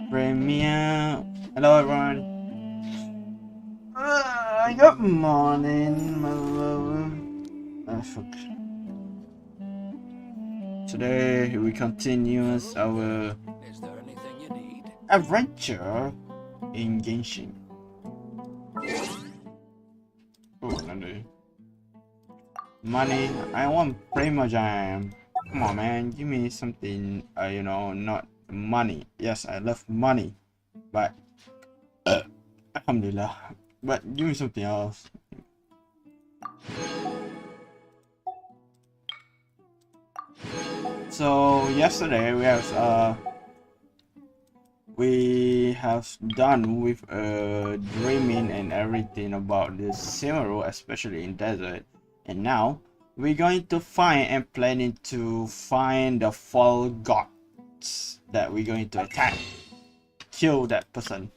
Premier. Hello, everyone. Good morning, my love. Fuck. Today we continue our adventure in Genshin. Oh, another money. I want Primogem. Come on, man. Give me something. Not money. Yes, I love money, but alhamdulillah. But give me something else. So yesterday we have done with dreaming and everything about this Cimmeral, especially in desert, and now we're going to find and planning to find the fall gods that we're going to attack, kill that person,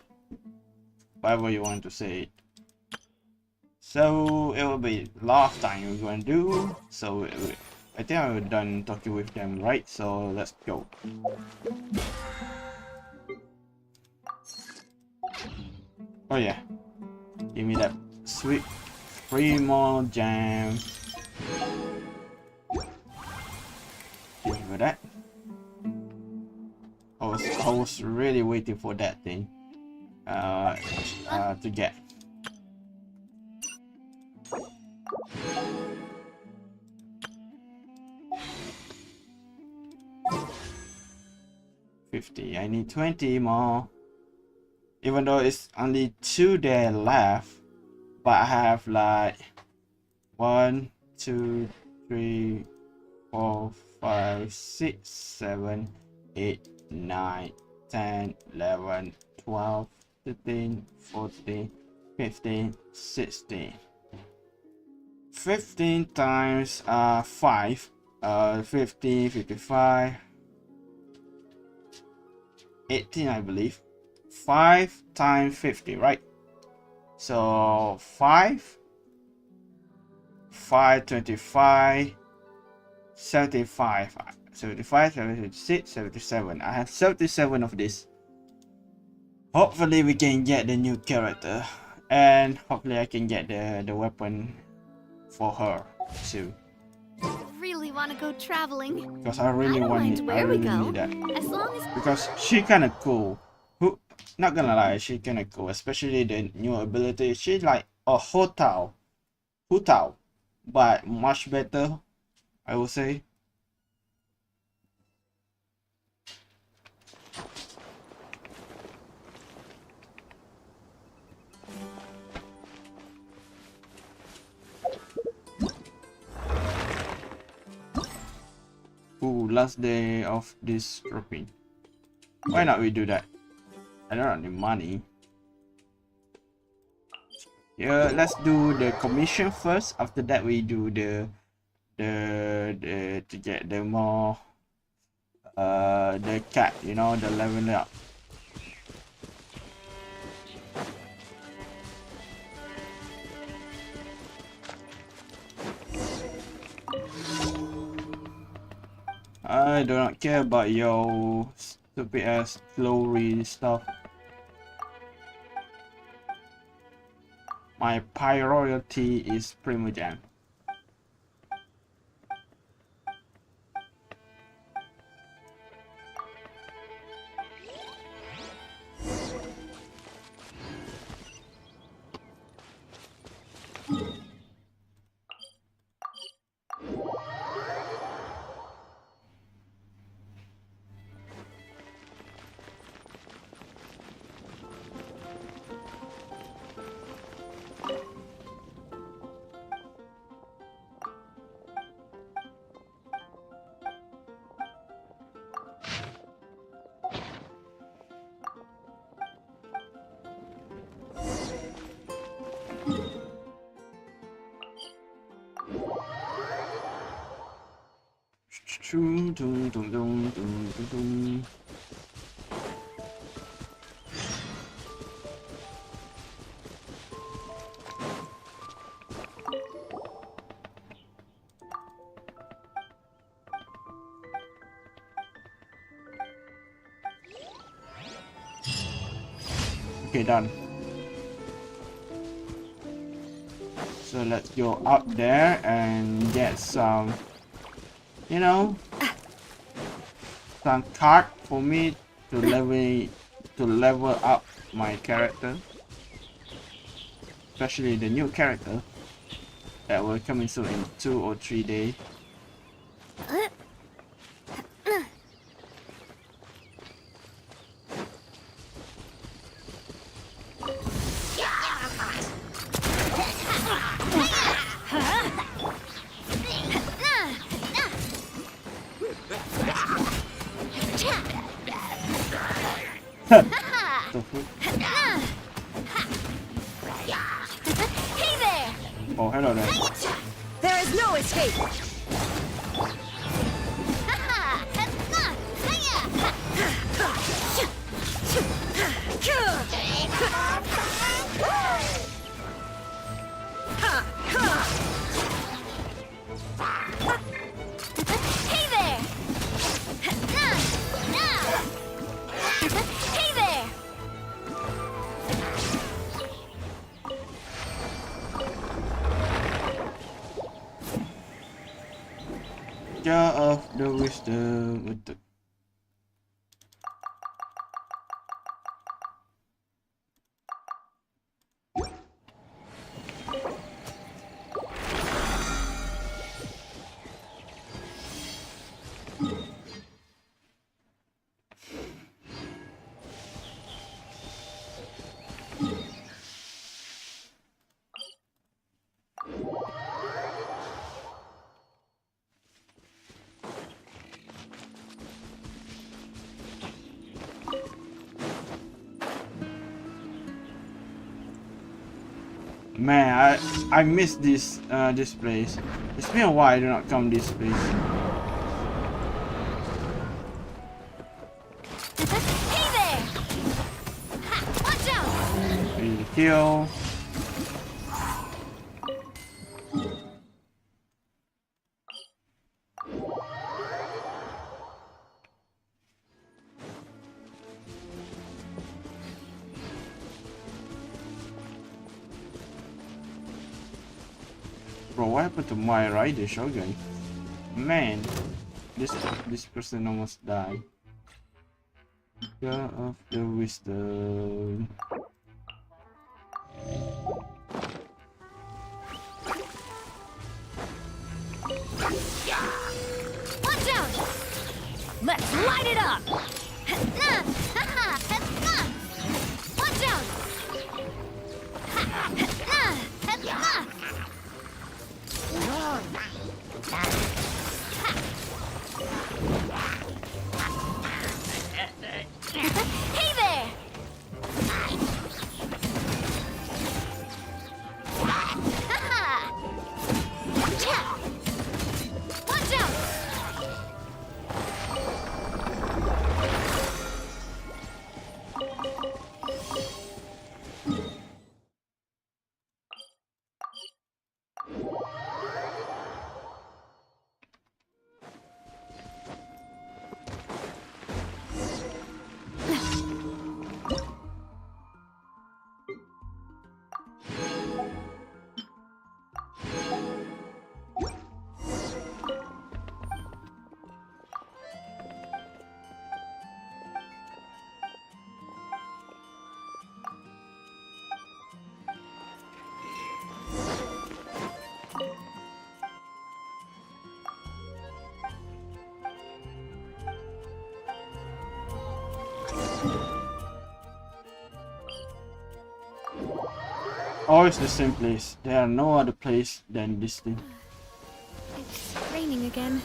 whatever you want to say it. So it will be last time we're going to do. So I think I'm done talking with them, right? So let's go. Oh yeah, give me that sweet Primo Jam. Give me that. I was really waiting for that thing to get. $50. I need 20 more. Even though it's only 2 days left, but I have like 1, 2, 3, 4, 5, 6, 7, 8, 9, 10, 11, 12, 13, 14, 15, 16. 15 times 5, 50, 55, 18, I believe. 5 times 50, right? So 5, 25, 75, 75, 76, 77. I have 77 of this. Hopefully we can get the new character, and hopefully I can get the weapon for her too. I really want to go traveling. Because I really need that. As long as Because she kind of cool. Not gonna lie, she kind of cool, especially the new ability. She's like a Hotao, but much better, I would say. Ooh, last day of this dropping. Why not we do that? I don't need money. Yeah, let's do the commission first. After that, we do the to get the more the cat, the level up. I do not care about your stupid ass glory stuff. My priority is Primogem. Dum, dum, dum, dum, dum, dum. Okay, done. So let's go up there and get some, you know, some card for me to level up my character, especially the new character that will come in soon in 2 or 3 days. The food. Hey there! Oh, hello there. There is no escape! Hey there! Hey there! Jar of the wisdom with the Man, I miss this this place. It's been a while I do not come this place. Hey there! Watch out! Ready to kill. Bro, what happened to my rider Shogun? Man, this person almost died. Jar of the wisdom. Watch out! Let's light it up! Watch out! Hey there! Watch out! Always the same place. There are no other place than this thing. It's raining again.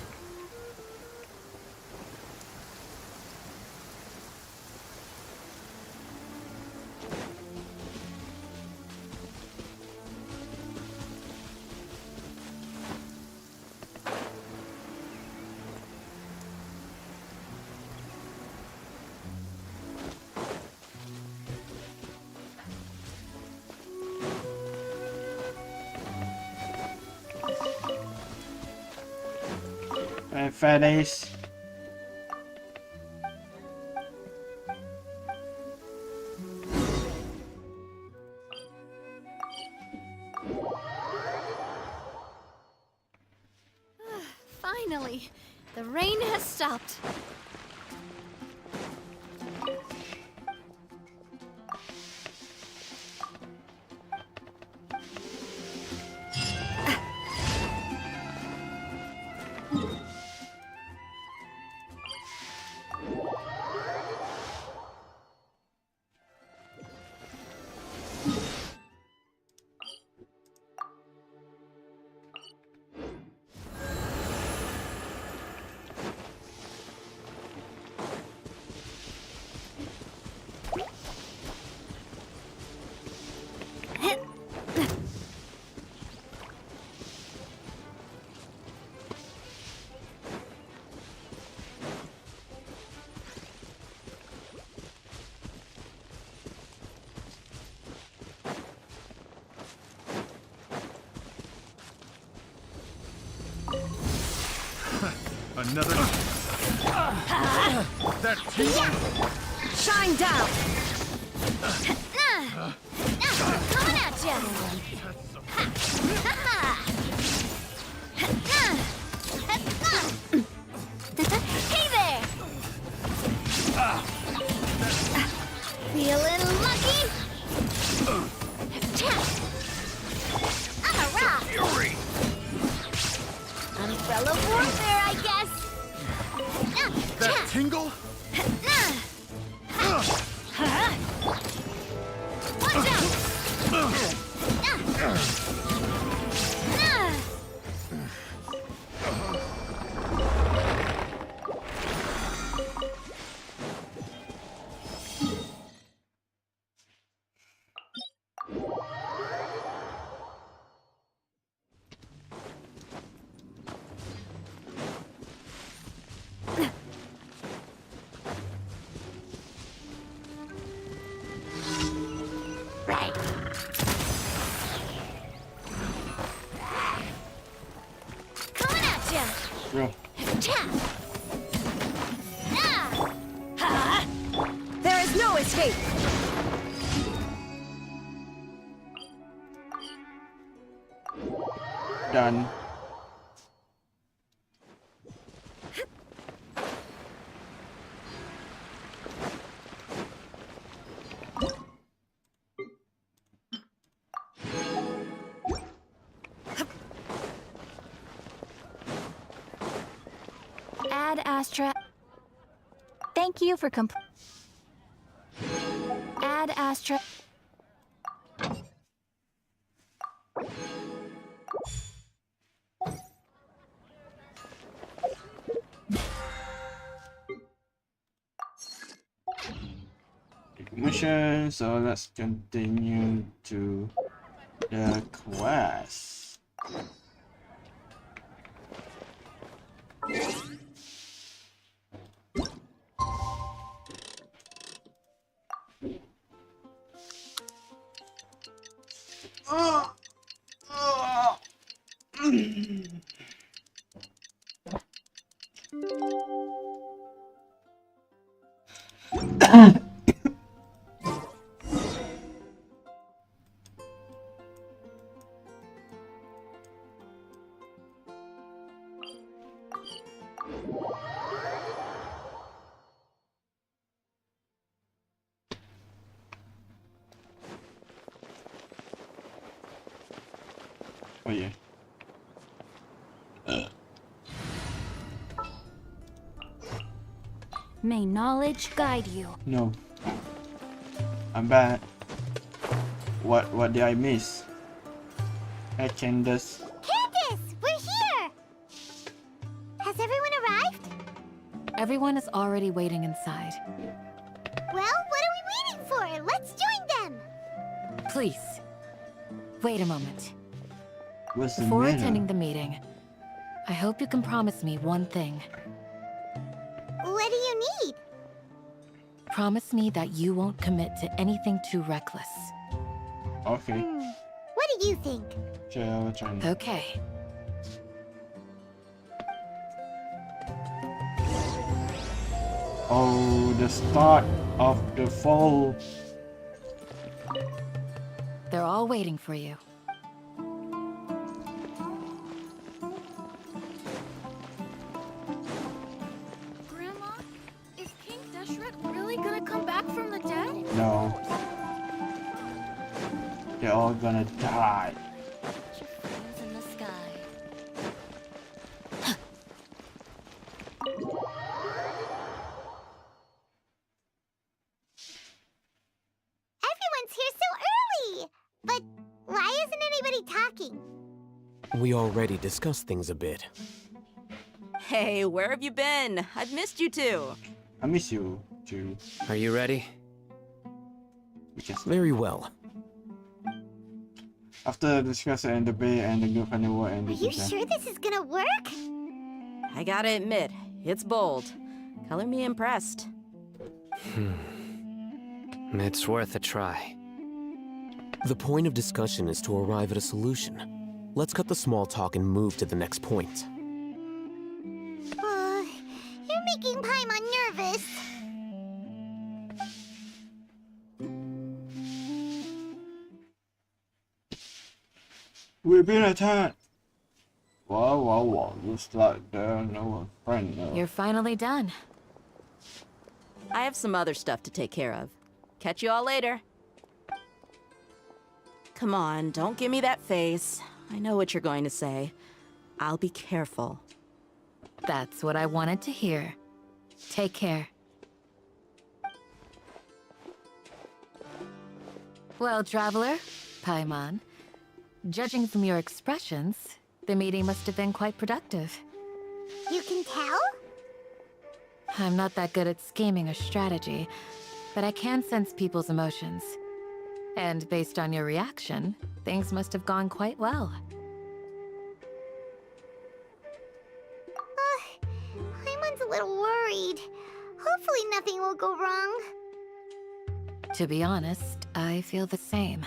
Fair days. The rain has stopped. Another. That Shine down! Coming at ya! Hey there! Feeling lucky? I'm a rock! Umbrella warfare, I guess! that tingle. Watch out! Coming at ya! Bro. There is no escape! Done. Ad Astra. Thank you for Ad Astra. Mission, so let's continue to the quest. Oh yeah. May knowledge guide you. No. I'm bad. What did I miss? Hey Candace. Candace, we're here! Has everyone arrived? Everyone is already waiting inside. Well, what are we waiting for? Let's join them! Please, wait a moment. What's the Before matter? attending the meeting, I hope you can promise me one thing. What do you need? Promise me that you won't commit to anything too reckless. Okay. What do you think? Chill, trying. Okay. Oh, the start of the fall. They're all waiting for you. Shrek really gonna come back from the dead? No. They're all gonna die. Flames in the sky. Everyone's here so early! But why isn't anybody talking? We already discussed things a bit. Hey, where have you been? I've missed you too. I miss you, too. Are you ready? We can Very well. After discussing and debate and the good funny word and Are you sure this is gonna work? I gotta admit, it's bold. Color me impressed. It's worth a try. The point of discussion is to arrive at a solution. Let's cut the small talk and move to the next point. You're making Paimon nervous. We've been attacked. Wow. Looks like there's no friend now. You're finally done. I have some other stuff to take care of. Catch you all later. Come on, don't give me that face. I know what you're going to say. I'll be careful. That's what I wanted to hear. Take care. Well, traveler, Paimon, judging from your expressions, the meeting must have been quite productive. You can tell? I'm not that good at scheming or strategy, but I can sense people's emotions. And based on your reaction, things must have gone quite well. Paimon's a little worried. Hopefully nothing will go wrong. To be honest, I feel the same.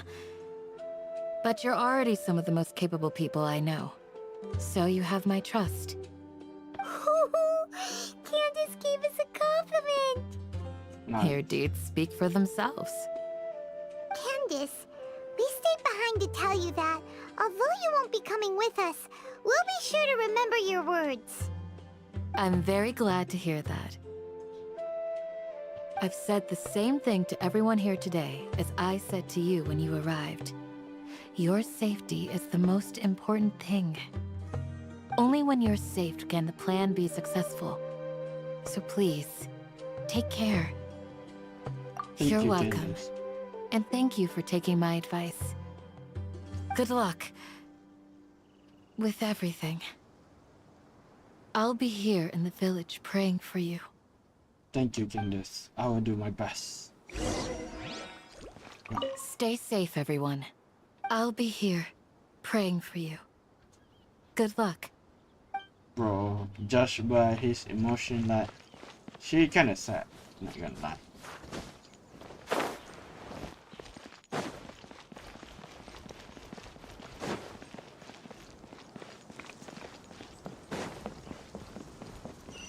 But you're already some of the most capable people I know. So you have my trust. Candace gave us a compliment. Nice. Your deeds speak for themselves. Candace, we stayed behind to tell you that, although you won't be coming with us, we'll be sure to remember your words. I'm very glad to hear that. I've said the same thing to everyone here today as I said to you when you arrived. Your safety is the most important thing. Only when you're safe can the plan be successful. So please, take care. Thank You're you, welcome. Candace. And thank you for taking my advice. Good luck. With everything. I'll be here in the village praying for you. Thank you, Candace. I will do my best. Stay safe, everyone. I'll be here, praying for you. Good luck. Bro, judged by his emotion, like, she kinda sad. Not gonna lie.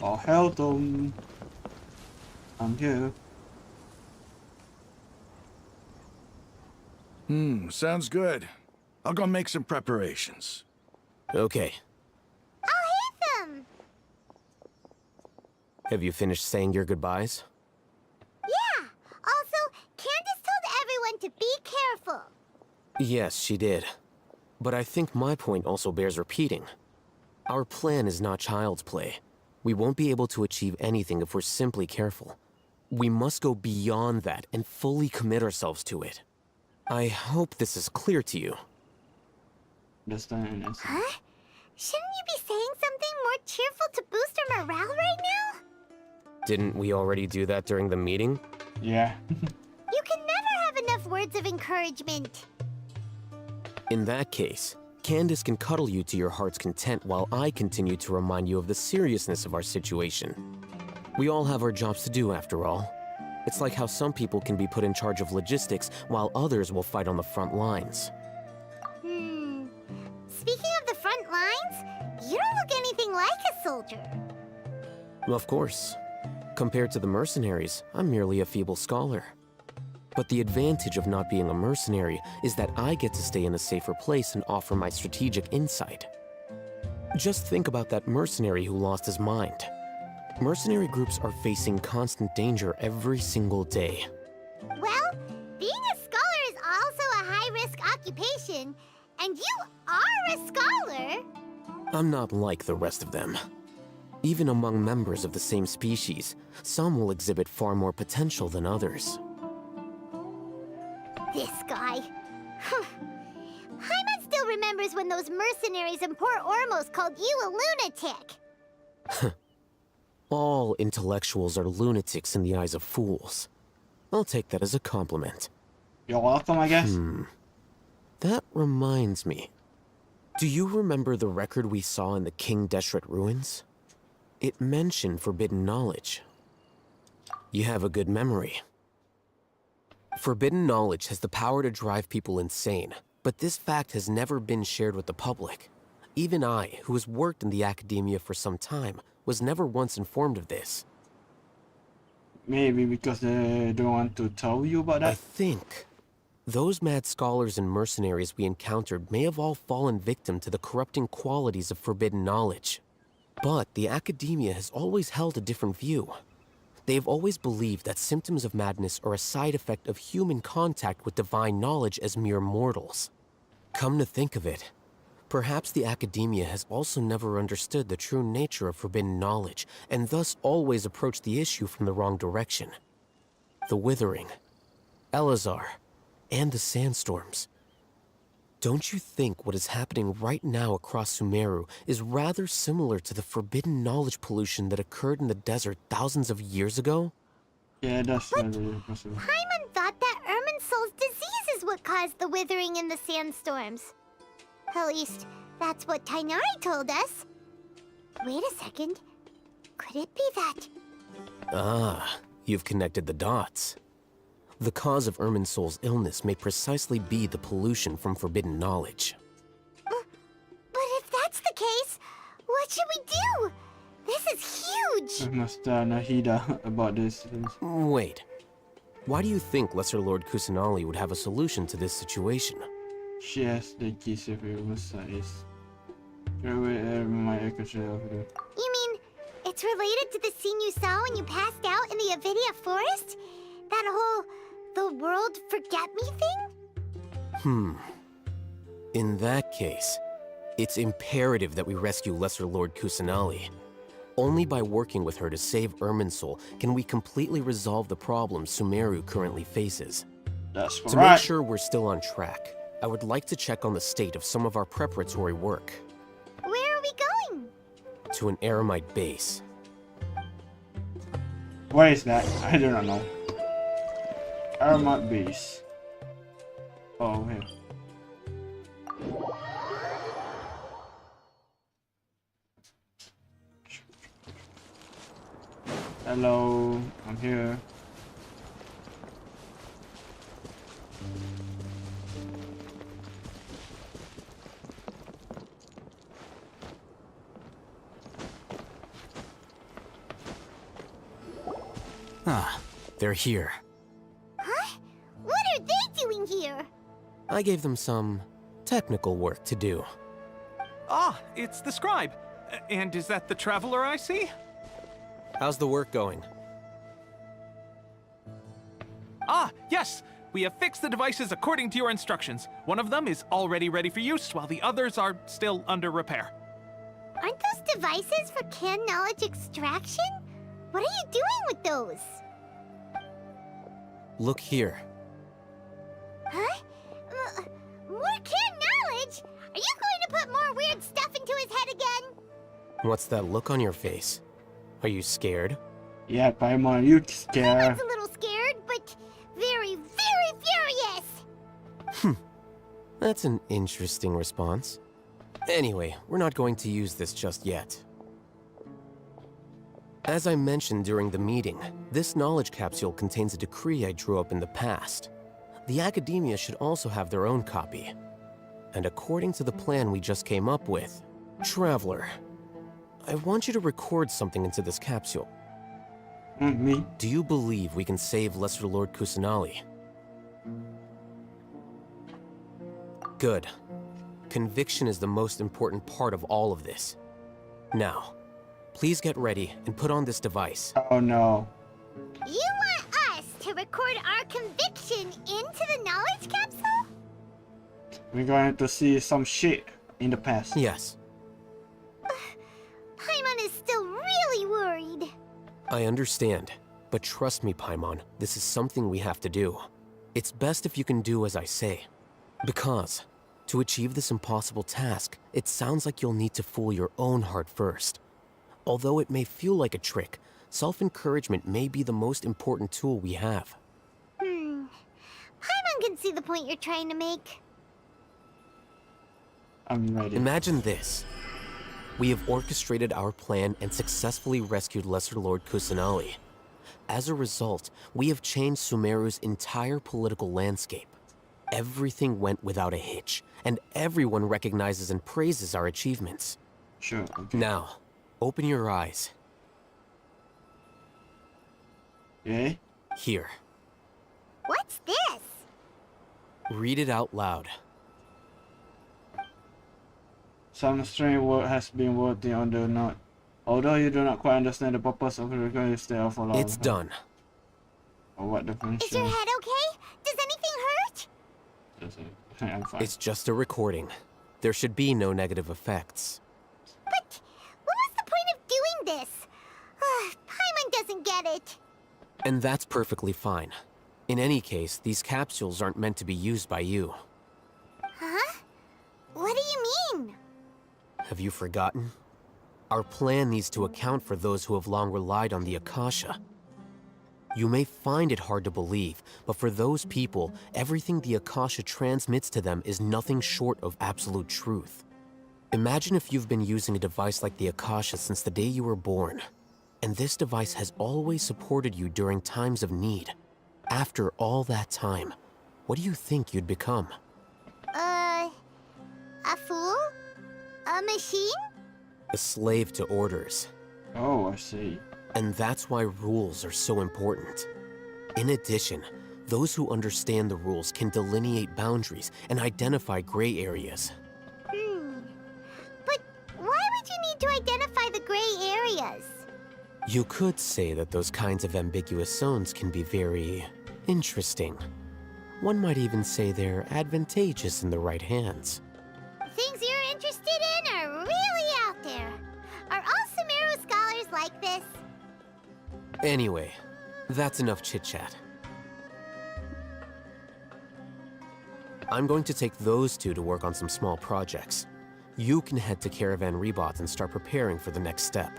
Oh, hell, Tom. I'm here. Sounds good. I'll go make some preparations. Okay. I'll hit them! Have you finished saying your goodbyes? Yeah! Also, Candace told everyone to be careful. Yes, she did. But I think my point also bears repeating. Our plan is not child's play. We won't be able to achieve anything if we're simply careful. We must go beyond that and fully commit ourselves to it. I hope this is clear to you. Understand? Huh? Shouldn't you be saying something more cheerful to boost our morale right now? Didn't we already do that during the meeting? Yeah. You can never have enough words of encouragement. In that case, Candace can cuddle you to your heart's content while I continue to remind you of the seriousness of our situation. We all have our jobs to do after all. It's like how some people can be put in charge of logistics while others will fight on the front lines. Speaking of the front lines, you don't look anything like a soldier. Of course. Compared to the mercenaries, I'm merely a feeble scholar. But the advantage of not being a mercenary is that I get to stay in a safer place and offer my strategic insight. Just think about that mercenary who lost his mind. Mercenary groups are facing constant danger every single day. Well, being a scholar is also a high-risk occupation, and you are a scholar. I'm not like the rest of them. Even among members of the same species, some will exhibit far more potential than others. This guy. Hyman still remembers when those mercenaries in Port Ormos called you a lunatic. All intellectuals are lunatics in the eyes of fools. I'll take that as a compliment. You're welcome, I guess. That reminds me. Do you remember the record we saw in the King Deshret ruins? It mentioned forbidden knowledge. You have a good memory. Forbidden knowledge has the power to drive people insane, but this fact has never been shared with the public. Even I, who has worked in the academia for some time, was never once informed of this. Maybe because they don't want to tell you about I that. think those mad scholars and mercenaries we encountered may have all fallen victim to the corrupting qualities of forbidden knowledge. But the academia has always held a different view. They have always believed that symptoms of madness are a side effect of human contact with divine knowledge as mere mortals. Come to think of it, perhaps the academia has also never understood the true nature of forbidden knowledge, and thus always approached the issue from the wrong direction. The Withering, Elazar, and the sandstorms. Don't you think what is happening right now across Sumeru is rather similar to the forbidden knowledge pollution that occurred in the desert thousands of years ago? Yeah, that's really possible. Hyman thought that Irminsul's disease is what caused the withering in the sandstorms. At least, that's what Tainari told us. Wait a second. Could it be that? Ah, you've connected the dots. The cause of Irminsul's illness may precisely be the pollution from forbidden knowledge. But if that's the case, what should we do? This is huge! I must Nahida about this. Wait. Why do you think Lesser Lord Kusanali would have a solution to this situation? She has the keys of your size. My echo shell. You mean, it's related to the scene you saw when you passed out in the Avidia forest? That whole, the world forget me thing? In that case, it's imperative that we rescue Lesser Lord Kusanali. Only by working with her to save Irminsul can we completely resolve the problems Sumeru currently faces. That's To right. make sure we're still on track, I would like to check on the state of some of our preparatory work. Where are we going? To an Eremite base. Where is that? I do not know. Armad base. Oh, here. Hello, I'm here. Ah, they're here. Huh? What are they doing here? I gave them some technical work to do. Ah, it's the scribe. And is that the traveler I see? How's the work going? Ah, yes! We have fixed the devices according to your instructions. One of them is already ready for use, while the others are still under repair. Aren't those devices for can knowledge extraction? What are you doing with those? Look here. Huh? More can knowledge? Are you going to put more weird stuff into his head again? What's that look on your face? Are you scared? Yeah, Paimon, you scared. Hyman's a little scared, but very, very furious. That's an interesting response. Anyway, we're not going to use this just yet. As I mentioned during the meeting, this knowledge capsule contains a decree I drew up in the past. The academia should also have their own copy. And according to the plan we just came up with, Traveler, I want you to record something into this capsule. Me? Do you believe we can save Lesser Lord Kusanali? Good. Conviction is the most important part of all of this. Now, Please get ready and put on this device. Oh no. You want us to record our conviction into the knowledge capsule? We're going to see some shit in the past. Yes, Paimon is still really worried. I understand. But trust me, Paimon, this is something we have to do. It's best if you can do as I say. Because, to achieve this impossible task, it sounds like you'll need to fool your own heart first. Although it may feel like a trick, self-encouragement may be the most important tool we have. Paimon can see the point you're trying to make. I'm ready. Imagine this. We have orchestrated our plan and successfully rescued Lesser Lord Kusanali. As a result, we have changed Sumeru's entire political landscape. Everything went without a hitch, and everyone recognizes and praises our achievements. Sure. Okay. Now, open your eyes. Okay. What's Here, this? read it out loud. Some strange word has been working on the note. Although you do not quite understand the purpose of the recording, stay off for long. It's done. Or what Is your definition? head okay? Does anything hurt? I'm fine. It's just a recording. There should be no negative effects. But what was the point of doing this? Paimon doesn't get it. And that's perfectly fine. In any case, these capsules aren't meant to be used by you. Huh? What do you mean? Have you forgotten? Our plan needs to account for those who have long relied on the Akasha. You may find it hard to believe, but for those people, everything the Akasha transmits to them is nothing short of absolute truth. Imagine if you've been using a device like the Akasha since the day you were born, and this device has always supported you during times of need. After all that time, what do you think you'd become? A fool? A machine? A slave to orders. Oh, I see. And that's why rules are so important. In addition, those who understand the rules can delineate boundaries and identify gray areas. But why would you need to identify the gray areas? You could say that those kinds of ambiguous zones can be very interesting. One might even say they're advantageous in the right hands. Things you're interested in are really out there. Are all Sumeru scholars like this? Anyway, that's enough chit-chat. I'm going to take those two to work on some small projects. You can head to Caravan Rebot and start preparing for the next step.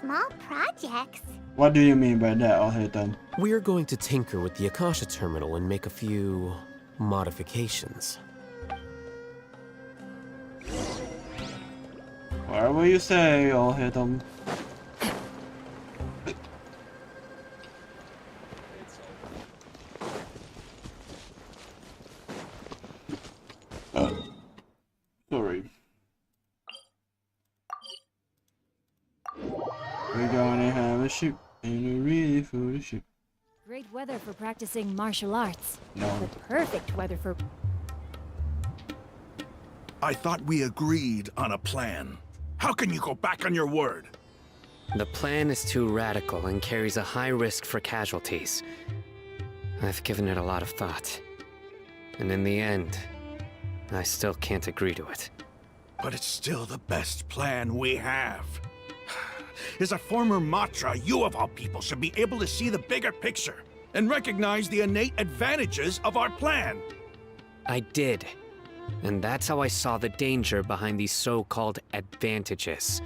Small projects? What do you mean by that, Alhaitham? We're going to tinker with the Akasha terminal and make a few modifications. Whatever you say, Alhaitham. Sorry. We're gonna have a ship and a really full ship. Great weather for practicing martial arts. No. The perfect weather for... I thought we agreed on a plan. How can you go back on your word? The plan is too radical and carries a high risk for casualties. I've given it a lot of thought. And in the end, I still can't agree to it. But it's still the best plan we have. As a former Matra, you of all people should be able to see the bigger picture and recognize the innate advantages of our plan. I did. And that's how I saw the danger behind these so-called advantages.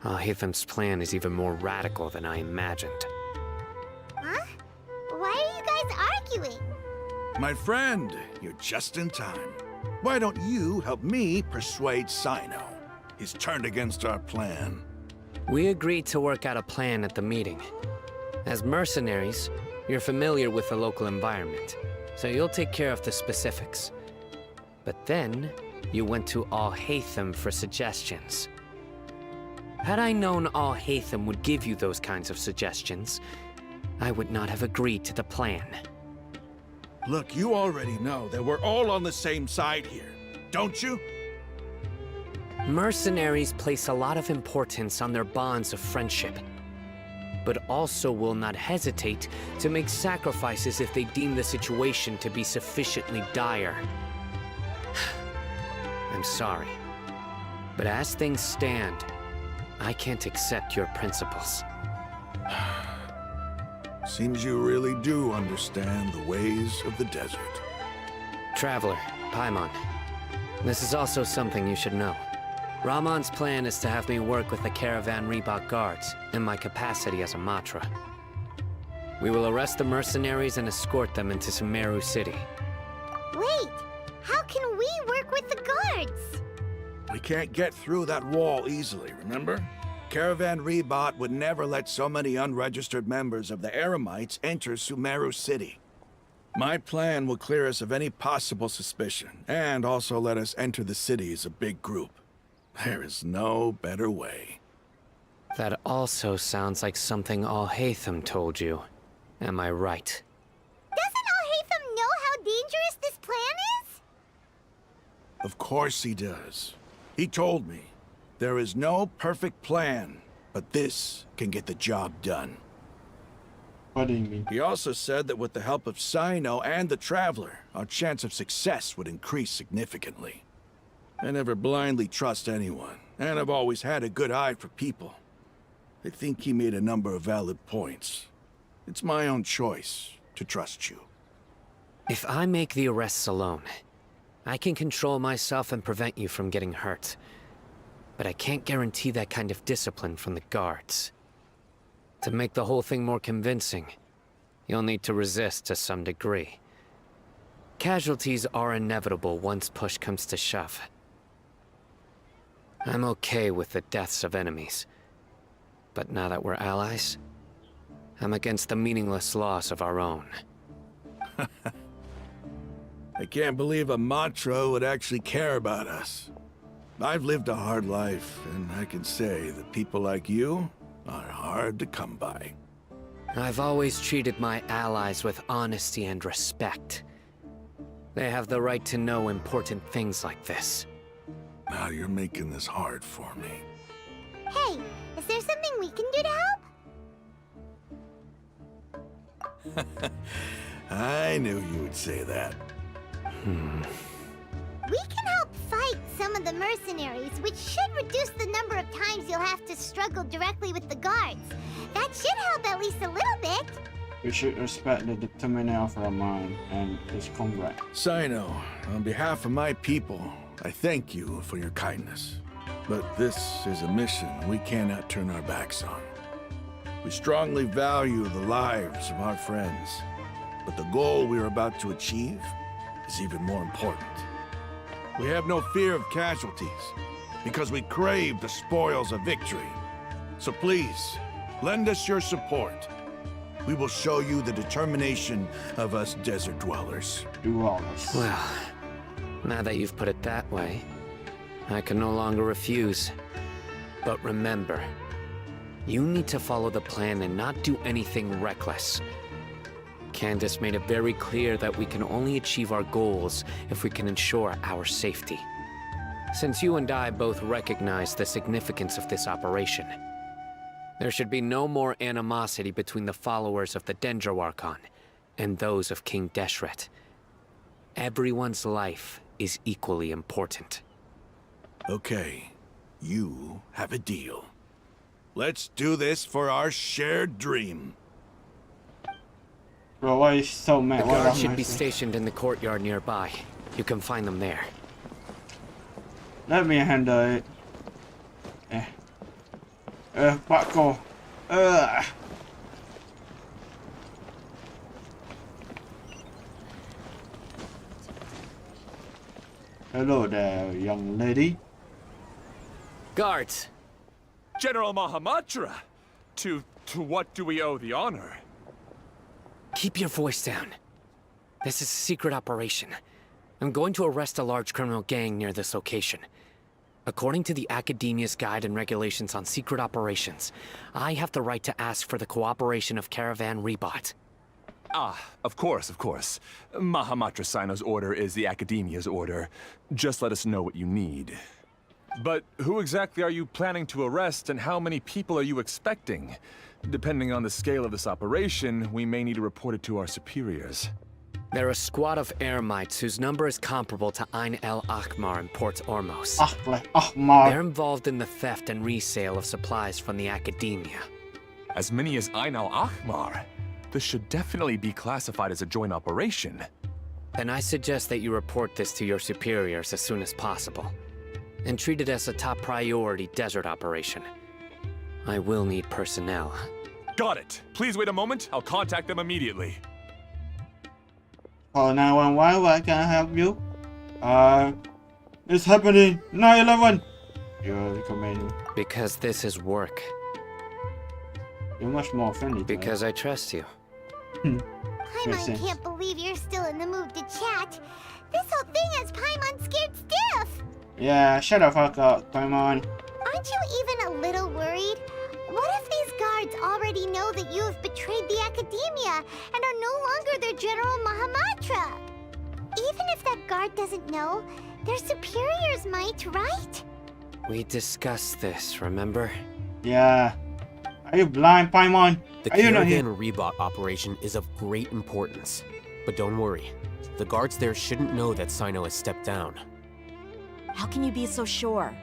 Alhaitham's plan is even more radical than I imagined. Huh? Why are you guys arguing? My friend, you're just in time. Why don't you help me persuade Sino? He's turned against our plan. We agreed to work out a plan at the meeting. As mercenaries, you're familiar with the local environment, so you'll take care of the specifics. But then, you went to Alhaitham for suggestions. Had I known Alhaitham would give you those kinds of suggestions, I would not have agreed to the plan. Look, you already know that we're all on the same side here, don't you? Mercenaries place a lot of importance on their bonds of friendship, but also will not hesitate to make sacrifices if they deem the situation to be sufficiently dire. I'm sorry, but as things stand, I can't accept your principles. Seems you really do understand the ways of the desert. Traveler, Paimon, this is also something you should know. Ramon's plan is to have me work with the Caravan Reebok guards in my capacity as a Matra. We will arrest the mercenaries and escort them into Sumeru City. Wait, how can we work with the guards? We can't get through that wall easily, remember? Caravan Reebok would never let so many unregistered members of the Eremites enter Sumeru City. My plan will clear us of any possible suspicion, and also let us enter the city as a big group. There is no better way. That also sounds like something Al-Haytham told you. Am I right? Doesn't Al-Haytham know how dangerous this plan is? Of course he does. He told me, there is no perfect plan, but this can get the job done. What do you mean? He also said that with the help of Sino and the Traveler, our chance of success would increase significantly. I never blindly trust anyone, and I've always had a good eye for people. I think he made a number of valid points. It's my own choice to trust you. If I make the arrests alone, I can control myself and prevent you from getting hurt. But I can't guarantee that kind of discipline from the guards. To make the whole thing more convincing, you'll need to resist to some degree. Casualties are inevitable once push comes to shove. I'm okay with the deaths of enemies. But now that we're allies, I'm against the meaningless loss of our own. I can't believe a Matra would actually care about us. I've lived a hard life, and I can say that people like you are hard to come by. I've always treated my allies with honesty and respect. They have the right to know important things like this. Now you're making this hard for me. Hey, is there something we can do to help? I knew you would say that. We can help fight some of the mercenaries, which should reduce the number of times you'll have to struggle directly with the guards. That should help at least a little bit. We should respect the determination of Rahman and his comrade. Sino, on behalf of my people, I thank you for your kindness. But this is a mission we cannot turn our backs on. We strongly value the lives of our friends, but the goal we are about to achieve is even more important. We have no fear of casualties, because we crave the spoils of victory. So please, lend us your support. We will show you the determination of us desert dwellers. Do all this. Well, now that you've put it that way, I can no longer refuse. But remember, you need to follow the plan and not do anything reckless. Candace made it very clear that we can only achieve our goals if we can ensure our safety. Since you and I both recognize the significance of this operation, there should be no more animosity between the followers of the Dendroarchon and those of King Deshret. Everyone's life is equally important. Okay, you have a deal. Let's do this for our shared dream. Bro, why are you so mad? The What guards am should I be saying? stationed in the courtyard nearby. You can find them there. Let me handle it. Pak Ko. Hello there, young lady. Guards! General Mahamatra! To what do we owe the honor? Keep your voice down. This is a secret operation. I'm going to arrest a large criminal gang near this location. According to the Academia's Guide and Regulations on Secret Operations, I have the right to ask for the cooperation of Caravan Reebok. Ah, of course. Mahamatra Sino's order is the Academia's order. Just let us know what you need. But who exactly are you planning to arrest, and how many people are you expecting? Depending on the scale of this operation, we may need to report it to our superiors. They're a squad of Eremites whose number is comparable to Ain El Akmar in Port Ormos. Ahmar. They're involved in the theft and resale of supplies from the academia. As many as Ain al-Ahmar? This should definitely be classified as a joint operation. Then I suggest that you report this to your superiors as soon as possible, and treat it as a top priority desert operation. I will need personnel. Got it. Please wait a moment. I'll contact them immediately. Call 911, what can I help you? It's happening. 911. You're commanding. Because this is work. You're much more friendly. Because I trust you. Paimon can't believe you're still in the mood to chat. This whole thing has Paimon scared stiff. Yeah, shut the fuck up, Paimon. Aren't you even a little worried? What if these guards already know that you have betrayed the academia and are no longer their General Mahamatra? Even if that guard doesn't know, their superiors might, right? We discussed this, remember? Yeah. Are you blind, Paimon? The Are you not Caravan Rebot operation is of great importance. But don't worry, the guards there shouldn't know that Sino has stepped down. How can you be so sure?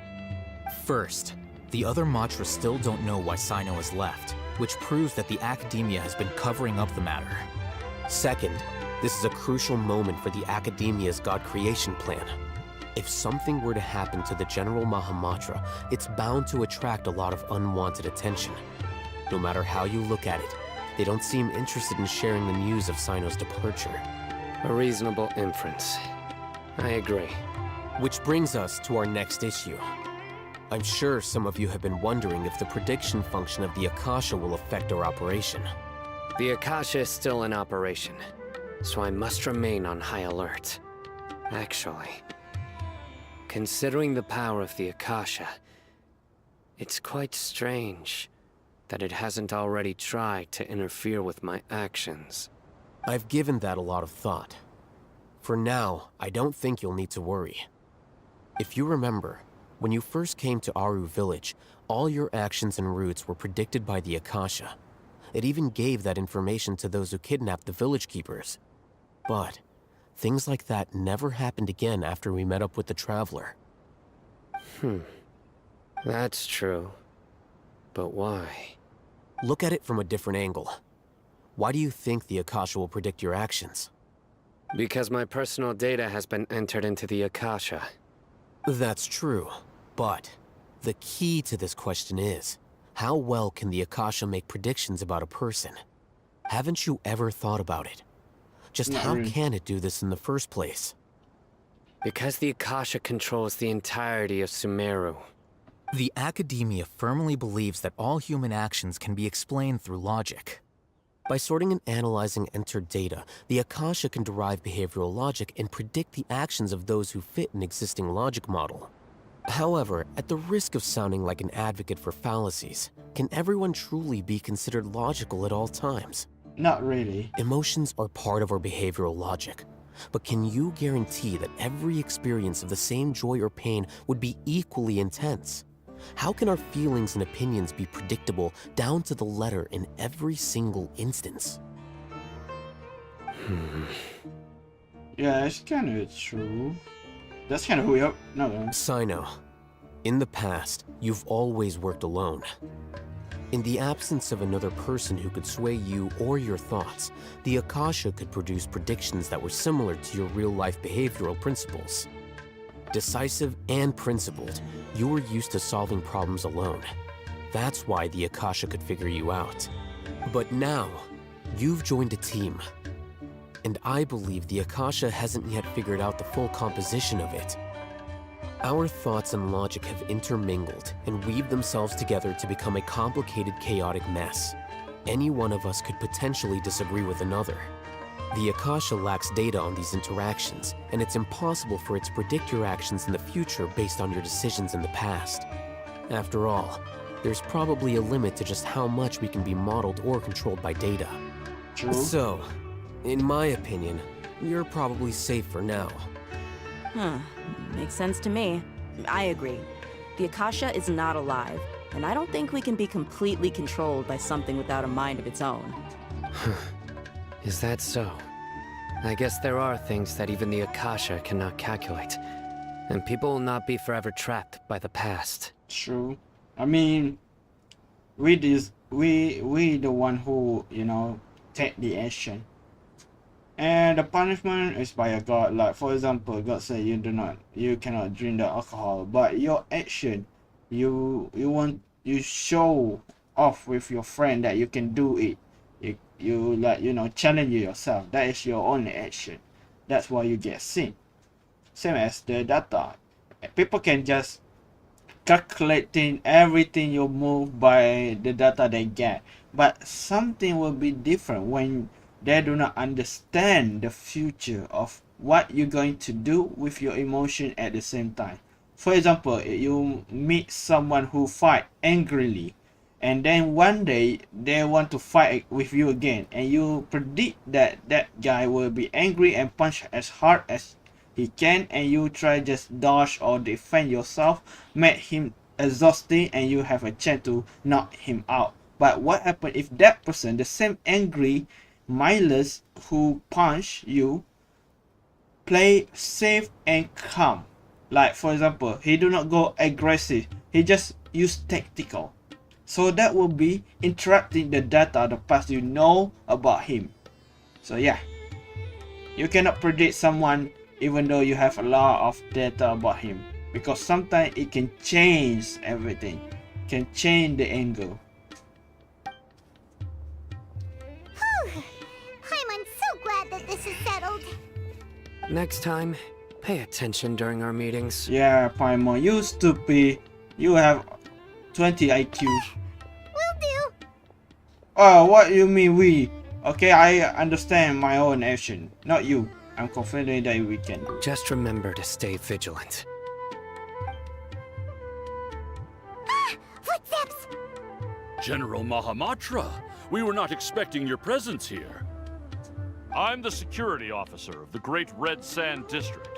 First, the other Matra still don't know why Sino has left, which proves that the academia has been covering up the matter. Second, this is a crucial moment for the academia's God creation plan. If something were to happen to the General Mahamatra, it's bound to attract a lot of unwanted attention. No matter how you look at it, they don't seem interested in sharing the news of Sino's departure. A reasonable inference. I agree. Which brings us to our next issue. I'm sure some of you have been wondering if the prediction function of the Akasha will affect our operation. The Akasha is still in operation, so I must remain on high alert. Actually, considering the power of the Akasha, it's quite strange that it hasn't already tried to interfere with my actions. I've given that a lot of thought. For now, I don't think you'll need to worry. If you remember, when you first came to Aru Village, all your actions and routes were predicted by the Akasha. It even gave that information to those who kidnapped the village keepers. But things like that never happened again after we met up with the Traveler. That's true. But why? Look at it from a different angle. Why do you think the Akasha will predict your actions? Because my personal data has been entered into the Akasha. That's true, but the key to this question is, how well can the Akasha make predictions about a person? Haven't you ever thought about it? Just how can it do this in the first place? Because the Akasha controls the entirety of Sumeru. The academia firmly believes that all human actions can be explained through logic. By sorting and analyzing entered data, the Akasha can derive behavioral logic and predict the actions of those who fit an existing logic model. However, at the risk of sounding like an advocate for fallacies, can everyone truly be considered logical at all times? Not really. Emotions are part of our behavioral logic. But can you guarantee that every experience of the same joy or pain would be equally intense? How can our feelings and opinions be predictable down to the letter in every single instance? Yeah, it's kind of true. That's kind of who we are. No. Sino, in the past, you've always worked alone. In the absence of another person who could sway you or your thoughts, the Akasha could produce predictions that were similar to your real-life behavioral principles. Decisive and principled, you were used to solving problems alone. That's why the Akasha could figure you out. But now, you've joined a team. And I believe the Akasha hasn't yet figured out the full composition of it. Our thoughts and logic have intermingled and weaved themselves together to become a complicated, chaotic mess. Any one of us could potentially disagree with another. The Akasha lacks data on these interactions, and it's impossible for it to predict your actions in the future based on your decisions in the past. After all, there's probably a limit to just how much we can be modeled or controlled by data. True. So, in my opinion, you're probably safe for now. Makes sense to me. I agree. The Akasha is not alive, and I don't think we can be completely controlled by something without a mind of its own. Is that so? I guess there are things that even the Akasha cannot calculate. And people will not be forever trapped by the past. True. I mean, we the one who, you know, take the action. And the punishment is by a god. Like for example, God say you cannot drink the alcohol, but your action, you show off with your friend that you can do it. You like, you know, challenge yourself. That is your only action. That's why you get seen. Same as the data. People can just calculating everything you move by the data they get, but something will be different when they do not understand the future of what you're going to do with your emotion at the same time. For example, you meet someone who fight angrily, and then one day they want to fight with you again, and you predict that that guy will be angry and punch as hard as he can, and you try just dodge or defend yourself, make him exhausting, and you have a chance to knock him out. But what happens if that person, the same angry mindless who punch you, play safe and calm? Like for example, he do not go aggressive, he just use tactical. So that will be interrupting the data, the past you know about him. So yeah, you cannot predict someone even though you have a lot of data about him, because sometimes it can change everything, can change the angle. I'm so glad that this is settled. Next time, pay attention during our meetings. Yeah, Paimon, you stupid. You have 20 IQ. Will do. Oh, what you mean we? Okay, I understand my own action, not you. I'm confident that we can. Just remember to stay vigilant. Footsteps! General Mahamatra, we were not expecting your presence here. I'm the security officer of the Great Red Sand District.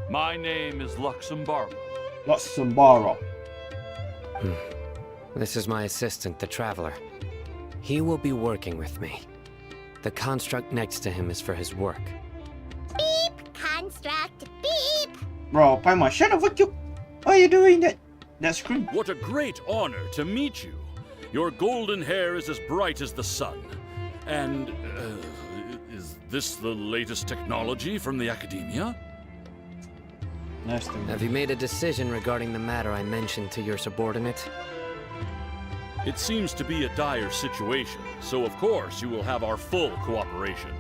My name is Luxembargo. Luxembargo. This is my assistant, the Traveler. He will be working with me. The construct next to him is for his work. Beep! Construct! Beep! Bro, Paimon, shut up, why are you doing that? That scream. What a great honor to meet you. Your golden hair is as bright as the sun. And, is this the latest technology from the Academia? Nice to meet you. Have you made a decision regarding the matter I mentioned to your subordinate? It seems to be a dire situation, so of course you will have our full cooperation.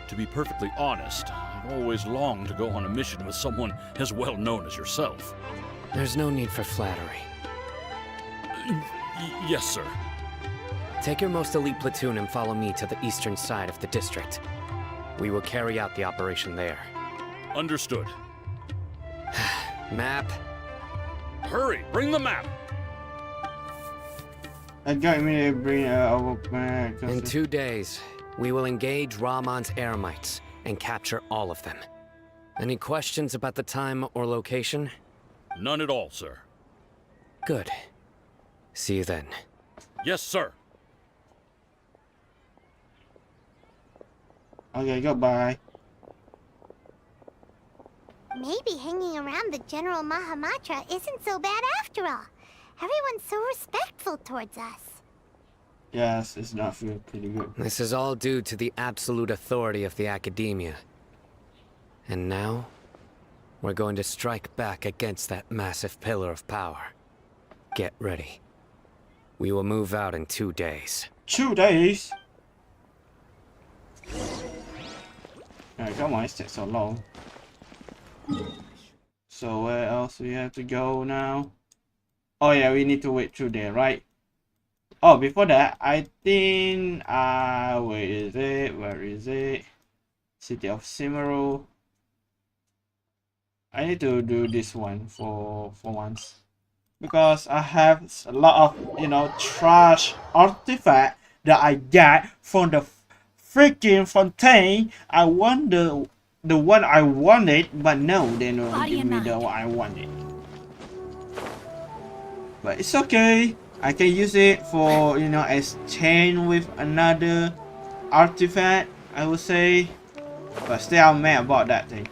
To be perfectly honest, I've always longed to go on a mission with someone as well known as yourself. There's no need for flattery. Yes, sir. Take your most elite platoon and follow me to the eastern side of the district. We will carry out the operation there. Understood. Map. Hurry, bring the map! I got me to bring our map. In 2 days, we will engage Rahman's Eremites and capture all of them. Any questions about the time or location? None at all, sir. Good. See you then. Yes, sir. Okay, goodbye. Maybe hanging around the General Mahamatra isn't so bad after all. Everyone's so respectful towards us. Yes, it's not feel pretty good. This is all due to the absolute authority of the Academia. And now, we're going to strike back against that massive pillar of power. Get ready. We will move out in 2 days. 2 days? Alright, come on, it's taking so long. So where else we have to go now? Oh yeah, we need to wait through there, right? Oh, before that, I think where is it? City of Cimmeru. I need to do this one for once, because I have a lot of, you know, trash artifact that I got from the freaking fontaine. I want the one I wanted, but no, they don't give me the one I wanted. but it's okay. I can use it for, you know, exchange with another artifact, I would say. But still I'm mad about that thing.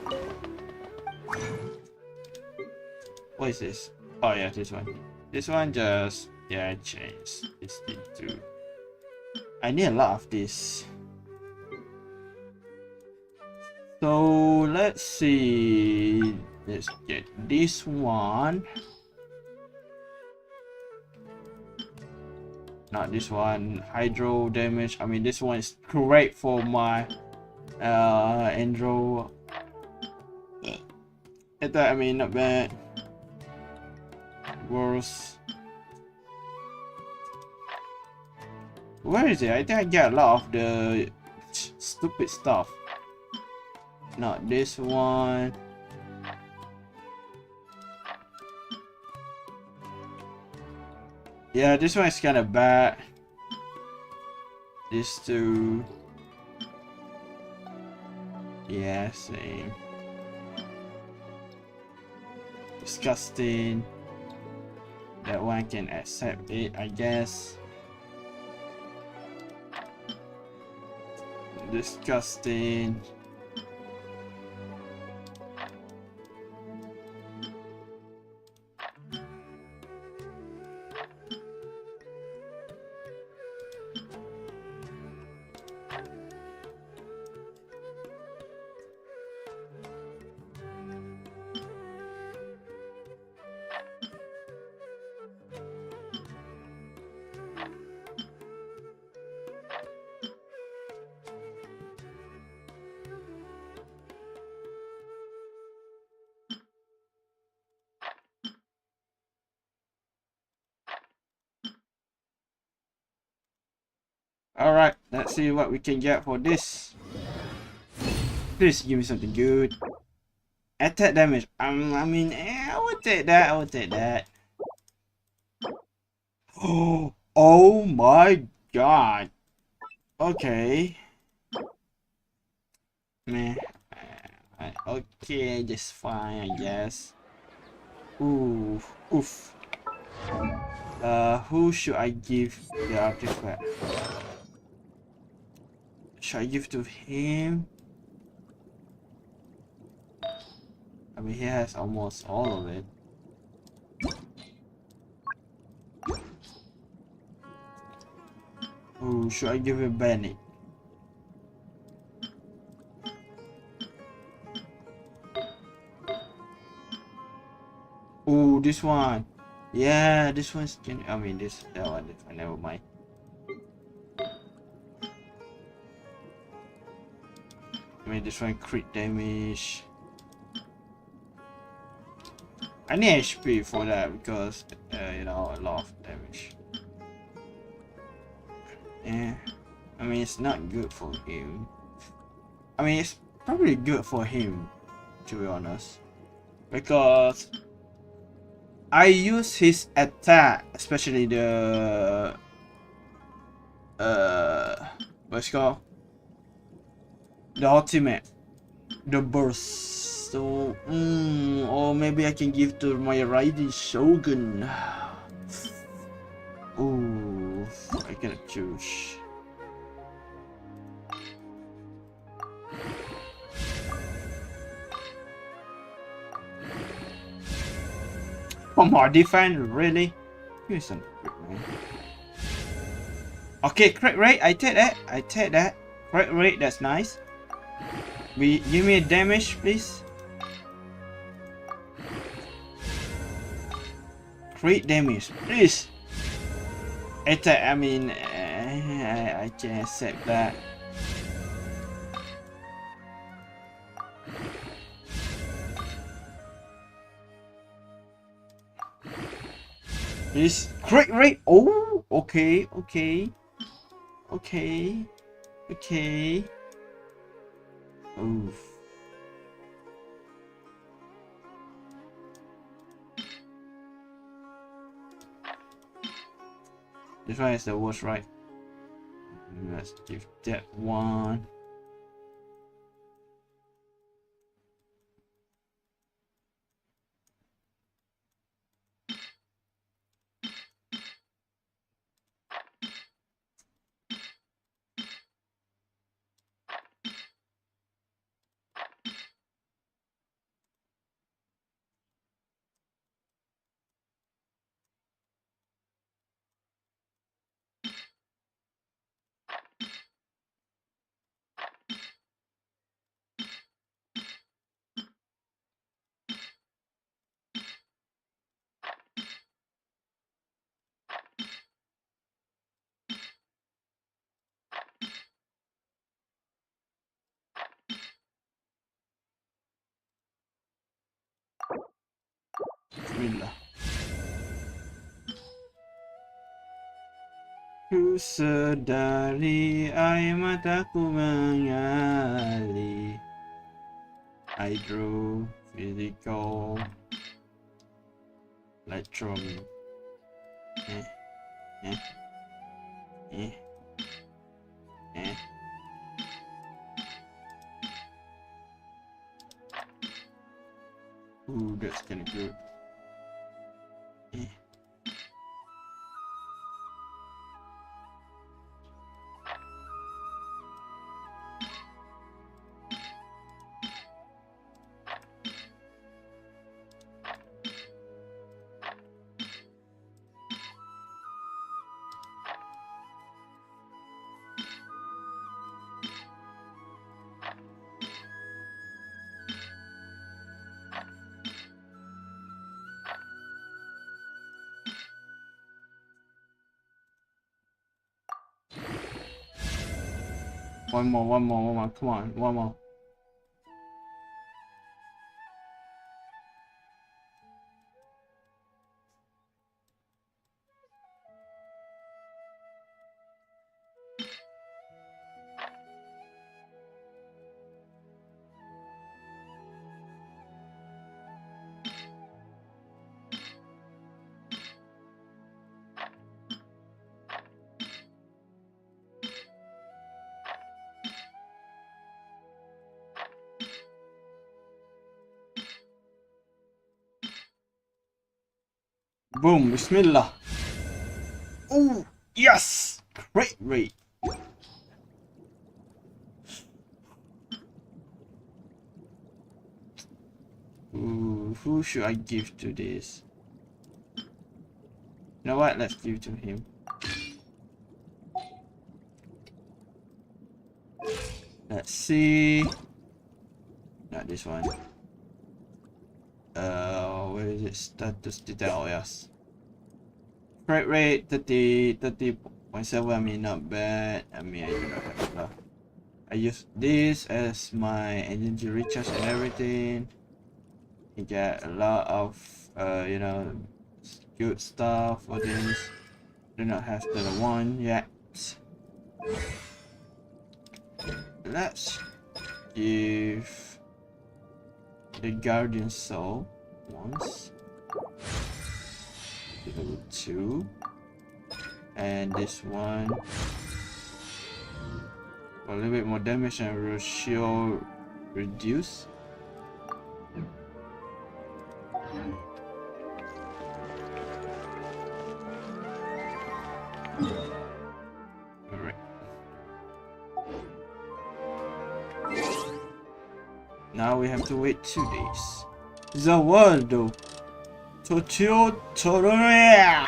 What is this? Oh yeah, this one. This one just, yeah, change this thing too. I need a lot of this. So let's see. Let's get this one. Not this one. Hydro damage. I mean, this one is great for my Andro. I mean, not bad. Worse. Where is it? I think I get a lot of the stupid stuff. Not this one. Yeah, this one is kind of bad. These two. Yeah, same. Disgusting. That one can accept it, I guess. Disgusting. Alright, let's see what we can get for this. Please give me something good. Attack damage. I mean, I would take that. I would take that. Oh my god. Okay. Meh. Okay, just fine, I guess. Ooh. Oof. Who should I give the artifact? Should I give to him? I mean, he has almost all of it. Who should I give it Bennett? Oh, this one. Yeah, this one's. I mean, that one. Never mind. I mean, this one crit damage. I need HP for that because, you know, a lot of damage. Yeah, I mean, it's not good for him. I mean, it's probably good for him, to be honest, because I use his attack, especially the what's it called? The ultimate, the burst. So, or maybe I can give to my Riding Shogun. Ooh, I cannot choose. Oh, more defense, really? Give me some crit, man. Okay, crit rate, I take that. I take that. Crit rate, that's nice. Give me a damage, please. Crit damage, please. Attack, I mean, I can accept that. This crit rate. Oh, okay, okay, okay, okay. Oof. This one is the worst, right? Let's give that one. Bismillah. Ku sedari air mataku mengalir. Hydro, physical, electron. Ooh, that's kinda good. One more. Come on, one more. Boom, Bismillah. Oh, yes! Great rate. Ooh, who should I give to this? You know what? Let's give to him. Let's see. Not this one. Where is it? Status detail, yes. Freight rate 30.7. I mean, not bad. I mean, I do not have enough. I use this as my energy recharge and everything. You get a lot of you know, good stuff for this. Do not have the one yet. Let's give the Guardian Soul once. Level 2. And this one. A little bit more damage and ratio reduce. Alright. Now we have to wait 2 days. Zawaldo. Tokyo Toroya.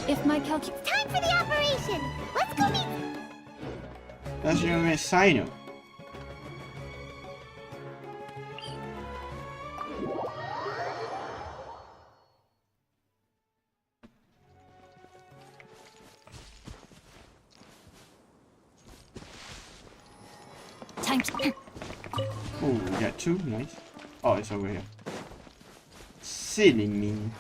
If my calc... Time for the operation! Let's go meet... That's your man Sino. Time to... Oh, we got 2, nice. Oh, it's over here. Silly me.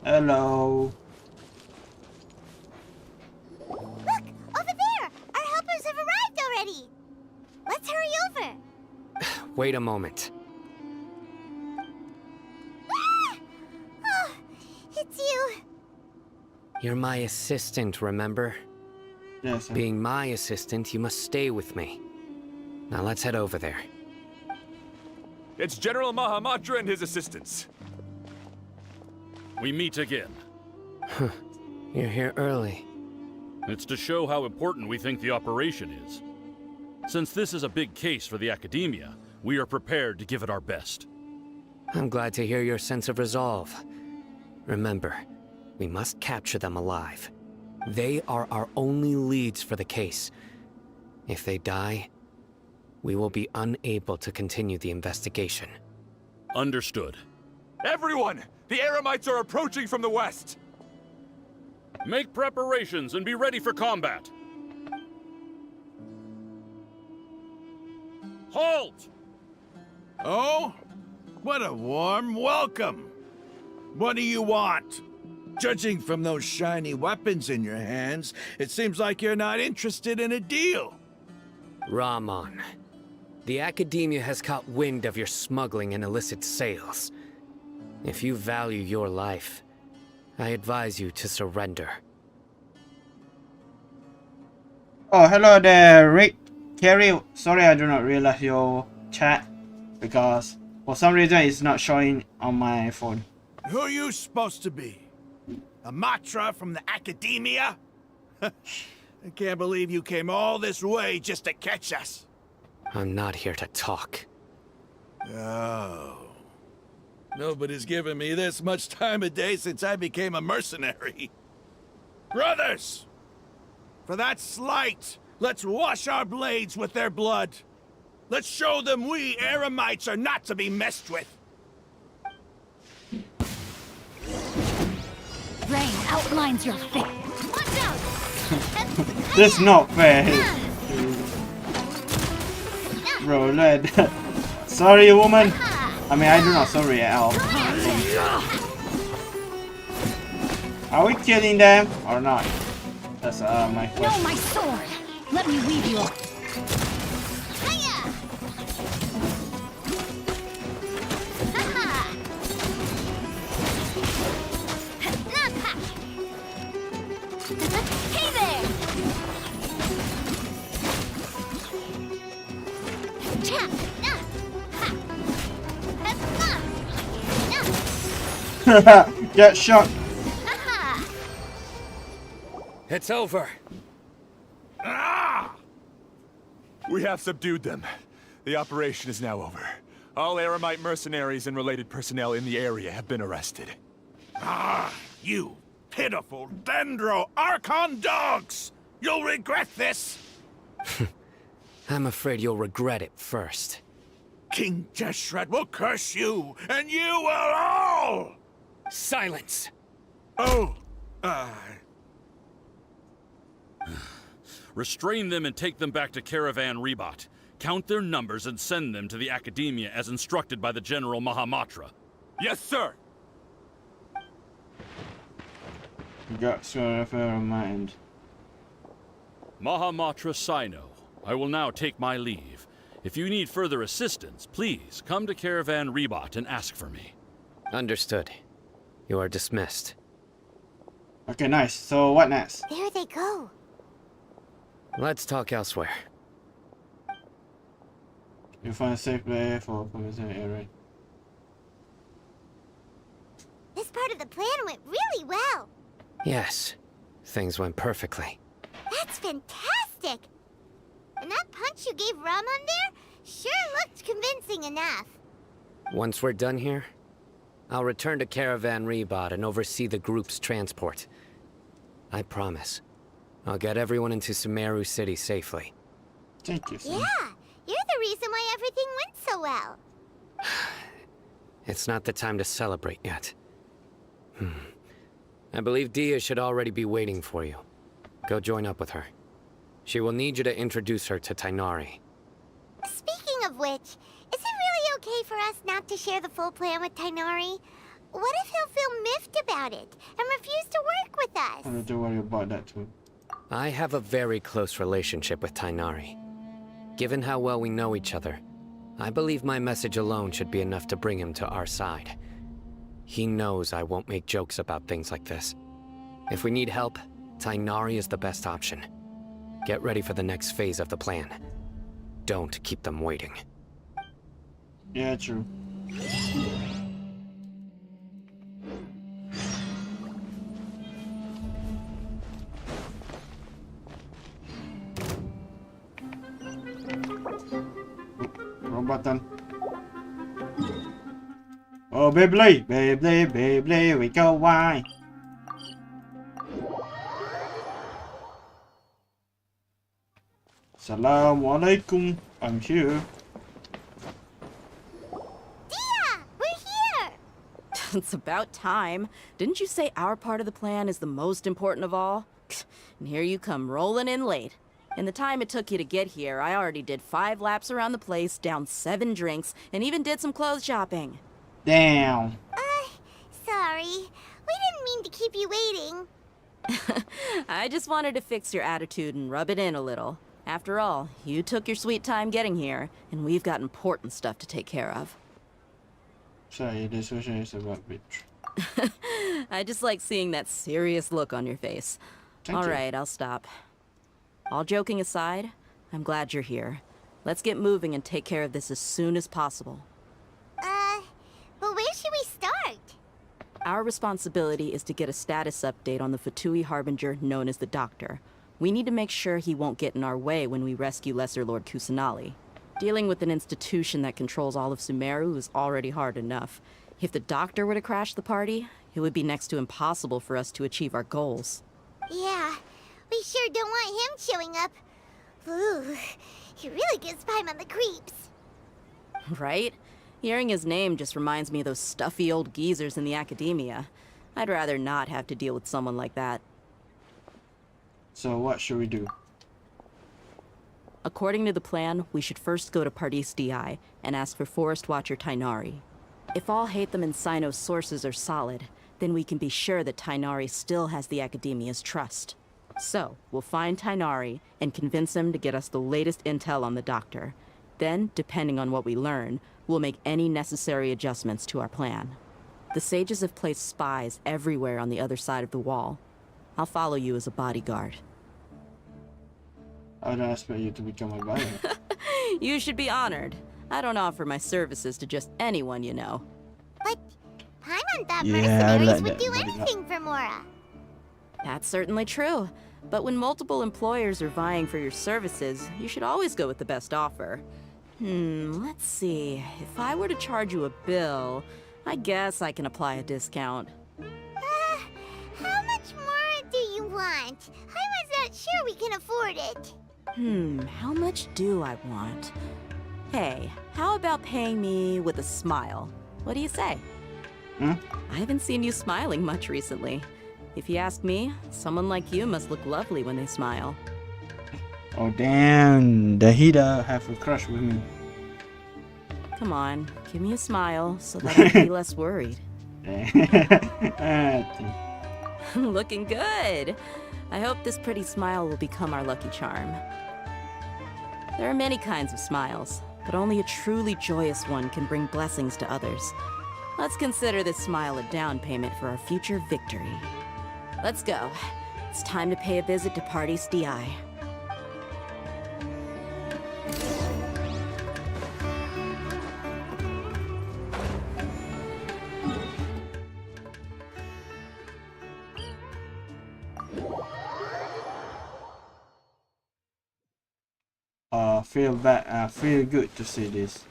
Hello. Look! Over there! Our helpers have arrived already! Let's hurry over! Wait a moment. Ah! Oh, it's you! You're my assistant, remember? Yes, sir. Being my assistant, you must stay with me. Now let's head over there. It's General Mahamatra and his assistants. we meet again. You're here early. It's to show how important we think the operation is. Since this is a big case for the Academia, we are prepared to give it our best. I'm glad to hear your sense of resolve. Remember, we must capture them alive. They are our only leads for the case. If they die, we will be unable to continue the investigation. Understood. Everyone! The Eremites are approaching from the west! Make preparations and be ready for combat. Halt! Oh? What a warm welcome! What do you want? Judging from those shiny weapons in your hands, it seems like you're not interested in a deal. Rahman, the Academia has caught wind of your smuggling and illicit sales. If you value your life, I advise you to surrender. Oh, hello there, Rick. Carrie, sorry I do not realize your chat because for some reason it's not showing on my phone. Who are you supposed to be? A Matra from the Academia? I can't believe you came all this way just to catch us. I'm not here to talk. Oh. Nobody's given me this much time of day since I became a mercenary. Brothers! For that slight, let's wash our blades with their blood. Let's show them we Eremites are not to be messed with. Rain outlines your fate. Watch out! This is not fair. Bro, lad. Sorry, woman. I mean, I do not sorry at all. Are we killing them or not? That's my question. No, my sword! Let me weave you up. Hiya! Ha-ha! Napa! Hey there! Cha! Na! Ha! Na! Get shot. Ha-ha! It's over. Ah! We have subdued them. The operation is now over. All Eremite mercenaries and related personnel in the area have been arrested. Ah, you pitiful Dendro Archon dogs! You'll regret this! I'm afraid you'll regret it first. King Jeshret will curse you, and you will all! Silence! Oh, Restrain them and take them back to Caravan Rebot. Count their numbers and send them to the Academia as instructed by the General Mahamatra. Yes, sir! Got so fair in mind. Mahamatra Sino, I will now take my leave. If you need further assistance, please come to Caravan Rebot and ask for me. Understood. You are dismissed. Okay, nice. So what next? There they go. Let's talk elsewhere. You find a safe place for commission area. This part of the plan went really well. Yes, things went perfectly. That's fantastic! And that punch you gave Rahman there sure looked convincing enough. Once we're done here, I'll return to Caravan Rebot and oversee the group's transport. I promise. I'll get everyone into Sumeru City safely. Thank you, sir. Yeah, you're the reason why everything went so well. It's not the time to celebrate yet. I believe Dia should already be waiting for you. Go join up with her. She will need you to introduce her to Tainari. Speaking of which, is it really okay for us not to share the full plan with Tainari? What if he'll feel miffed about it and refuse to work with us? I don't have to worry about that too. I have a very close relationship with Tainari. Given how well we know each other, I believe my message alone should be enough to bring him to our side. He knows I won't make jokes about things like this. If we need help, Tainari is the best option. Get ready for the next phase of the plan. Don't keep them waiting. Yeah, true. Wrong button. Oh, Beyblade, Beyblade, Beyblade, we go why? Assalamualaikum. I'm here. Dia! We're here! It's about time. Didn't you say our part of the plan is the most important of all? And here you come rolling in late. In the time it took you to get here, I already did 5 laps around the place, downed 7 drinks, and even did some clothes shopping. Damn. Sorry. We didn't mean to keep you waiting. I just wanted to fix your attitude and rub it in a little. After all, you took your sweet time getting here, and we've got important stuff to take care of. Sorry, this question is about bitch. I just like seeing that serious look on your face. Thank you. All right, I'll stop. All joking aside, I'm glad you're here. Let's get moving and take care of this as soon as possible. But where should we start? Our responsibility is to get a status update on the Fatui Harbinger known as the Doctor. We need to make sure he won't get in our way when we rescue Lesser Lord Kusanali. Dealing with an institution that controls all of Sumeru is already hard enough. If the Doctor were to crash the party, it would be next to impossible for us to achieve our goals. Yeah, we sure don't want him showing up. Ooh, he really gives Paimon the creeps. Right? Hearing his name just reminds me of those stuffy old geezers in the academia. I'd rather not have to deal with someone like that. So what should we do? According to the plan, we should first go to Pardis Di and ask for Forest Watcher Tainari. If all Hatham and Sino's sources are solid, then we can be sure that Tainari still has the Academia's trust. So, we'll find Tainari and convince him to get us the latest intel on the Doctor. Then, depending on what we learn, we'll make any necessary adjustments to our plan. The sages have placed spies everywhere on the other side of the wall. I'll follow you as a bodyguard. I don't expect you to become a body. You should be honored. I don't offer my services to just anyone you know. But Paimon thought Yeah, I mercenaries like would that do bodyguard. anything for Mora. That's certainly true. But when multiple employers are vying for your services, you should always go with the best offer. Let's see. If I were to charge you a bill, I guess I can apply a discount. How much more do you want? I was not sure we can afford it. How much do I want? Hey, how about paying me with a smile? What do you say? I haven't seen you smiling much recently. If you ask me, someone like you must look lovely when they smile. Oh damn, Nahida have a crush with me. Come on, give me a smile so that I'll be less worried. Looking good. I hope this pretty smile will become our lucky charm. There are many kinds of smiles, but only a truly joyous one can bring blessings to others. Let's consider this smile a down payment for our future victory. Let's go. It's time to pay a visit to Pardis Di. Feel good to see this.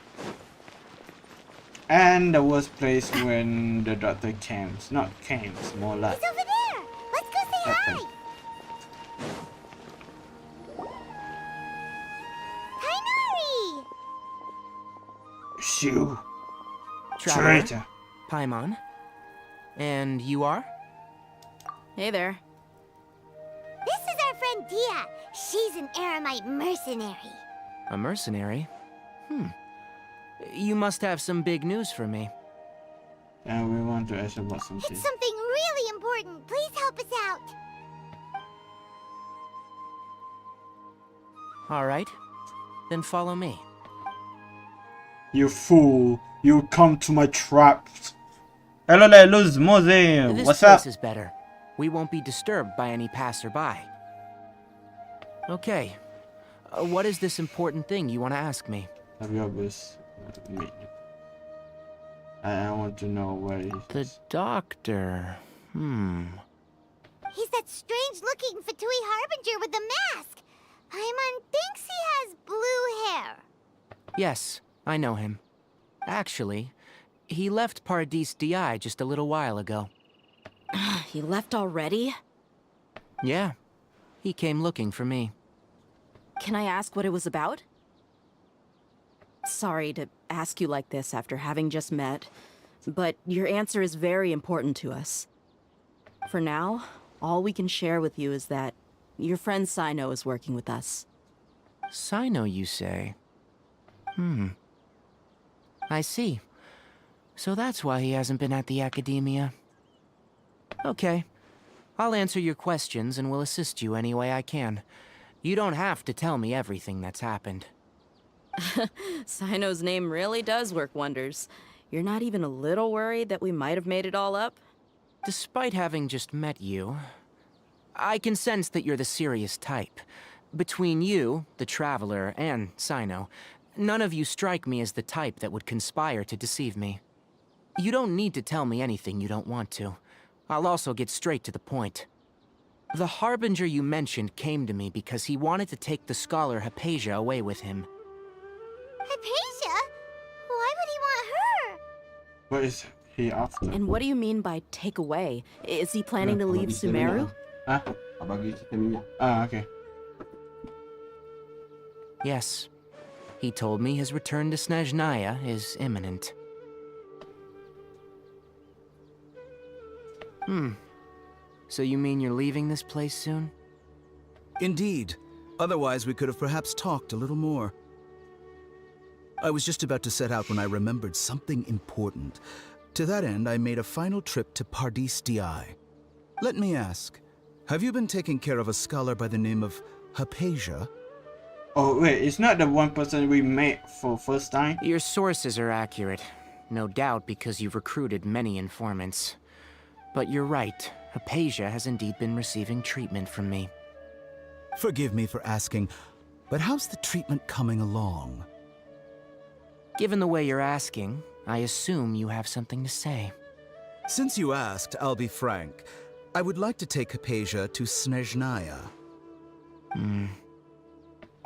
And the worst place when the doctor camps. Not camps, more like. He's over there. Let's go say hi. Tainari! Shoo! Traveler? Traitor! Paimon? And you are? Hey there. This is our friend Dia. She's an Aramite mercenary. A mercenary? You must have some big news for me. And we want to ask about something. It's something really important. Please help us out. Alright. Then follow me. You fool! You come to my traps! Hello there, Luz Mose! This What's place up? is better. We won't be disturbed by any passerby. Okay. What is this important thing you want to ask me? I want to know where he The is. doctor. He's that strange-looking Fatui Harbinger with the mask. Paimon thinks he has blue hair. Yes, I know him. Actually, he left Paradis DI just a little while ago. He left already? Yeah. He came looking for me. Can I ask what it was about? Sorry to ask you like this after having just met, but your answer is very important to us. For now, all we can share with you is that your friend Sino is working with us. Sino, you say? I see. So that's why he hasn't been at the Academia. Okay. I'll answer your questions and will assist you any way I can. You don't have to tell me everything that's happened. Sino's name really does work wonders. You're not even a little worried that we might have made it all up? Despite having just met you, I can sense that you're the serious type. Between you, the Traveler, and Sino, none of you strike me as the type that would conspire to deceive me. You don't need to tell me anything you don't want to. I'll also get straight to the point. The Harbinger you mentioned came to me because he wanted to take the scholar Hypatia away with him. Hypatia? Why would he want her? What is he after? And what do you mean by take away? Is he planning to leave Sumeru? Huh? Ah, okay. Yes. He told me his return to Snezhnaya is imminent. So you mean you're leaving this place soon? Indeed. Otherwise, we could have perhaps talked a little more. I was just about to set out when I remembered something important. To that end, I made a final trip to Paradis DI. Let me ask, have you been taking care of a scholar by the name of Hypatia? Oh wait, it's not the one person we met for first time? Your sources are accurate. No doubt because you've recruited many informants. But you're right. Hypatia has indeed been receiving treatment from me. Forgive me for asking, but how's the treatment coming along? Given the way you're asking, I assume you have something to say. Since you asked, I'll be frank. I would like to take Hypatia to Snezhnaya.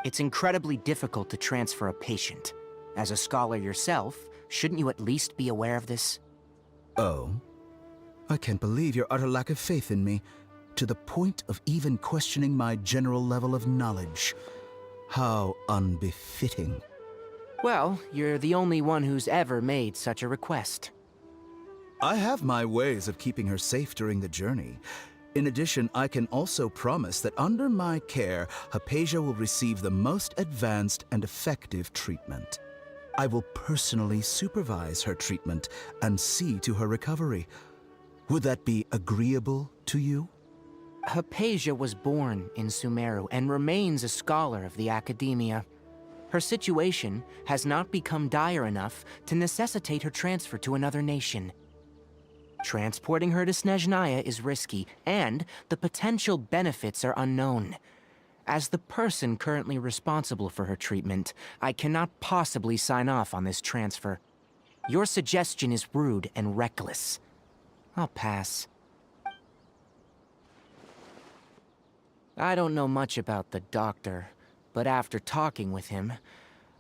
It's incredibly difficult to transfer a patient. As a scholar yourself, shouldn't you at least be aware of this? Oh? I can't believe your utter lack of faith in me, to the point of even questioning my general level of knowledge. How unbefitting. Well, you're the only one who's ever made such a request. I have my ways of keeping her safe during the journey. In addition, I can also promise that under my care, Hypatia will receive the most advanced and effective treatment. I will personally supervise her treatment and see to her recovery. Would that be agreeable to you? Hypatia was born in Sumeru and remains a scholar of the Academia. Her situation has not become dire enough to necessitate her transfer to another nation. Transporting her to Snezhnaya is risky, and the potential benefits are unknown. As the person currently responsible for her treatment, I cannot possibly sign off on this transfer. Your suggestion is rude and reckless. I'll pass. I don't know much about the doctor, but after talking with him,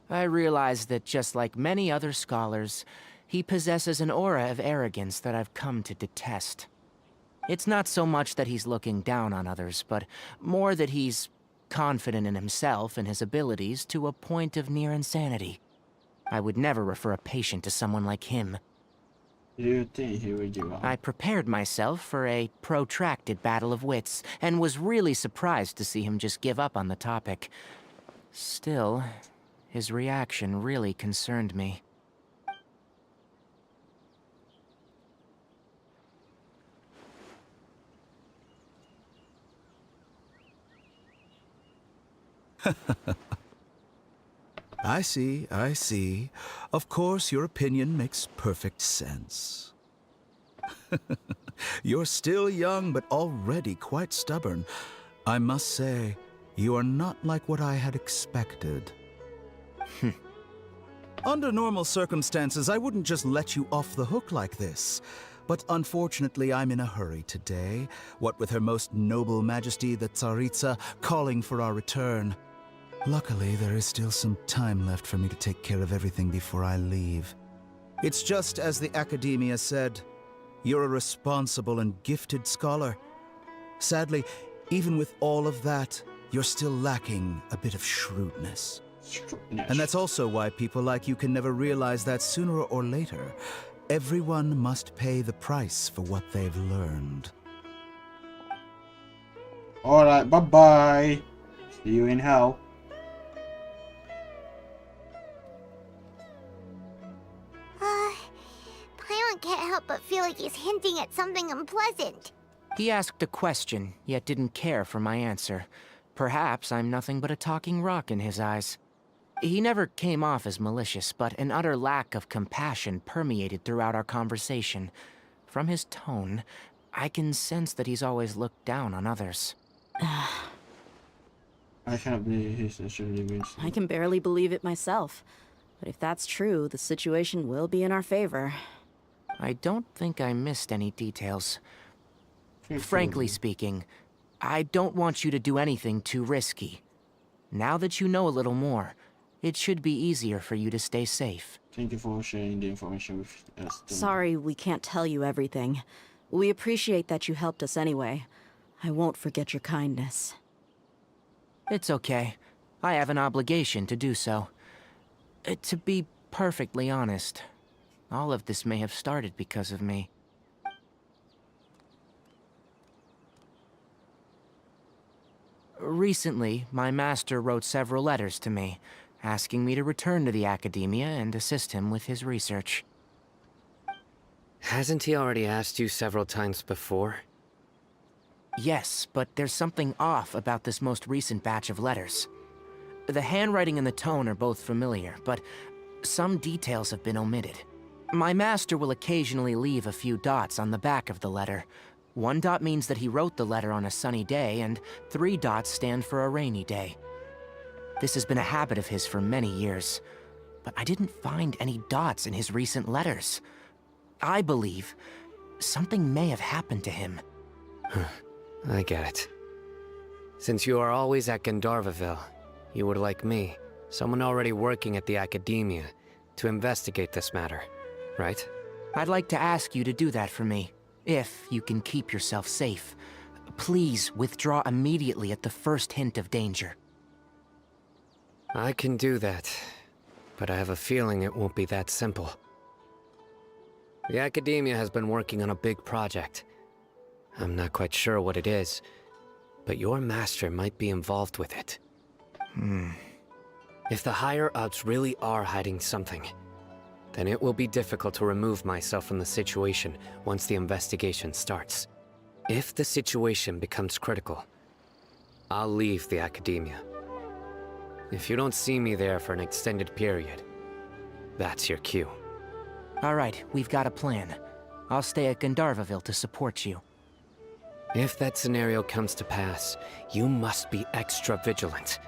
I realized that just like many other scholars, he possesses an aura of arrogance that I've come to detest. It's not so much that he's looking down on others, but more that he's confident in himself and his abilities to a point of near insanity. I would never refer a patient to someone like him. Do you think he will give up? I prepared myself for a protracted battle of wits, and was really surprised to see him just give up on the topic. Still, his reaction really concerned me. I see. Of course, your opinion makes perfect sense. You're still young, but already quite stubborn. I must say, you are not like what I had expected. Under normal circumstances, I wouldn't just let you off the hook like this. But unfortunately, I'm in a hurry today, what with Her Most Noble Majesty the Tsaritsa calling for our return. Luckily, there is still some time left for me to take care of everything before I leave. It's just as the Academia said. You're a responsible and gifted scholar. Sadly, even with all of that, you're still lacking a bit of shrewdness. And that's also why people like you can never realize that sooner or later, everyone must pay the price for what they've learned. Alright, bye-bye. See you in hell. Paimon can't help but feel like he's hinting at something unpleasant. He asked a question, yet didn't care for my answer. Perhaps I'm nothing but a talking rock in his eyes. He never came off as malicious, but an utter lack of compassion permeated throughout our conversation. From his tone, I can sense that he's always looked down on others. I cannot believe he's actually leaving. I can barely believe it myself. But if that's true, the situation will be in our favor. I don't think I missed any details. Frankly speaking, I don't want you to do anything too risky. Now that you know a little more, it should be easier for you to stay safe. Thank you for sharing the information with us. Sorry we can't tell you everything. We appreciate that you helped us anyway. I won't forget your kindness. It's okay. I have an obligation to do so. To be perfectly honest, all of this may have started because of me. Recently, my master wrote several letters to me, asking me to return to the Academia and assist him with his research. Hasn't he already asked you several times before? Yes, but there's something off about this most recent batch of letters. The handwriting and the tone are both familiar, but some details have been omitted. My master will occasionally leave a few dots on the back of the letter. 1 dot means that he wrote the letter on a sunny day, and 3 dots stand for a rainy day. This has been a habit of his for many years, but I didn't find any dots in his recent letters. I believe something may have happened to him. I get it. Since you are always at Gandharvaville, you would like me, someone already working at the Academia, to investigate this matter, right? I'd like to ask you to do that for me, if you can keep yourself safe. Please withdraw immediately at the first hint of danger. I can do that, but I have a feeling it won't be that simple. The Academia has been working on a big project. I'm not quite sure what it is, but your master might be involved with it. If the higher-ups really are hiding something, then it will be difficult to remove myself from the situation once the investigation starts. If the situation becomes critical, I'll leave the Academia. If you don't see me there for an extended period, that's your cue. All right, we've got a plan. I'll stay at Gandharvaville to support you. If that scenario comes to pass, you must be extra vigilant.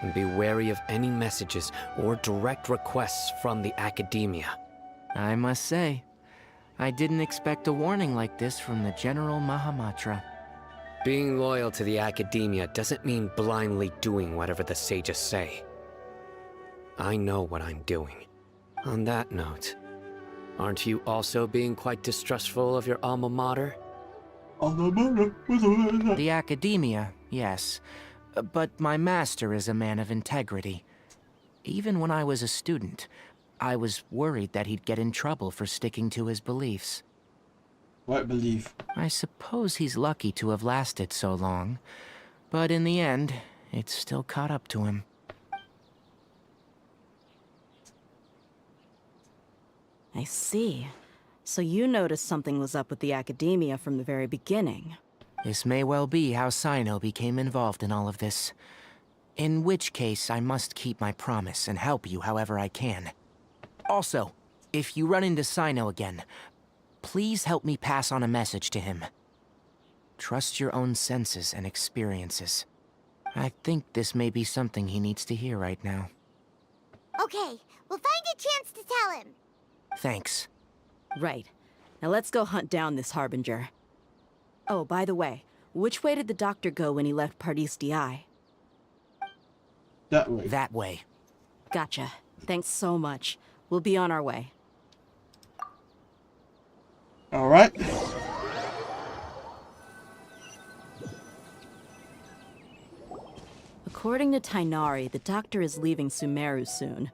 And be wary of any messages or direct requests from the Academia. I must say, I didn't expect a warning like this from the General Mahamatra. Being loyal to the Academia doesn't mean blindly doing whatever the sages say. I know what I'm doing. On that note, aren't you also being quite distrustful of your alma mater? The Academia, yes. But my master is a man of integrity. Even when I was a student, I was worried that he'd get in trouble for sticking to his beliefs. What belief? I suppose he's lucky to have lasted so long. But in the end, it's still caught up to him. I see. So you noticed something was up with the Academia from the very beginning. This may well be how Sino became involved in all of this. In which case, I must keep my promise and help you however I can. Also, if you run into Sino again, please help me pass on a message to him. Trust your own senses and experiences. I think this may be something he needs to hear right now. Okay, we'll find a chance to tell him. Thanks. Right. Now let's go hunt down this Harbinger. Oh, by the way, which way did the doctor go when he left Pardis Di? That way. That way. Gotcha. Thanks so much. We'll be on our way. All right. According to Tainari, the doctor is leaving Sumeru soon.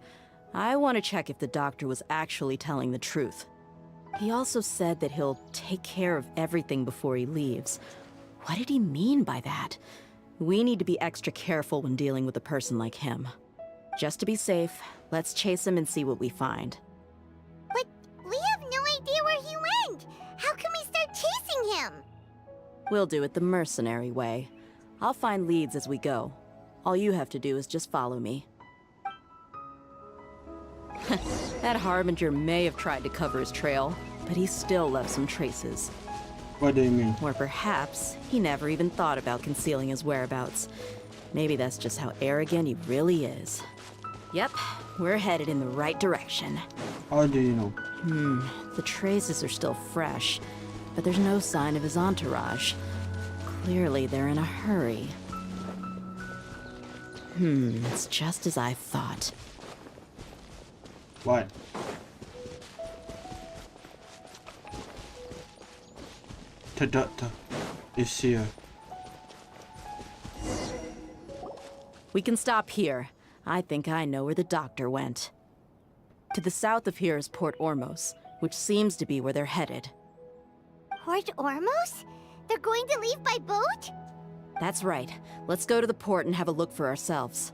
I want to check if the doctor was actually telling the truth. He also said that he'll take care of everything before he leaves. What did he mean by that? We need to be extra careful when dealing with a person like him. Just to be safe, let's chase him and see what we find. But we have no idea where he went. How can we start chasing him? We'll do it the mercenary way. I'll find leads as we go. All you have to do is just follow me. That Harbinger may have tried to cover his trail, but he still left some traces. What do you mean? Or perhaps he never even thought about concealing his whereabouts. Maybe that's just how arrogant he really is. Yep, we're headed in the right direction. How do you know? The traces are still fresh, but there's no sign of his entourage. Clearly they're in a hurry. It's just as I thought. What? The doctor is here. We can stop here. I think I know where the doctor went. To the south of here is Port Ormos, which seems to be where they're headed. Port Ormos? They're going to leave by boat? That's right. Let's go to the port and have a look for ourselves.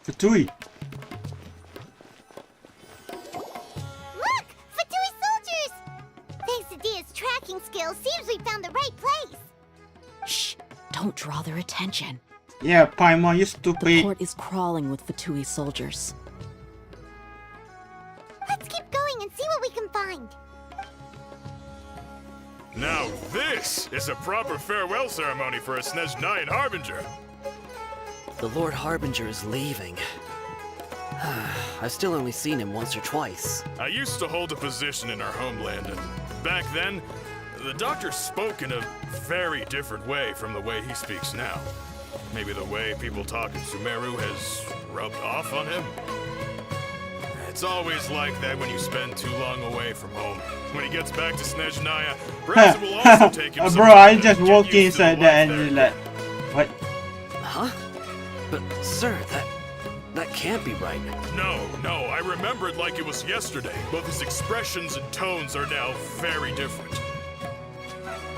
Fatui. Look! Fatui soldiers! Thanks to Dia's tracking skills, seems we found the right place. Shh! Don't draw their attention. Yeah, Paimon, you The stupid. port is crawling with Fatui soldiers. Let's keep going and see what we can find. Now this is a proper farewell ceremony for a Snezhnayan Harbinger. The Lord Harbinger is leaving. I've still only seen him once or twice. I used to hold a position in our homeland, and back then, the doctor spoke in a very different way from the way he speaks now. Maybe the way people talk in Sumeru has rubbed off on him? It's always like that when you spend too long away from home. When he gets back to Snezhnaya, perhaps it will also take him some Bro, time I to just get walked used to the inside there life and there you're like, what? Huh? But, sir, that can't be right. No, I remember it like it was yesterday. Both his expressions and tones are now very different.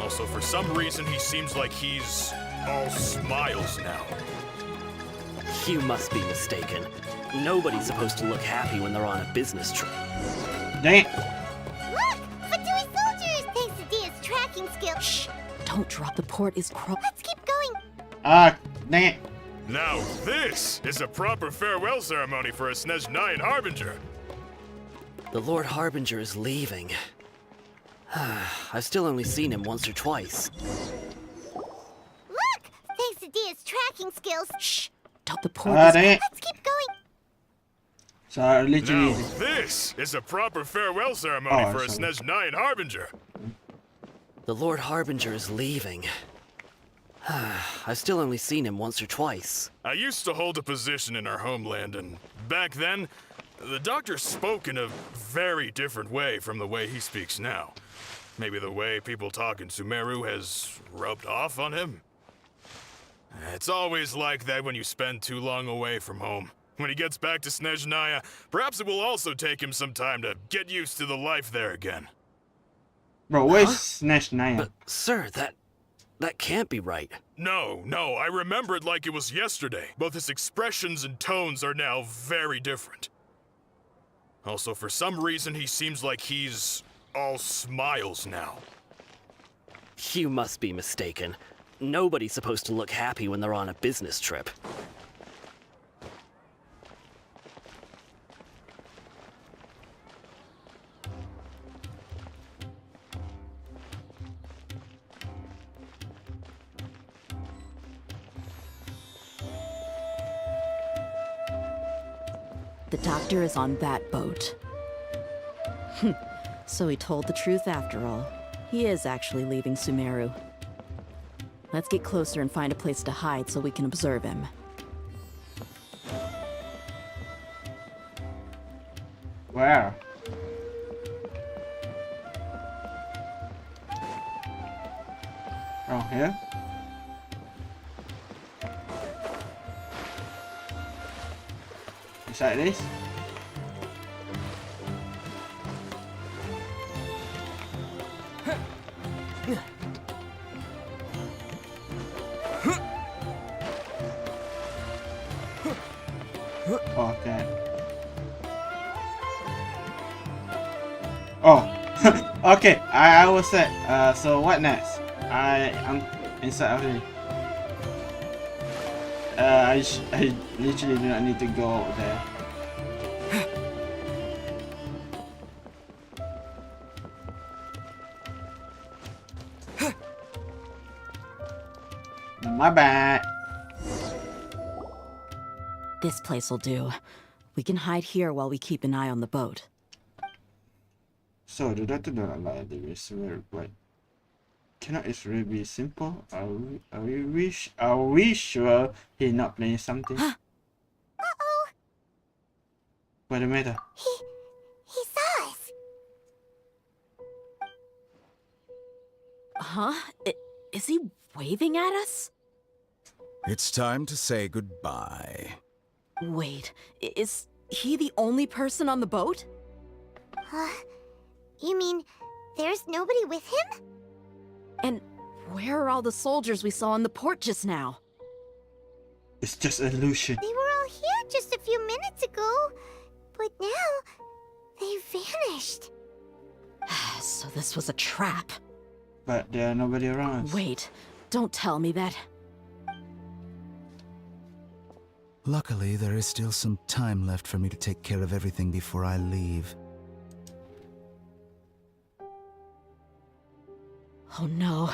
Also, for some reason, he seems like he's all smiles now. You must be mistaken. Nobody's supposed to look happy when they're on a business trip. Dang it. Look! Fatui soldiers! Thanks to Dia's tracking skills. Shh! Don't drop. The port is Let's keep going. Ah, dang it. Now this is a proper farewell ceremony for a Snezhnayan Harbinger. The Lord Harbinger is leaving. I've still only seen him once or twice. Look! Thanks to Dia's tracking skills. Shh! Don't the port Ah, dang it. Let's keep going. So I literally. Now this is a proper farewell ceremony for a sorry. Snezhnayan Harbinger. The Lord Harbinger is leaving. I've still only seen him once or twice. I used to hold a position in our homeland, and back then, the doctor spoke in a very different way from the way he speaks now. Maybe the way people talk in Sumeru has rubbed off on him? It's always like that when you spend too long away from home. When he gets back to Snezhnaya, perhaps it will also take him some time to get used to the life there again. Bro, where's Snezhnaya? But, sir, that can't be right. No, I remember it like it was yesterday. Both his expressions and tones are now very different. Also, for some reason, he seems like he's all smiles now. You must be mistaken. Nobody's supposed to look happy when they're on a business trip. The doctor is on that boat. So he told the truth after all. He is actually leaving Sumeru. Let's get closer and find a place to hide so we can observe him. Where? Around here? Inside this? Oh, okay. Oh, okay. I was set. So what next? I'm inside of here. I literally do not need to go over there. My bad. This place'll do. We can hide here while we keep an eye on the boat. So the doctor don't allow the risk, but cannot it really be simple? Are we sure he's not playing something? Uh-oh. What's the matter? He saw us. Huh? Is he waving at us? It's time to say goodbye. Wait, is he the only person on the boat? You mean there's nobody with him? And where are all the soldiers we saw on the port just now? It's just an illusion. They were all here just a few minutes ago, but now they vanished. So this was a trap. But there are nobody around. Wait, don't tell me that. Luckily, there is still some time left for me to take care of everything before I leave. Oh no.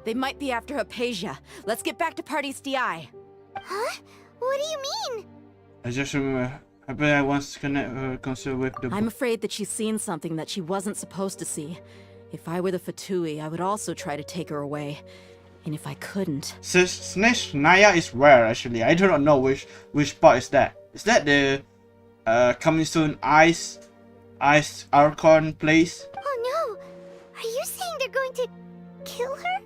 They might be after Hypatia. Let's get back to Party's DI. Huh? What do you mean? I just remember I wants to connect her concern with the I'm afraid that she's seen something that she wasn't supposed to see. If I were the Fatui, I would also try to take her away. And if I couldn't... Snitch Naya is where actually? I do not know which part is that. Is that the coming soon Ice Archon place? Oh no! Are you saying they're going to kill her?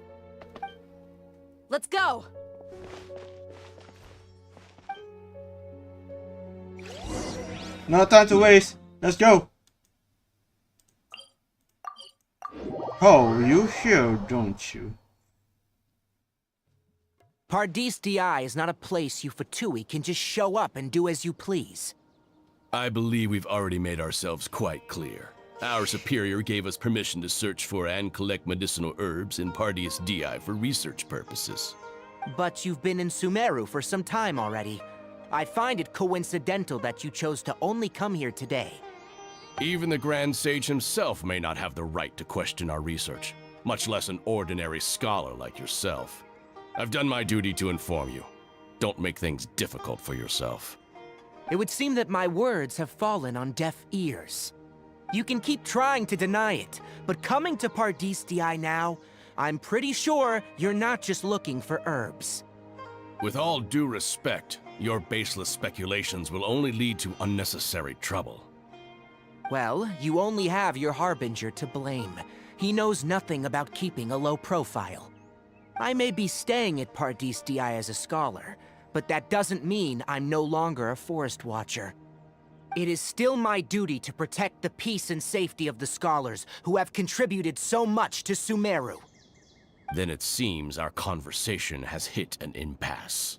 Let's go! No time to waste. Let's go. Oh, you here, don't you? Pardis DI is not a place you Fatui can just show up and do as you please. I believe we've already made ourselves quite clear. Our superior gave us permission to search for and collect medicinal herbs in Pardis DI for research purposes. But you've been in Sumeru for some time already. I find it coincidental that you chose to only come here today. Even the Grand Sage himself may not have the right to question our research, much less an ordinary scholar like yourself. I've done my duty to inform you. Don't make things difficult for yourself. It would seem that my words have fallen on deaf ears. You can keep trying to deny it, but coming to Pardis DI now, I'm pretty sure you're not just looking for herbs. With all due respect, your baseless speculations will only lead to unnecessary trouble. Well, you only have your Harbinger to blame. He knows nothing about keeping a low profile. I may be staying at Pardis DI as a scholar, but that doesn't mean I'm no longer a Forest Watcher. It is still my duty to protect the peace and safety of the scholars who have contributed so much to Sumeru. Then it seems our conversation has hit an impasse.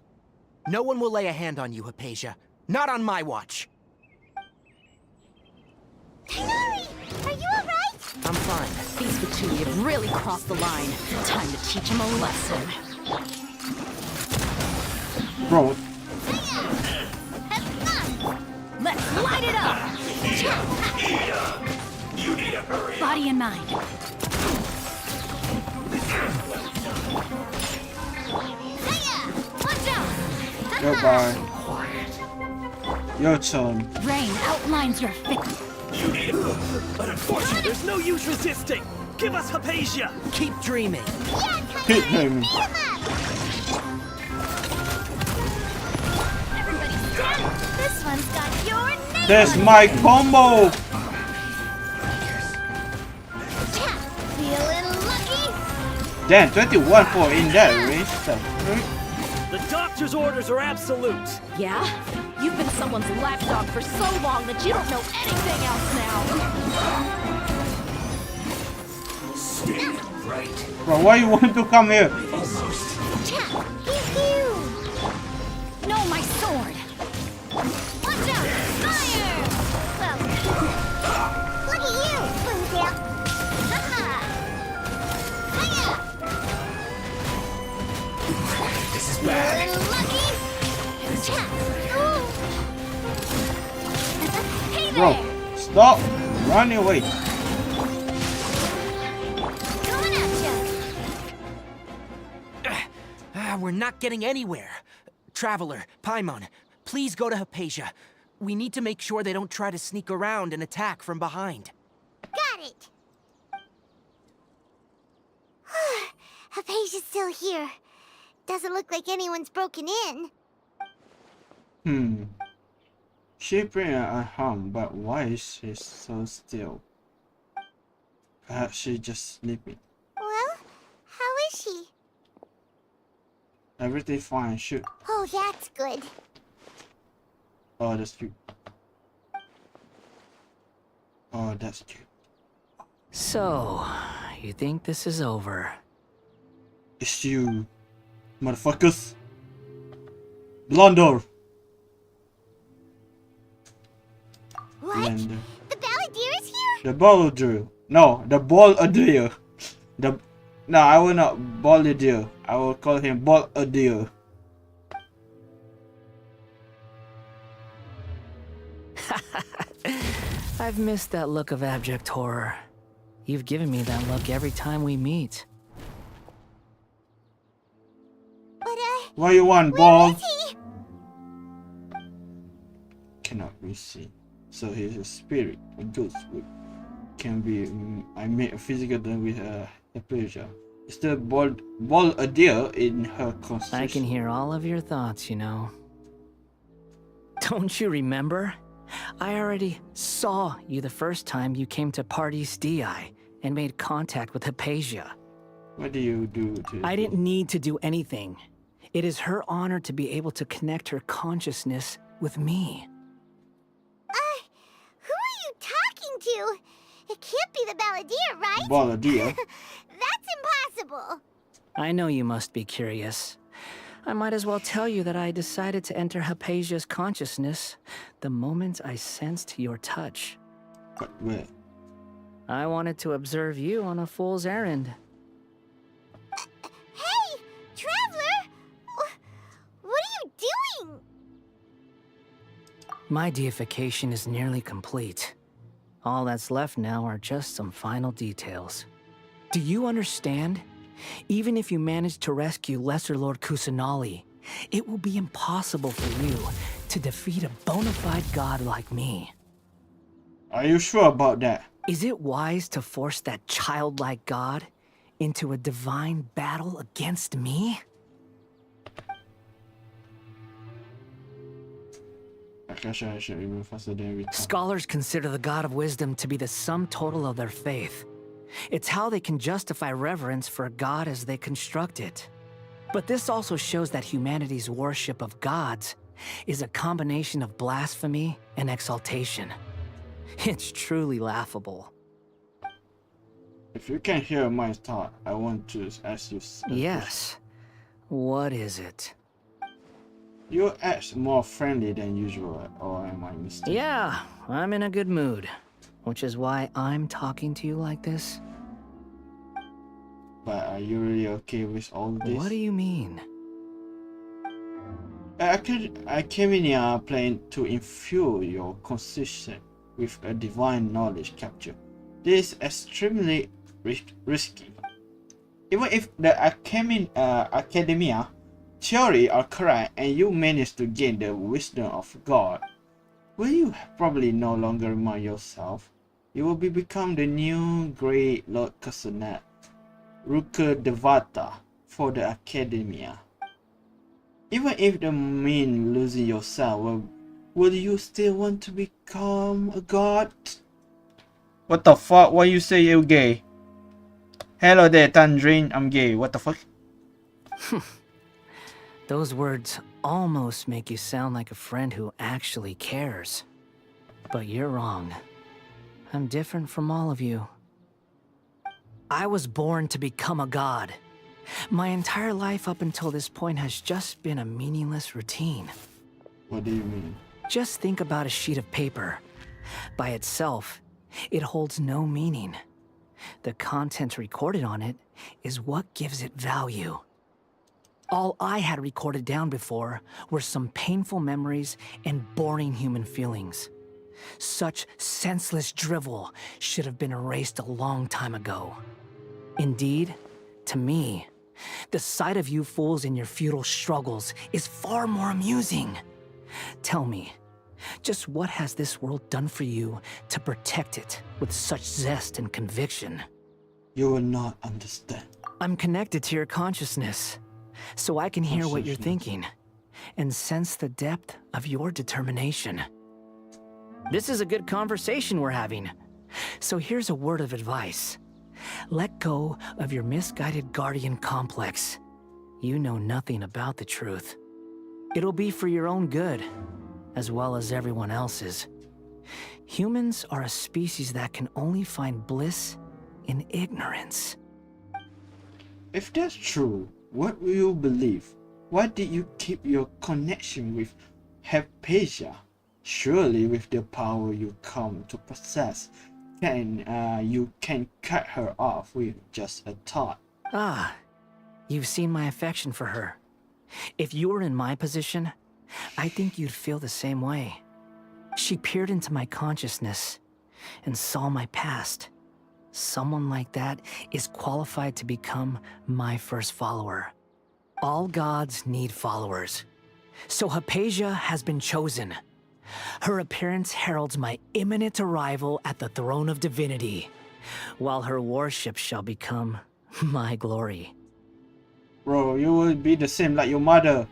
No one will lay a hand on you, Hypatia. Not on my watch. Tighnari! Are you alright? I'm fine. These Fatui have really crossed the line. Time to teach them a lesson. Bro. Let's light it up! Body and mind. Watch out! Goodbye. Your turn. Rain outlines your fate. But unfortunately, there's no use resisting. Give us Hypatia. Keep dreaming. Keep him. Everybody stand. This one's got your name. That's my combo. Feeling lucky? Damn, 21 for in that range. The doctor's orders are absolute. Yeah? You've been someone's lapdog for so long that you don't know anything else now. Right. Bro, why you want to come here? No, my sword. Watch out! Fire! Well, look at you, Spoontail. Haha! Hiya! This is bad. Feeling lucky? Ooh. Hey Bro, there! stop running away. Coming at ya! We're not getting anywhere. Traveler, Paimon, please go to Hypatia. We need to make sure they don't try to sneak around and attack from behind. Got it! Hypatia's still here. Doesn't look like anyone's broken in. She bring a hum, but why is she so still? Perhaps she's just sleeping. Well, how is she? Everything fine, shoot. Oh, that's good. Oh, that's cute. Oh, that's cute. So, you think this is over? It's you, motherfuckers. Blunder. What? Blunder. The Balladeer is here? The Balladeer. No, the Balladeer. No, I will not Balladeer. I will call him Balladeer. I've missed that look of abject horror. You've given me that look every time we meet. But, What you want, where ball? is he? Cannot be seen. So he's a spirit, a ghost. Can be, I made a physical done with a pleasure. Is the Balladeer in her conscience? I can hear all of your thoughts, you know. Don't you remember? I already saw you the first time you came to Party's DI and made contact with Hypatia. What do you do to... I didn't need to do anything. It is her honor to be able to connect her consciousness with me. Who are you talking to? It can't be the Balladeer, right? Balladeer? That's impossible. I know you must be curious. I might as well tell you that I decided to enter Hypatia's consciousness the moment I sensed your touch. But where? I wanted to observe you on a fool's errand. Hey, Traveler! What are you doing? My deification is nearly complete. All that's left now are just some final details. Do you understand? Even if you manage to rescue Lesser Lord Kusanali, it will be impossible for you to defeat a bona fide god like me. Are you sure about that? Is it wise to force that childlike god into a divine battle against me? I should even faster than every time. Scholars consider the god of wisdom to be the sum total of their faith. It's how they can justify reverence for a god as they construct it. But this also shows that humanity's worship of gods is a combination of blasphemy and exaltation. It's truly laughable. If you can hear my thought, I want to ask you. Yes. What is it? You act more friendly than usual, or am I mistaken? Yeah, I'm in a good mood. Which is why I'm talking to you like this. But are you really okay with all this? What do you mean? I came in here planning to infuse your conscience with a divine knowledge capture. This is extremely risky. Even if the academia theory are correct and you manage to gain the wisdom of God, will you probably no longer remind yourself? You will become the new Great Lord Kusunet, Ruka Devata for the Academia. Even if that means losing yourself, will you still want to become a god? What the fuck? Why you say you're gay? Hello there, Tangerine. I'm gay. What the fuck? Those words almost make you sound like a friend who actually cares. But you're wrong. I'm different from all of you. I was born to become a god. My entire life up until this point has just been a meaningless routine. What do you mean? Just think about a sheet of paper. By itself, it holds no meaning. The content recorded on it is what gives it value. All I had recorded down before were some painful memories and boring human feelings. Such senseless drivel should have been erased a long time ago. Indeed, to me, the sight of you fools in your futile struggles is far more amusing. Tell me, just what has this world done for you to protect it with such zest and conviction? You will not understand. I'm connected to your consciousness, so I can hear what you're thinking and sense the depth of your determination. This is a good conversation we're having. So here's a word of advice. Let go of your misguided guardian complex. You know nothing about the truth. It'll be for your own good, as well as everyone else's. Humans are a species that can only find bliss in ignorance. If that's true, what will you believe? Why did you keep your connection with Hypatia? Surely with the power you come to possess, you can cut her off with just a thought. Ah, you've seen my affection for her. If you were in my position, I think you'd feel the same way. She peered into my consciousness and saw my past. Someone like that is qualified to become my first follower. All gods need followers. So Hypatia has been chosen. Her appearance heralds my imminent arrival at the throne of divinity, while her worship shall become my glory. Bro, you will be the same like your mother.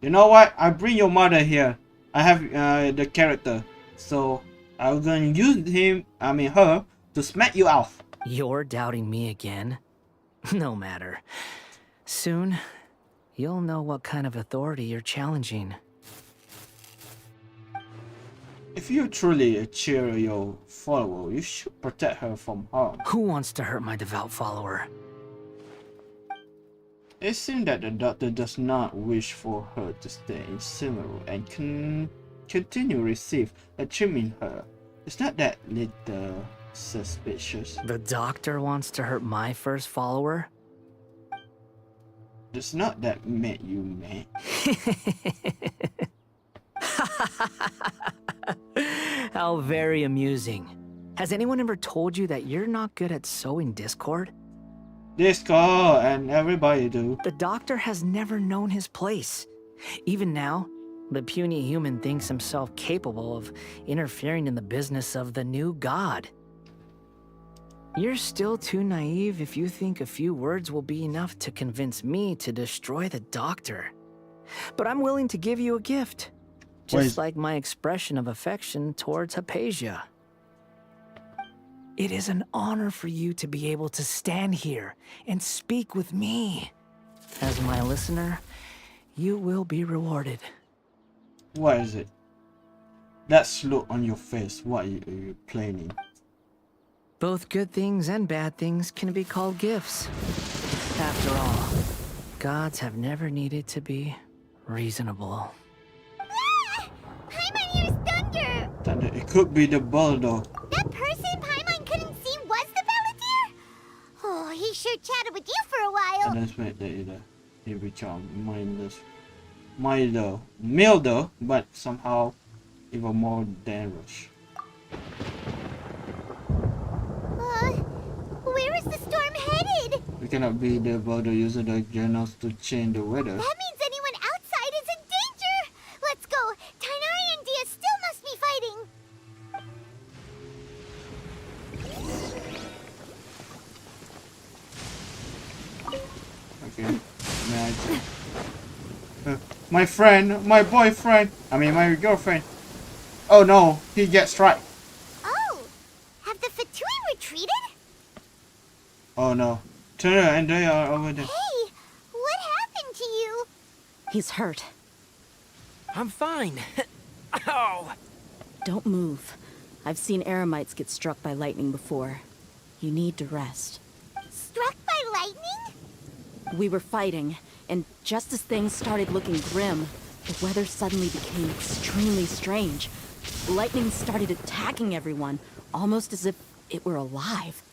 You know what? I bring your mother here. I have the character, so I'm gonna use her, to smack you off. You're doubting me again? No matter. Soon, you'll know what kind of authority you're challenging. If you're truly a cheerio follower, you should protect her from harm. Who wants to hurt my devout follower? It seems that the doctor does not wish for her to stay in Sumeru and continue receive a treatment her. Is not that little suspicious? The doctor wants to hurt my first follower? Does not that make you mad? How very amusing. Has anyone ever told you that you're not good at sowing discord? Discord, and everybody do. The doctor has never known his place. Even now, the puny human thinks himself capable of interfering in the business of the new god. You're still too naive if you think a few words will be enough to convince me to destroy the doctor. But I'm willing to give you a gift. Just like my expression of affection towards Hypatia. It is an honor for you to be able to stand here and speak with me. As my listener, you will be rewarded. What is it? That look on your face, what are you planning? Both good things and bad things can be called gifts. After all, gods have never needed to be reasonable. Paimon hears thunder! Thunder, it could be the Baldo. That person Paimon couldn't see was the Palantir? Oh, he sure chatted with you for a while. And that's right there. He become milder, but somehow even more dangerous. Where is the storm headed? We cannot be the Baldo using the journals to change the weather. That means anyone outside is in danger! Let's go! Tainari Okay. Imagine. My friend, my boyfriend, I mean my girlfriend. Oh no, he gets struck. Oh, have the Fatui retreated? Oh no. Turn around and they are over there. Hey, what happened to you? He's hurt. I'm fine. Ow! Don't move. I've seen eremites get struck by lightning before. You need to rest. Struck by lightning? We were fighting, and just as things started looking grim, the weather suddenly became extremely strange. Lightning started attacking everyone, almost as if it were alive.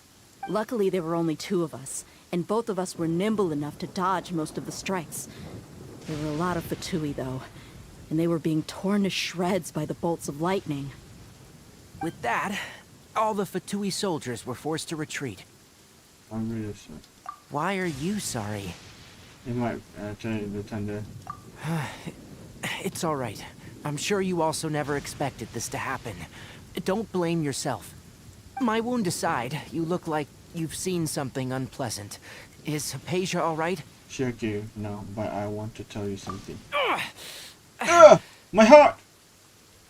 Luckily, there were only 2 of us, and both of us were nimble enough to dodge most of the strikes. There were a lot of Fatui, though, and they were being torn to shreds by the bolts of lightning. With that, all the Fatui soldiers were forced to retreat. I'm really sorry. Why are you sorry? It might turn the thunder. It's all right. I'm sure you also never expected this to happen. Don't blame yourself. My wound aside, you look like you've seen something unpleasant. Is Hypatia all right? Sure, you. No, but I want to tell you something. Ugh! My heart!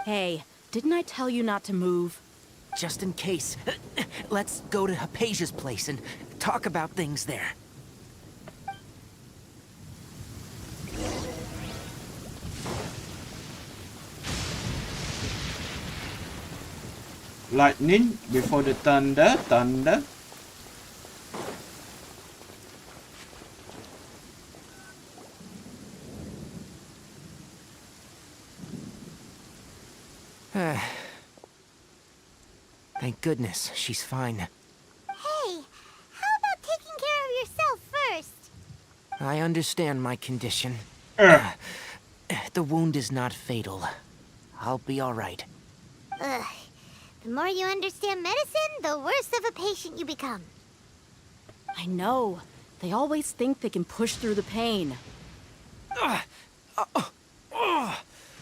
Hey, didn't I tell you not to move? Just in case, let's go to Hypatia's place and talk about things there. Lightning before the thunder, thunder. Thank goodness, she's fine. Hey, how about taking care of yourself first? I understand my condition. The wound is not fatal. I'll be all right. Ugh. The more you understand medicine, the worse of a patient you become. I know. They always think they can push through the pain.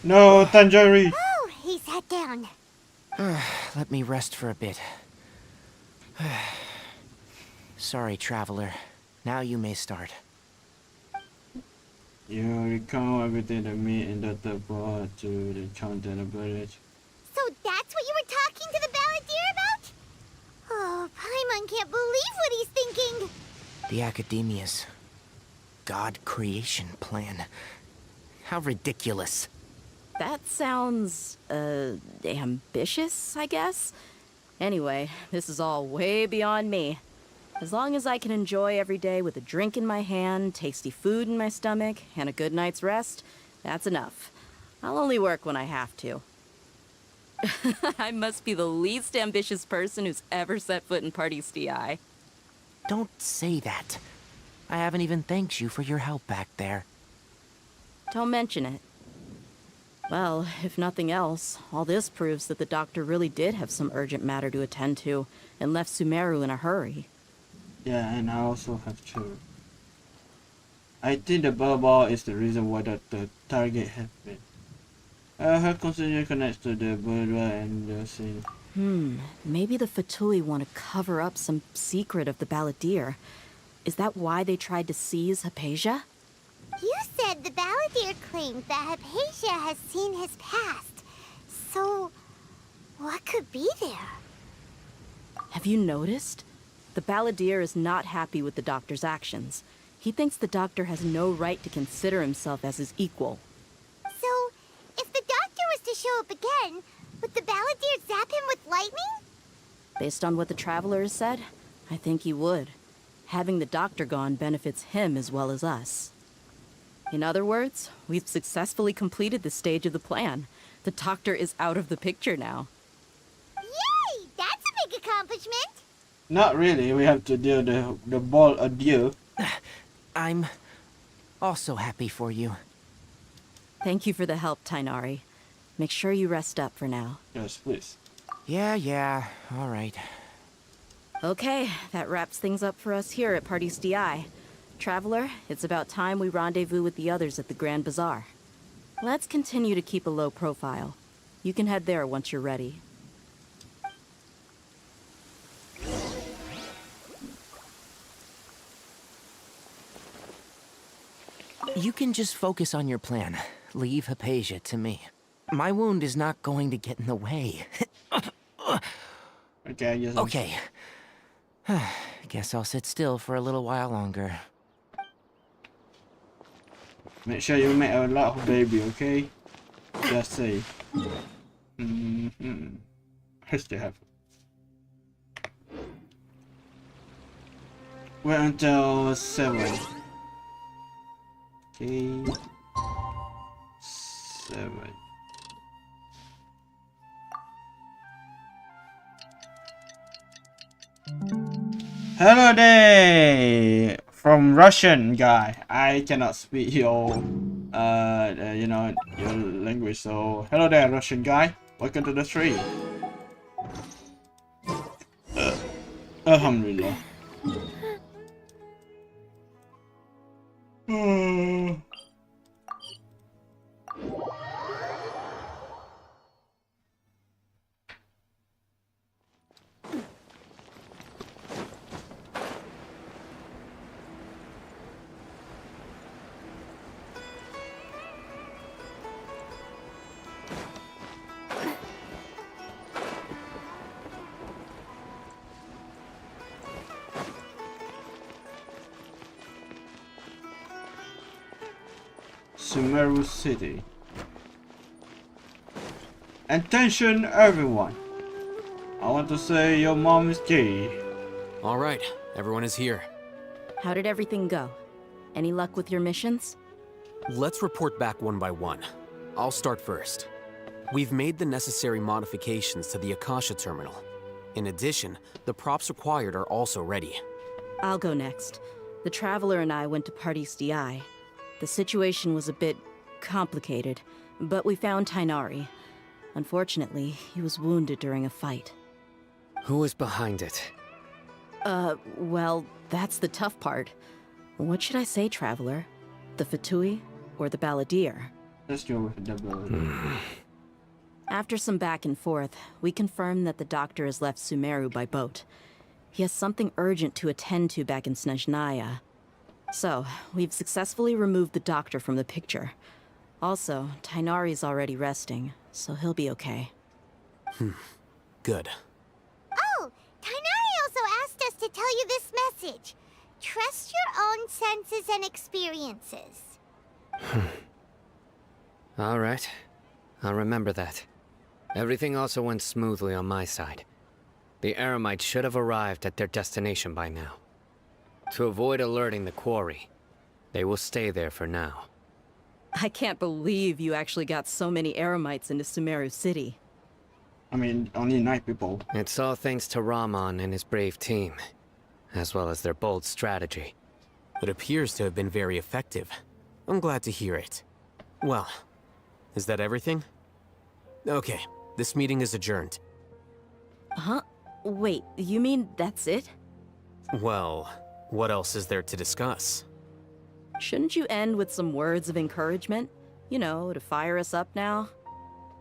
No, Tangerine. Oh, he sat down. Let me rest for a bit. Sorry, traveler. Now you may start. You recall everything that me and Dr. brought to the Content village. So that's what you were talking to the Balladeer about? Oh, Paimon can't believe what he's thinking. The Academia's God creation plan. How ridiculous. That sounds, ambitious, I guess? Anyway, this is all way beyond me. As long as I can enjoy every day with a drink in my hand, tasty food in my stomach, and a good night's rest, that's enough. I'll only work when I have to. I must be the least ambitious person who's ever set foot in Party's DI. Don't say that. I haven't even thanked you for your help back there. Don't mention it. Well, if nothing else, all this proves that the doctor really did have some urgent matter to attend to, and left Sumeru in a hurry. Yeah, and I also have to. I think the bubble is the reason why the target has been. Her consideration connects to the Buddha and the scene. Maybe the Fatui want to cover up some secret of the Balladeer. Is that why they tried to seize Hypatia? You said the Balladeer claimed that Hypatia has seen his past. So, what could be there? Have you noticed? The Balladeer is not happy with the doctor's actions. He thinks the doctor has no right to consider himself as his equal. So, if the doctor was to show up again, would the Balladeer zap him with lightning? Based on what the Traveler has said, I think he would. Having the doctor gone benefits him as well as us. In other words, we've successfully completed this stage of the plan. The doctor is out of the picture now. Yay! That's a big accomplishment! Not really, we have to do the ball adieu. I'm also happy for you. Thank you for the help, Tainari. Make sure you rest up for now. Yes, please. Yeah, all right. Okay, that wraps things up for us here at Party's DI. Traveler, it's about time we rendezvous with the others at the Grand Bazaar. Let's continue to keep a low profile. You can head there once you're ready. You can just focus on your plan. Leave Hypatia to me. My wound is not going to get in the way. Okay, I guess. Okay. Guess I'll sit still for a little while longer. Make sure you make a lot of baby, okay? Just say. I still have. Wait until 7. Okay. 7. Hello there, from Russian guy. I cannot speak your, you know, your language. So hello there, Russian guy. Welcome to the stream. Alhamdulillah. Sumeru City. Attention everyone. I want to say your mom is gay. All right, everyone is here. How did everything go? Any luck with your missions? Let's report back one by one. I'll start first. We've made the necessary modifications to the Akasha terminal. In addition, the props required are also ready. I'll go next. The Traveler and I went to Party's DI. The situation was a bit complicated, but we found Tainari. Unfortunately, he was wounded during a fight. Who is behind it? Well, that's the tough part. What should I say, Traveler? The Fatui or the Balladeer? Let's go with the Balladeer. After some back and forth, we confirmed that the doctor has left Sumeru by boat. He has something urgent to attend to back in Snezhnaya. So, we've successfully removed the doctor from the picture. Also, Tainari's already resting, so he'll be okay. Good. Oh, Tainari also asked us to tell you this message. Trust your own senses and experiences. All right. I'll remember that. Everything also went smoothly on my side. The Eremites should have arrived at their destination by now. To avoid alerting the quarry, they will stay there for now. I can't believe you actually got so many Eremites into Sumeru City. I mean, only 9 people. It's all thanks to Rahman and his brave team, as well as their bold strategy. It appears to have been very effective. I'm glad to hear it. Well, is that everything? Okay, this meeting is adjourned. Huh? Wait, you mean that's it? Well, what else is there to discuss? Shouldn't you end with some words of encouragement? You know, to fire us up now?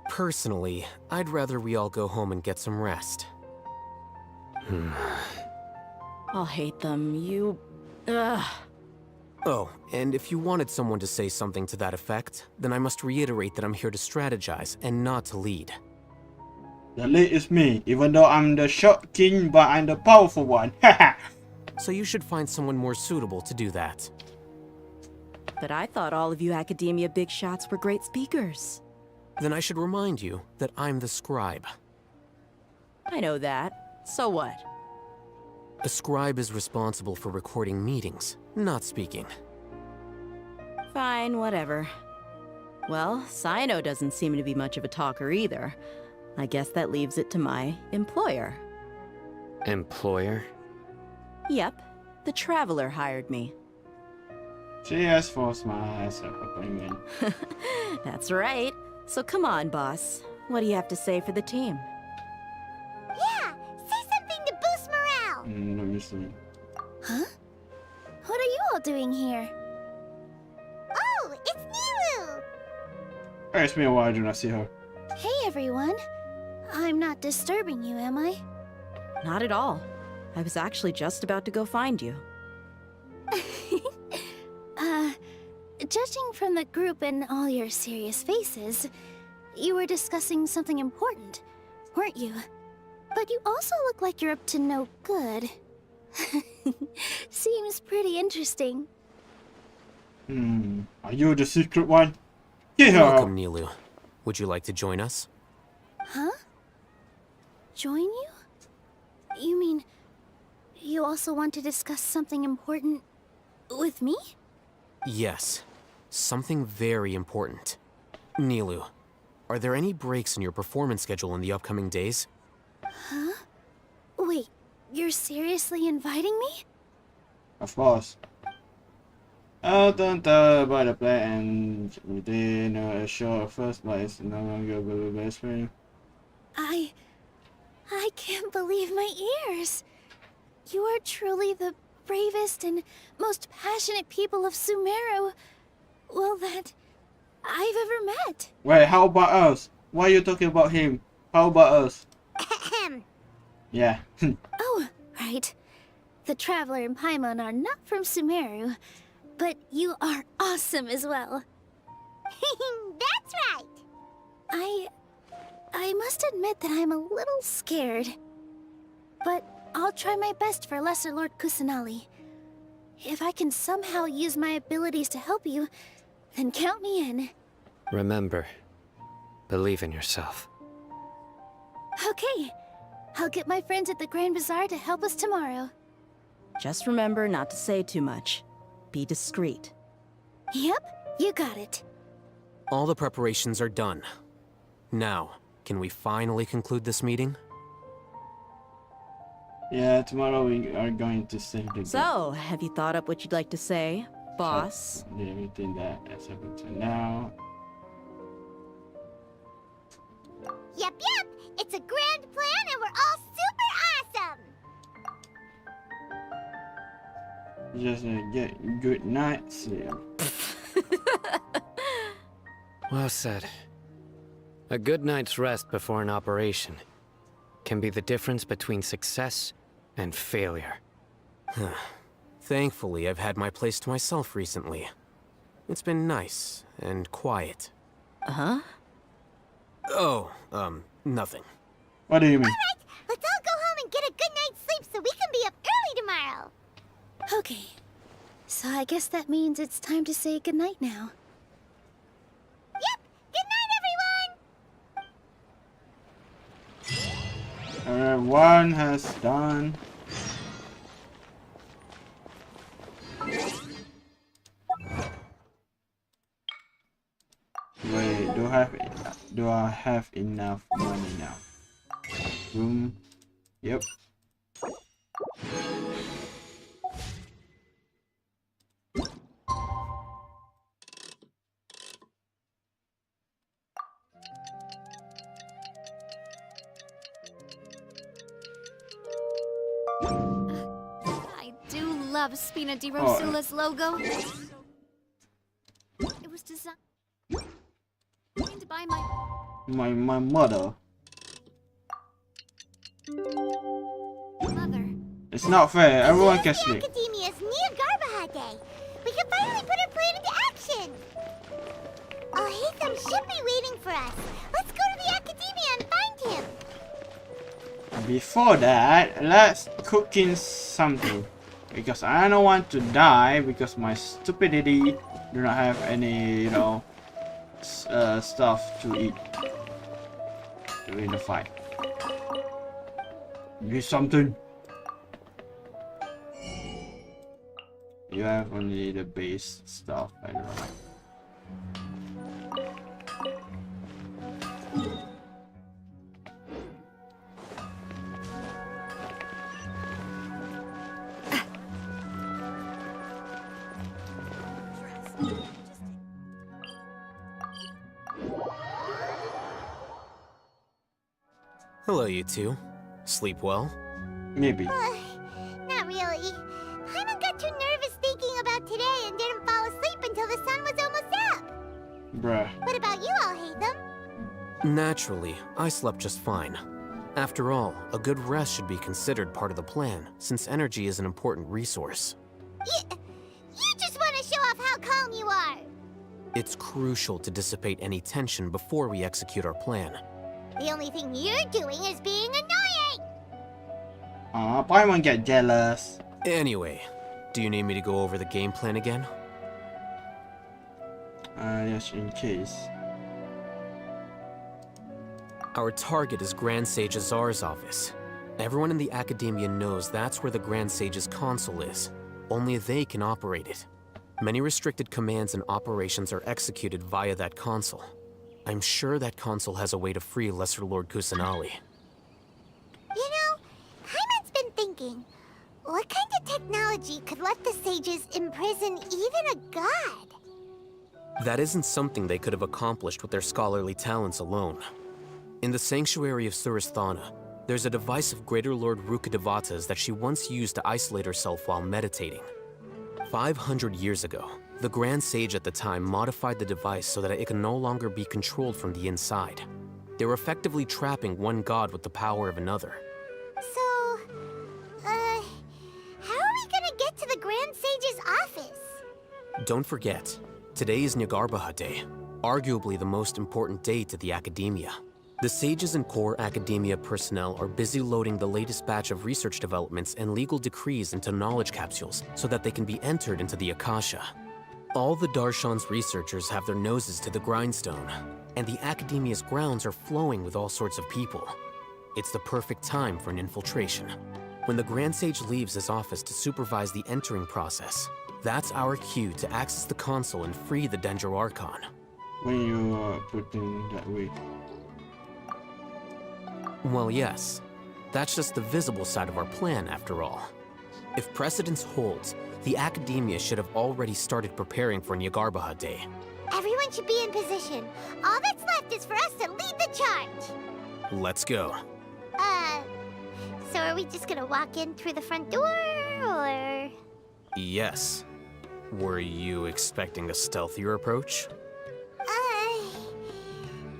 Personally, I'd rather we all go home and get some rest. I'll hate them. Ugh. Oh, and if you wanted someone to say something to that effect, then I must reiterate that I'm here to strategize and not to lead. The lead is me, even though I'm the short king, but I'm the powerful one. Haha. So you should find someone more suitable to do that. But I thought all of you Academia big shots were great speakers. Then I should remind you that I'm the scribe. I know that. So what? A scribe is responsible for recording meetings, not speaking. Fine, whatever. Well, Cyno doesn't seem to be much of a talker either. I guess that leaves it to my employer. Employer? Yep, the Traveler hired me. She asked for my appointment. That's right. So come on, boss. What do you have to say for the team? Yeah, say something to boost morale. Let me see. Huh? What are you all doing here? Oh, it's Nilu. Hey, it's been a while, I do not see her. Hey, everyone. I'm not disturbing you, am I? Not at all. I was actually just about to go find you. Judging from the group and all your serious faces, you were discussing something important, weren't you? But you also look like you're up to no good. Seems pretty interesting. Are you the secret one? Get her Welcome, out. Nilu. Would you like to join us? Huh? Join you? You mean, you also want to discuss something important with me? Yes. Something very important. Nilu, are there any breaks in your performance schedule in the upcoming days? Huh? Wait, you're seriously inviting me? Of course. Don't tell about the plan and within a short first, but it's no longer the best friend. I can't believe my ears. You are truly the bravest and most passionate people of Sumeru, well, that I've ever met. Wait, how about us? Why are you talking about him? How about us? Yeah. Oh, right. The Traveler and Paimon are not from Sumeru, but you are awesome as well. That's right. I must admit that I'm a little scared. But I'll try my best for Lesser Lord Kusanali. If I can somehow use my abilities to help you, then count me in. Remember, believe in yourself. Okay. I'll get my friends at the Grand Bazaar to help us tomorrow. Just remember not to say too much. Be discreet. Yep, you got it. All the preparations are done. Now, can we finally conclude this meeting? Yeah, tomorrow we are going to save the So, have you thought up what you'd like to say, boss? Everything that has happened to now. Yep. It's a grand plan and we're all super awesome. Just get good night sleep. Well said. A good night's rest before an operation can be the difference between success and failure. Thankfully, I've had my place to myself recently. It's been nice and quiet. Uh-huh? Oh, nothing. What do you mean? Alright, let's all go home and get a good night's sleep so we can be up early tomorrow. Okay. So I guess that means it's time to say goodnight now. Yep, good night, everyone. One has done. Wait, do I have enough money now? Room. Yep. I do love Spina di Rosula's logo. It was designed by My mother. mother. It's not fair. Everyone can Here's the sleep. Academia's Nia Garbaha Day. We can finally put our plan into action. Oh, Hatham should be waiting for us. Let's go to the Academia and find him. Before that, let's cook in something. Because I don't want to die because my stupidity do not have any, you know, stuff to eat during the fight. Do something. You have only the base stuff, I don't know. Hello, you two. Sleep well? Maybe. Not really. Paimon got too nervous thinking about today and didn't fall asleep until the sun was almost up. Bruh. What about you all, Hatham? Naturally, I slept just fine. After all, a good rest should be considered part of the plan, since energy is an important resource. You just want to show off how calm you are. It's crucial to dissipate any tension before we execute our plan. The only thing you're doing is being annoying! Aw, Paimon get jealous. Anyway, do you need me to go over the game plan again? Yes, in case. Our target is Grand Sage Azar's office. Everyone in the Academia knows that's where the Grand Sage's console is. Only they can operate it. Many restricted commands and operations are executed via that console. I'm sure that console has a way to free Lesser Lord Kusanali. You know, Hyman's been thinking, what kind of technology could let the sages imprison even a god? That isn't something they could have accomplished with their scholarly talents alone. In the Sanctuary of Suristhana, there's a device of Greater Lord Rukkhadevata's that she once used to isolate herself while meditating. 500 years ago, the Grand Sage at the time modified the device so that it can no longer be controlled from the inside. They were effectively trapping one god with the power of another. So, how are we gonna get to the Grand Sage's office? Don't forget, today is Nyagarbha Day, arguably the most important day to the Academia. The Sages and core Academia personnel are busy loading the latest batch of research developments and legal decrees into knowledge capsules so that they can be entered into the Akasha. All the Darshan's researchers have their noses to the grindstone, and the Academia's grounds are flowing with all sorts of people. It's the perfect time for an infiltration. When the Grand Sage leaves his office to supervise the entering process, that's our cue to access the console and free the Dendro Archon. When you put in that way. Well, yes. That's just the visible side of our plan, after all. If precedence holds, the Academia should have already started preparing for Nyagarbha Day. Everyone should be in position. All that's left is for us to lead the charge. Let's go. So are we just gonna walk in through the front door, or...? Yes. Were you expecting a stealthier approach?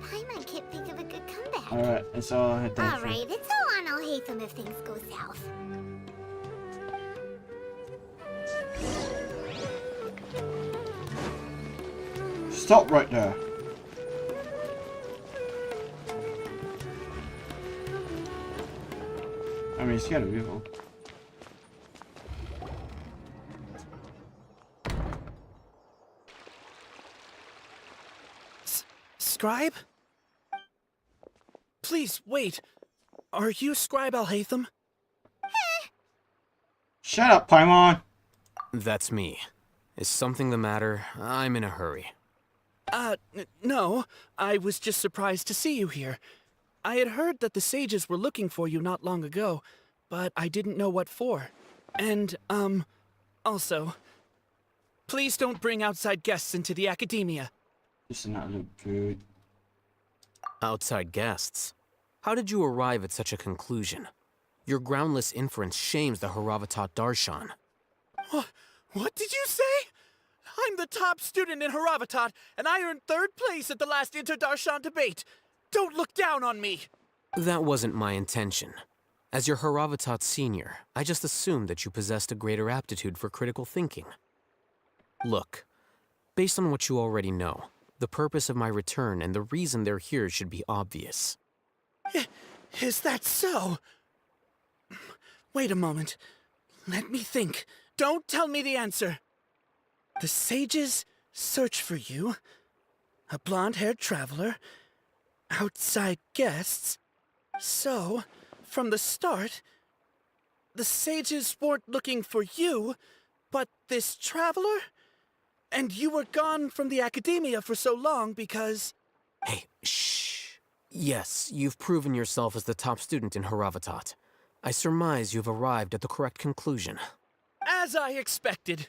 Paimon can't think of a good comeback. Alright, it's all Alright, it's all on Alhaitham if things go south. Stop right there. I mean, it's gotta be evil. Scribe? Please, wait. Are you Scribe Alhaitham? Shut up, Paimon! That's me. Is something the matter? I'm in a hurry. No. I was just surprised to see you here. I had heard that the sages were looking for you not long ago, but I didn't know what for. And, also, please don't bring outside guests into the Academia. This does not look good. Outside guests? How did you arrive at such a conclusion? Your groundless inference shames the Haravatat Darshan. What did you say? I'm the top student in Haravatat, and I earned 3rd place at the last Inter-Darshan debate. Don't look down on me! That wasn't my intention. As your Haravatat senior, I just assumed that you possessed a greater aptitude for critical thinking. Look, based on what you already know, the purpose of my return and the reason they're here should be obvious. Is that so? Wait a moment. Let me think. Don't tell me the answer. The sages search for you. A blonde-haired traveler. Outside guests. So, from the start, the sages weren't looking for you, but this traveler? And you were gone from the Academia for so long because... Hey, shh. Yes, you've proven yourself as the top student in Haravatat. I surmise you've arrived at the correct conclusion. As I expected.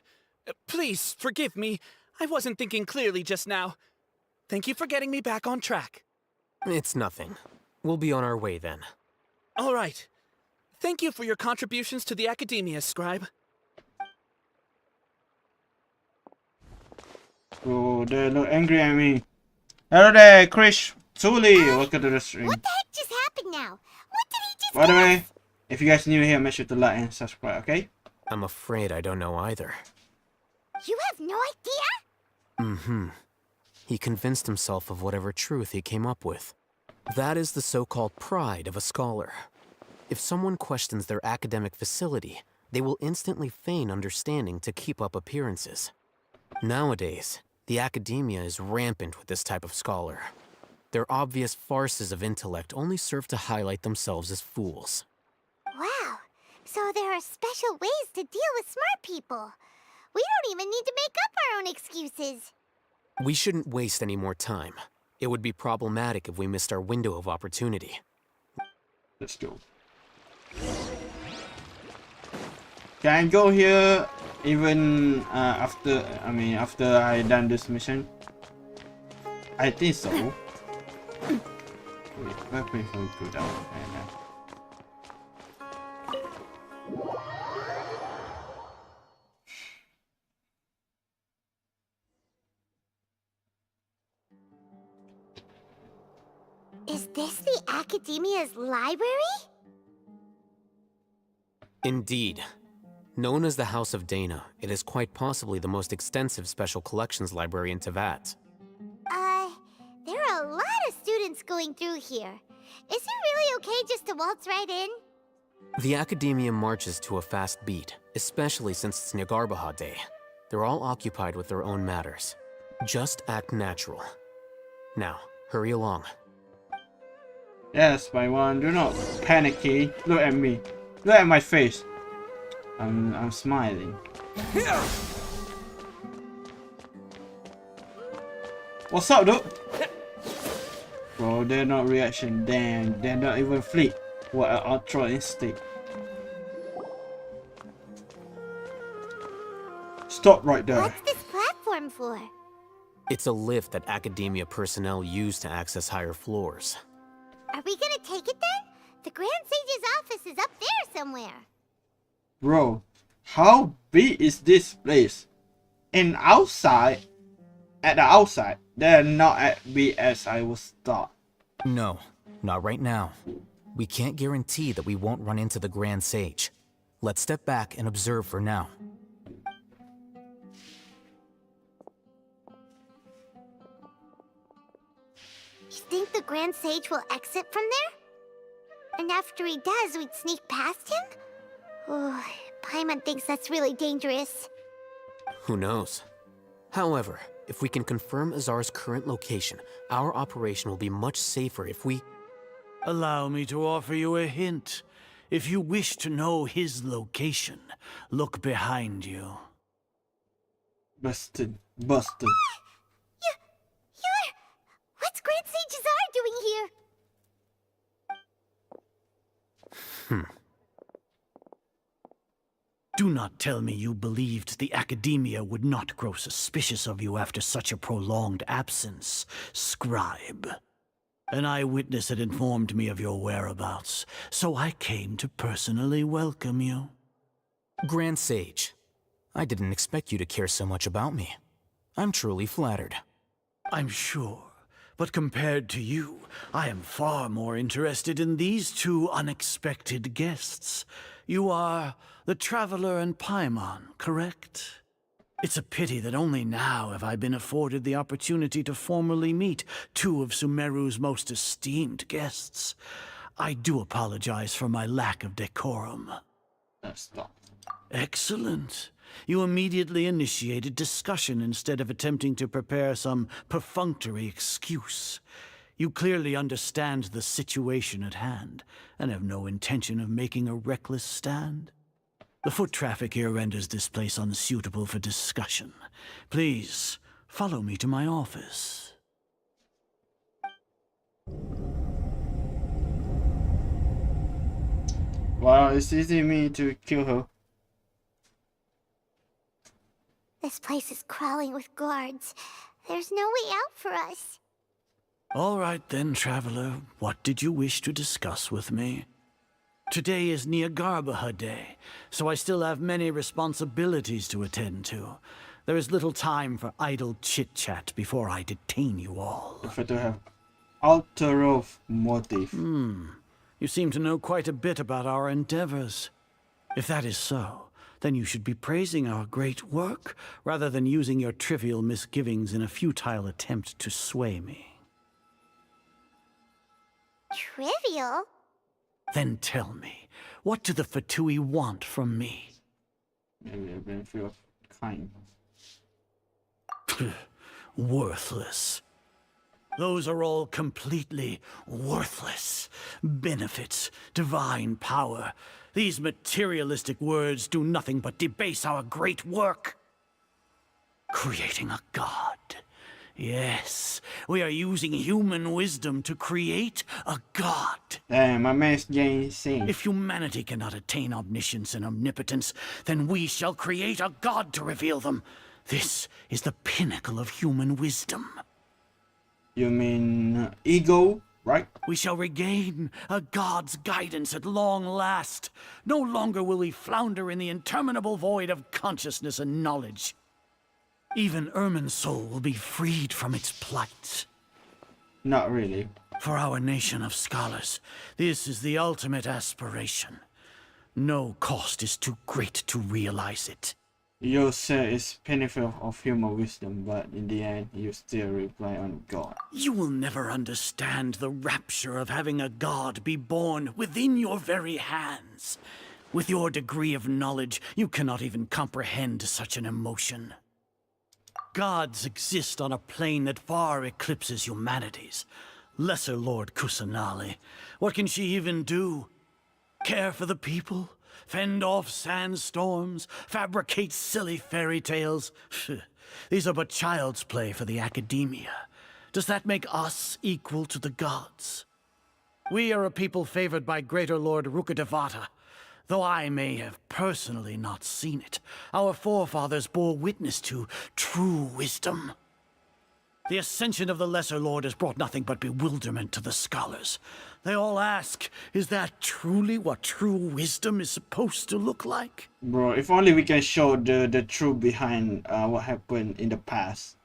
Please, forgive me. I wasn't thinking clearly just now. Thank you for getting me back on track. It's nothing. We'll be on our way then. All right. Thank you for your contributions to the Academia, Scribe. Oh, they look angry at me. Hello there, Krish. Tuli, welcome to the stream. What the heck just happened now? What did he just By the way, if you guys are new here, make sure to like and subscribe, okay? I'm afraid I don't know either. You have no idea? Mm-hmm. He convinced himself of whatever truth he came up with. That is the so-called pride of a scholar. If someone questions their academic facility, they will instantly feign understanding to keep up appearances. Nowadays, the academia is rampant with this type of scholar. Their obvious farces of intellect only serve to highlight themselves as fools. Wow, so there are special ways to deal with smart people. We don't even need to make up our own excuses. We shouldn't waste any more time. It would be problematic if we missed our window of opportunity. Let's go. Can I go here even after I done this mission? I think so. Wait, where can we go down? Is this the Academia's library? Indeed. Known as the House of Dana, it is quite possibly the most extensive special collections library in Teyvat. There are a lot of students going through here. Is it really okay just to waltz right in? The Academia marches to a fast beat, especially since it's Nagarbaha Day. They're all occupied with their own matters. Just act natural. Now, hurry along. Yes, my one, do not panicky. Look at me. Look at my face. I'm smiling. What's up, dude? Bro, they're not reaction. Damn, they're not even fleet. What an ultra instinct. Stop right there. What's this platform for? It's a lift that Academia personnel use to access higher floors. Are we gonna take it then? The Grand Sage's office is up there somewhere. Bro, how big is this place? And outside, at the outside, they're not as big as I was thought. No, not right now. We can't guarantee that we won't run into the Grand Sage. Let's step back and observe for now. You think the Grand Sage will exit from there? And after he does, we'd sneak past him? Oh, Paimon thinks that's really dangerous. Who knows? However, if we can confirm Azar's current location, our operation will be much safer if we... Allow me to offer you a hint. If you wish to know his location, look behind you. Busted. You're... What's Grand Sage Azar doing here? Do not tell me you believed the Academia would not grow suspicious of you after such a prolonged absence, scribe. An eyewitness had informed me of your whereabouts, so I came to personally welcome you. Grand Sage, I didn't expect you to care so much about me. I'm truly flattered. I'm sure, but compared to you, I am far more interested in these two unexpected guests. You are the Traveler and Paimon, correct? It's a pity that only now have I been afforded the opportunity to formally meet two of Sumeru's most esteemed guests. I do apologize for my lack of decorum. Stop. Excellent. You immediately initiated discussion instead of attempting to prepare some perfunctory excuse. You clearly understand the situation at hand, and have no intention of making a reckless stand. The foot traffic here renders this place unsuitable for discussion. Please, follow me to my office. Wow, it's easy me to kill her. This place is crawling with guards. There's no way out for us. All right then, Traveler. What did you wish to discuss with me? Today is Nagarbaha Day, so I still have many responsibilities to attend to. There is little time for idle chit-chat before I detain you all. Prefer to have ulterior motive. You seem to know quite a bit about our endeavors. If that is so, then you should be praising our great work rather than using your trivial misgivings in a futile attempt to sway me. Trivial? Then tell me, what do the Fatui want from me? Maybe a benefit of kind. Worthless. Those are all completely worthless. Benefits, divine power. These materialistic words do nothing but debase our great work. Creating a god. Yes, we are using human wisdom to create a god. Damn, my man's Genshin. If humanity cannot attain omniscience and omnipotence, then we shall create a god to reveal them. This is the pinnacle of human wisdom. You mean ego, right? We shall regain a god's guidance at long last. No longer will we flounder in the interminable void of consciousness and knowledge. Even Irminsul will be freed from its plight. Not really. For our nation of scholars, this is the ultimate aspiration. No cost is too great to realize it. You say it's benefit of human wisdom, but in the end, you still rely on God. You will never understand the rapture of having a god be born within your very hands. With your degree of knowledge, you cannot even comprehend such an emotion. Gods exist on a plane that far eclipses humanity's. Lesser Lord Kusanali, what can she even do? Care for the people? Fend off sandstorms? Fabricate silly fairy tales? These are but child's play for the academia. Does that make us equal to the gods? We are a people favored by Greater Lord Rukadevata. Though I may have personally not seen it, our forefathers bore witness to true wisdom. The ascension of the Lesser Lord has brought nothing but bewilderment to the scholars. They all ask, is that truly what true wisdom is supposed to look like? Bro, if only we can show the truth behind what happened in the past.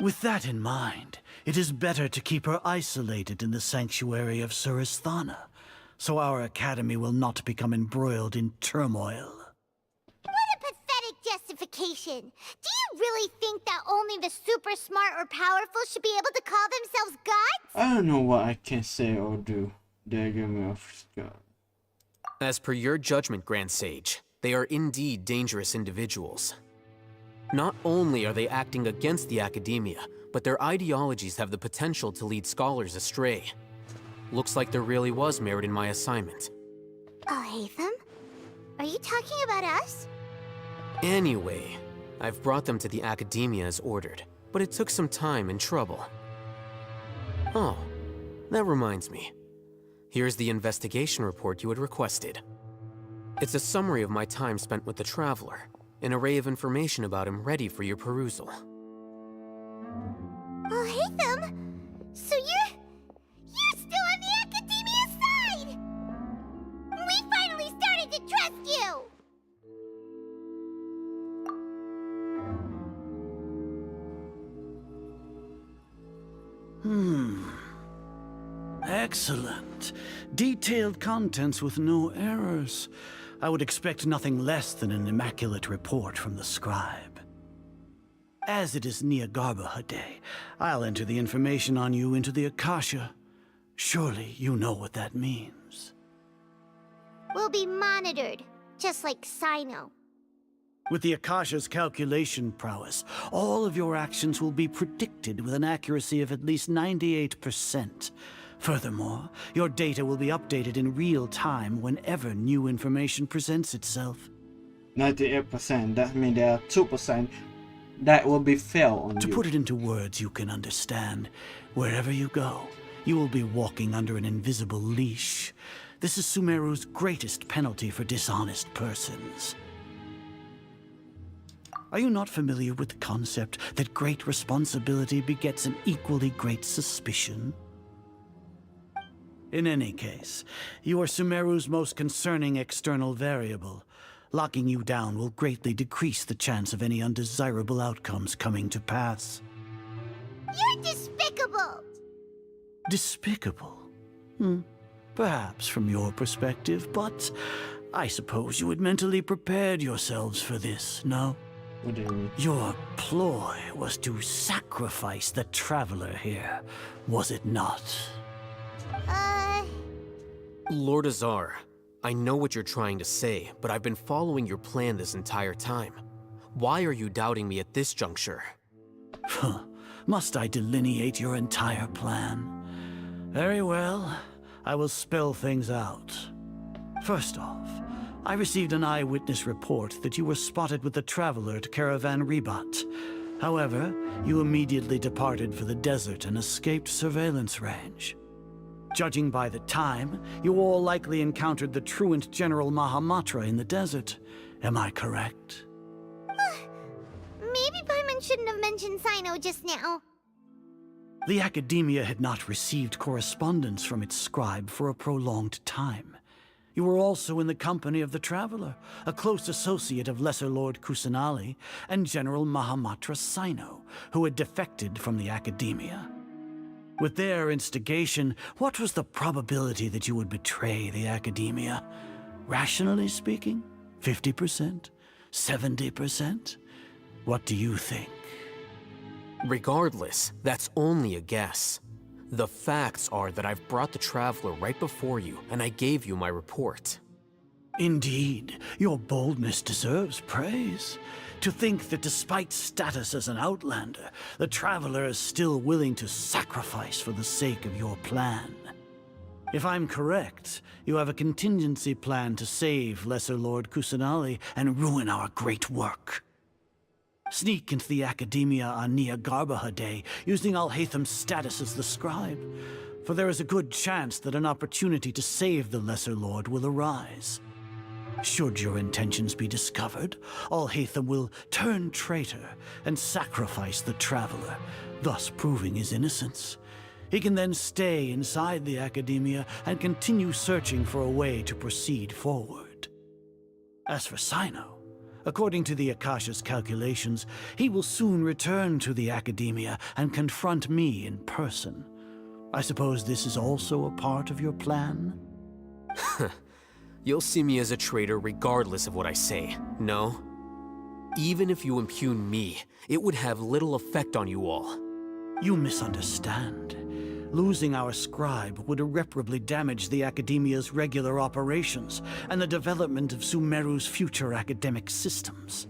With that in mind, it is better to keep her isolated in the sanctuary of Suristhana, so our academy will not become embroiled in turmoil. What a pathetic justification! Do you really think that only the super smart or powerful should be able to call themselves gods? I don't know what I can say or do. They give me a As per your judgment, Grand Sage, they are indeed dangerous individuals. Not only are they acting against the academia, but their ideologies have the potential to lead scholars astray. Looks like there really was merit in my assignment. Oh, Hatham? Are you talking about us? Anyway, I've brought them to the academia as ordered, but it took some time and trouble. Oh, that reminds me. Here's the investigation report you had requested. It's a summary of my time spent with the Traveler, an array of information about him ready for your perusal. Oh, Hatham! So you're still on the academia side! We finally started to trust you! Excellent. Detailed contents with no errors. I would expect nothing less than an immaculate report from the scribe. As it is Niagarbha Day, I'll enter the information on you into the Akasha. Surely you know what that means. We'll be monitored, just like Sino. With the Akasha's calculation prowess, all of your actions will be predicted with an accuracy of at least 98%. Furthermore, your data will be updated in real time whenever new information presents itself. 98%, that means there are 2% that will be fail on To you. put it into words you can understand, wherever you go, you will be walking under an invisible leash. This is Sumeru's greatest penalty for dishonest persons. Are you not familiar with the concept that great responsibility begets an equally great suspicion? In any case, you are Sumeru's most concerning external variable. Locking you down will greatly decrease the chance of any undesirable outcomes coming to pass. You're despicable! Despicable? Perhaps from your perspective, but I suppose you had mentally prepared yourselves for this, no? What do you mean? Your ploy was to sacrifice the traveler here, was it not? Lord Azar, I know what you're trying to say, but I've been following your plan this entire time. Why are you doubting me at this juncture? Must I delineate your entire plan? Very well. I will spell things out. First off, I received an eyewitness report that you were spotted with the traveler at Caravan Ribat. However, you immediately departed for the desert and escaped surveillance range. Judging by the time, you all likely encountered the truant General Mahamatra in the desert. Am I correct? Maybe Paimon shouldn't have mentioned Sino just now. The Academia had not received correspondence from its scribe for a prolonged time. You were also in the company of the Traveler, a close associate of Lesser Lord Kusanali and General Mahamatra Sino, who had defected from the Academia. With their instigation, what was the probability that you would betray the Academia? Rationally speaking, 50%? 70%? What do you think? Regardless, that's only a guess. The facts are that I've brought the Traveler right before you, and I gave you my report. Indeed, your boldness deserves praise. To think that despite status as an outlander, the Traveler is still willing to sacrifice for the sake of your plan. If I'm correct, you have a contingency plan to save Lesser Lord Kusanali and ruin our great work. Sneak into the Academia on Nia Garbaha Day, using Alhaitham's status as the scribe, for there is a good chance that an opportunity to save the Lesser Lord will arise. Should your intentions be discovered, Alhaitham will turn traitor and sacrifice the Traveler, thus proving his innocence. He can then stay inside the Academia and continue searching for a way to proceed forward. As for Sino, according to the Akasha's calculations, he will soon return to the Academia and confront me in person. I suppose this is also a part of your plan? You'll see me as a traitor regardless of what I say, no? Even if you impugn me, it would have little effect on you all. You misunderstand. Losing our scribe would irreparably damage the Academia's regular operations and the development of Sumeru's future academic systems.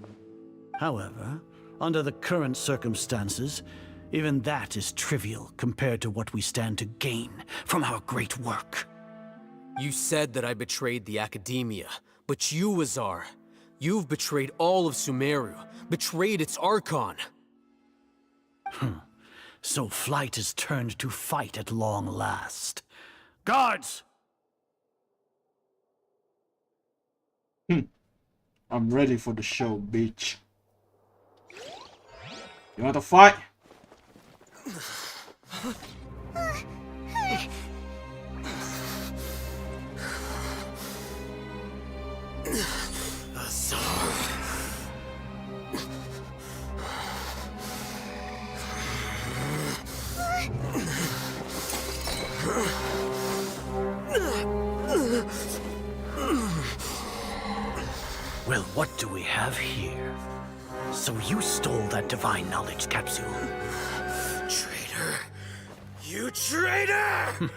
However, under the current circumstances, even that is trivial compared to what we stand to gain from our great work. You said that I betrayed the Academia, but you, Azar, you've betrayed all of Sumeru, betrayed its Archon. So flight has turned to fight at long last. Guards! I'm ready for the show, bitch. You want to fight? Well, what do we have here? So you stole that divine knowledge capsule? Traitor! You traitor!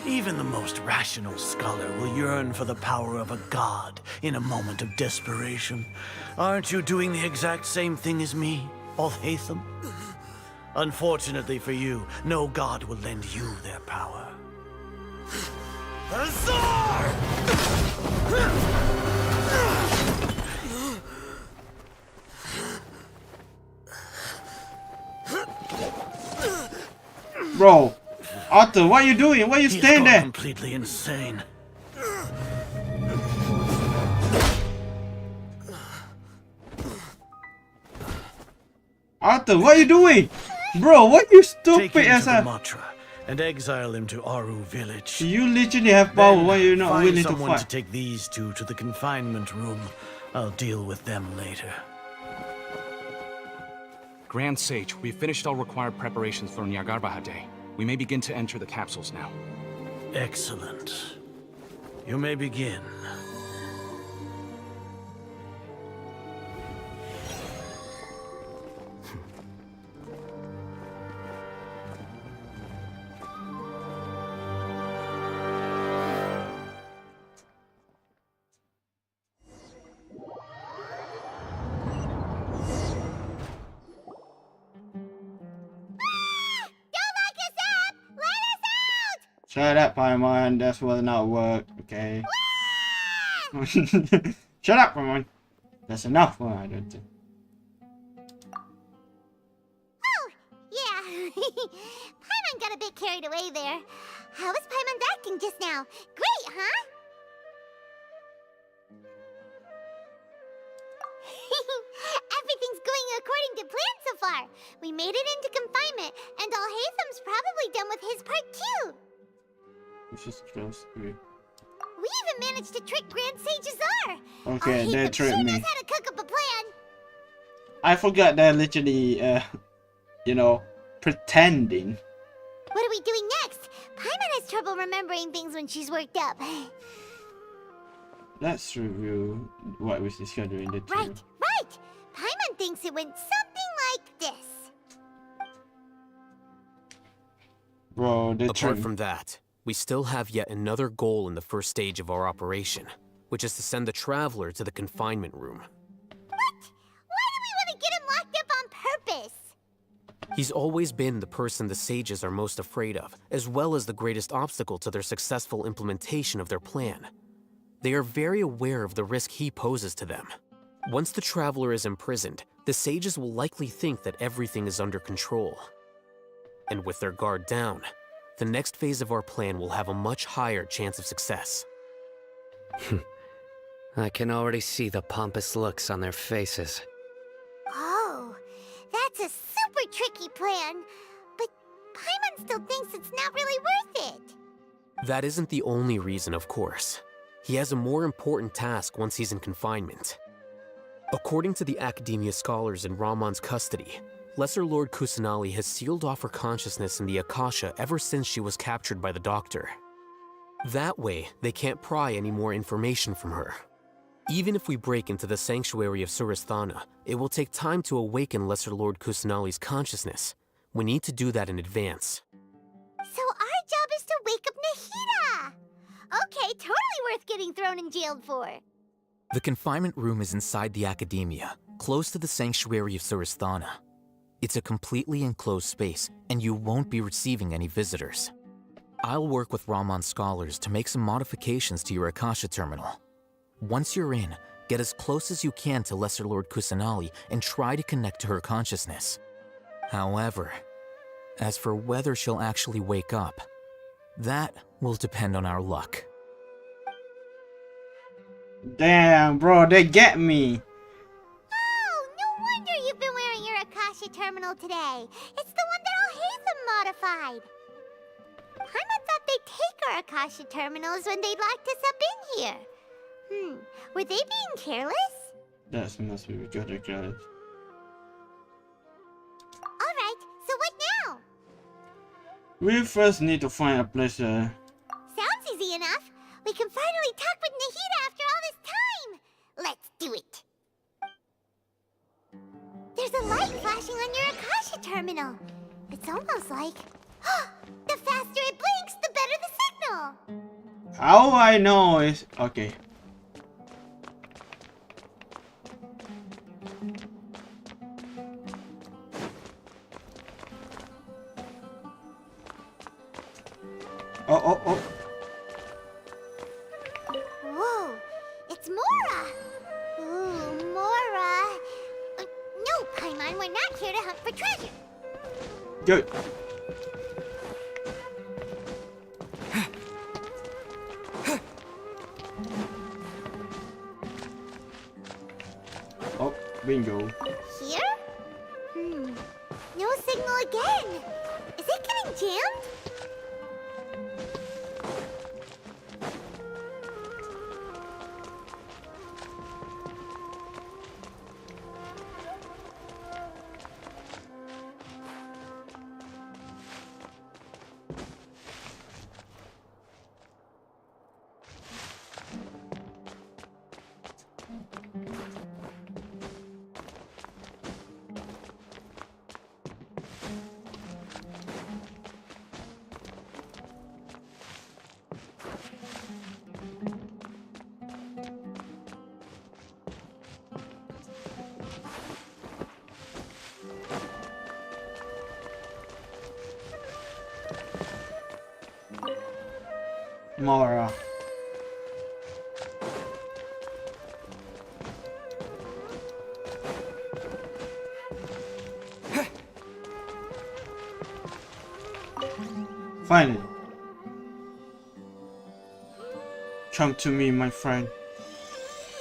Even the most rational scholar will yearn for the power of a god in a moment of desperation. Aren't you doing the exact same thing as me, Alhaitham? Unfortunately for you, no god will lend you their power. Azar! Bro, Arthur, what are you doing? Why are you standing there? Completely insane. Arthur, what are you doing? Bro, what you Take stupid him as to the a... Matra and exile him to Aru village. You literally have power, Then why are you not find willing to someone fight? to take these two to the confinement room. I'll deal with them later. Grand Sage, we've finished all required preparations for Nyargarbaha Day. We may begin to enter the capsules now. Excellent. You may begin. Shut up, Paimon. That will not work. Okay. Shut up, Paimon. That's enough. Oh, I don't think. Oh, yeah. Paimon got a bit carried away there. How was Paimon's acting just now? Great, huh? Everything's going according to plan so far. We made it into confinement, and Alhaitham's probably done with his part too. It's just close to me. We even managed to trick Grand Sage Azar. Okay, they tricked me. Knows how to cook up a plan. I forgot they're literally, you know, pretending. What are we doing next? Paimon has trouble remembering things when she's worked up. Let's review what we discussed during the tour. Right. Paimon thinks it went something like this. Bro, they Apart from that, we still have yet another goal in the first stage of our operation, which is to send the Traveler to the confinement room. What? Why do we want to get him locked up on purpose? He's always been the person the sages are most afraid of, as well as the greatest obstacle to their successful implementation of their plan. They are very aware of the risk he poses to them. Once the Traveler is imprisoned, the sages will likely think that everything is under control. And with their guard down, the next phase of our plan will have a much higher chance of success. I can already see the pompous looks on their faces. Oh, that's a super tricky plan. But Paimon still thinks it's not really worth it. That isn't the only reason, of course. He has a more important task once he's in confinement. According to the Academia scholars in Ramon's custody, Lesser Lord Kusanali has sealed off her consciousness in the Akasha ever since she was captured by the Doctor. That way, they can't pry any more information from her. Even if we break into the sanctuary of Surasthana, it will take time to awaken Lesser Lord Kusanali's consciousness. We need to do that in advance. So our job is to wake up Nahida! Okay, totally worth getting thrown in jail for. The confinement room is inside the Academia, close to the sanctuary of Surasthana. It's a completely enclosed space, and you won't be receiving any visitors. I'll work with Ramon's scholars to make some modifications to your Akasha terminal. Once you're in, get as close as you can to Lesser Lord Kusanali and try to connect to her consciousness. However, as for whether she'll actually wake up, that will depend on our luck. Damn, bro, they get me. Oh, no wonder you've been wearing your Akasha terminal today. It's the one that Alhaitham modified. Paimon thought they'd take our Akasha terminals when they locked us up in here. Were they being careless? That must be ridiculous. Alright, so what now? We first need to find a place. Sounds easy enough. We can finally talk with Nahida after all this time. Let's do it. There's a light flashing on your Akasha terminal. It's almost like... the faster it blinks, the better the signal. How I know is... Okay. Oh. Whoa, it's Mora. Ooh, Mora. No, Paimon, we're not here to hunt for treasure. Good. Oh, bingo. Here? No signal again. Is it getting jammed? Mara. Finally. Come to me, my friend.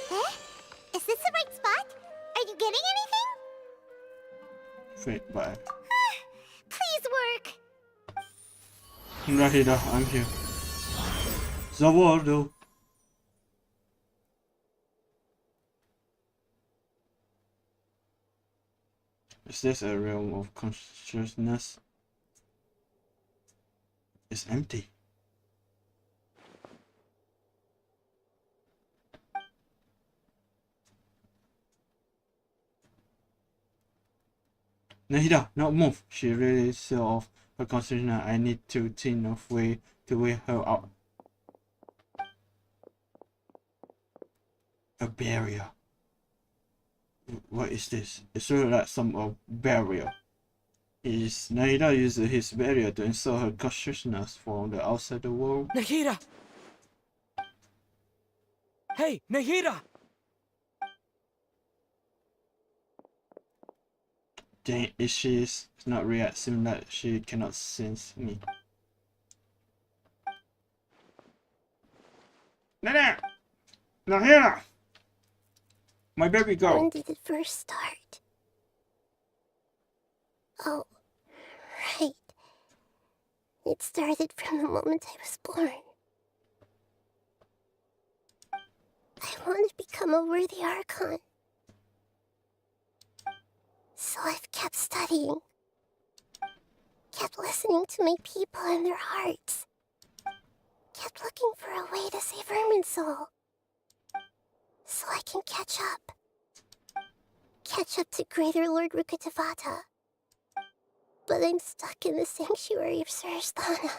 Eh? Is this the right spot? Are you getting anything? Feedback. Please work. Nahida, I'm here. Zawardo. Is this a realm of consciousness? It's empty. Nahida, not move. She really set off her consciousness. I need to think of way to weigh her out. A barrier. What is this? It's really like some barrier. Is Nahida uses his barrier to insert her consciousness from the outside the world? Nahida! Hey, Nahida! Dang, if she is not reacting, that she cannot sense me. Nana! Nahida! My baby girl! When did it first start? Oh, right. It started from the moment I was born. I want to become a worthy Archon. So I've kept studying. Kept listening to my people and their hearts. Kept looking for a way to save Irminsul. So I can catch up. Catch up to Greater Lord Rukkhadevata. But I'm stuck in the sanctuary of Surasthana.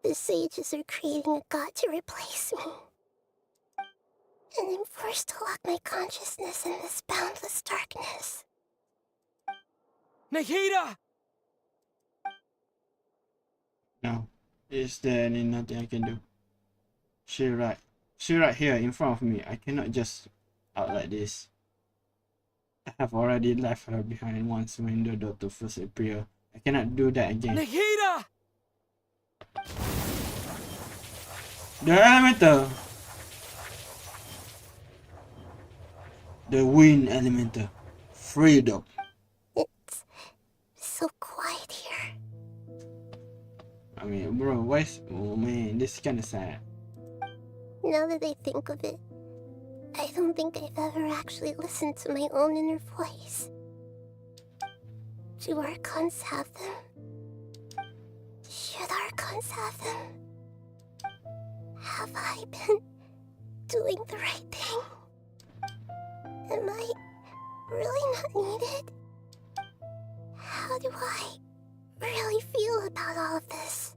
The sages are creating a god to replace me. And I'm forced to lock my consciousness in this boundless darkness. Nahida! No. Is there nothing I can do? She right here in front of me. I cannot just out like this. I have already left her behind once when the daughter first appeared. I cannot do that again. Nahida! The elemental! The wind elemental. Freedom. It's so quiet here. I mean, bro, oh man, this is kinda sad. Now that I think of it, I don't think I've ever actually listened to my own inner voice. Do Archons have them? Should Archons have them? Have I been doing the right thing? Am I really not needed? How do I really feel about all of this?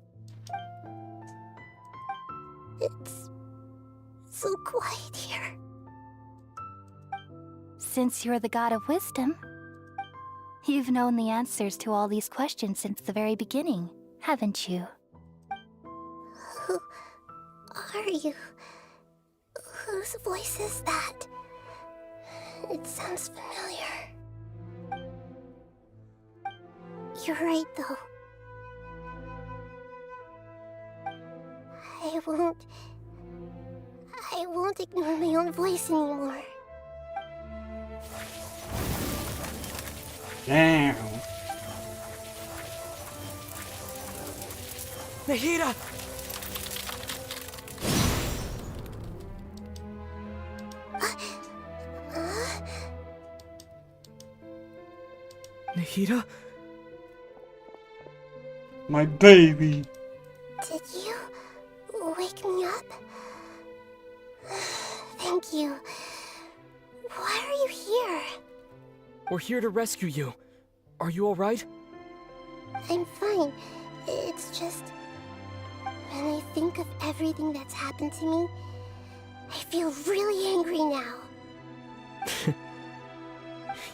It's so quiet here. Since you're the god of wisdom, you've known the answers to all these questions since the very beginning, haven't you? Who are you? Whose voice is that? It sounds familiar. You're right, though. I won't ignore my own voice anymore. Damn. Nahida! Nahida? My baby. Did you wake me up? Thank you. Why are you here? We're here to rescue you. Are you alright? I'm fine. It's just... when I think of everything that's happened to me, I feel really angry now.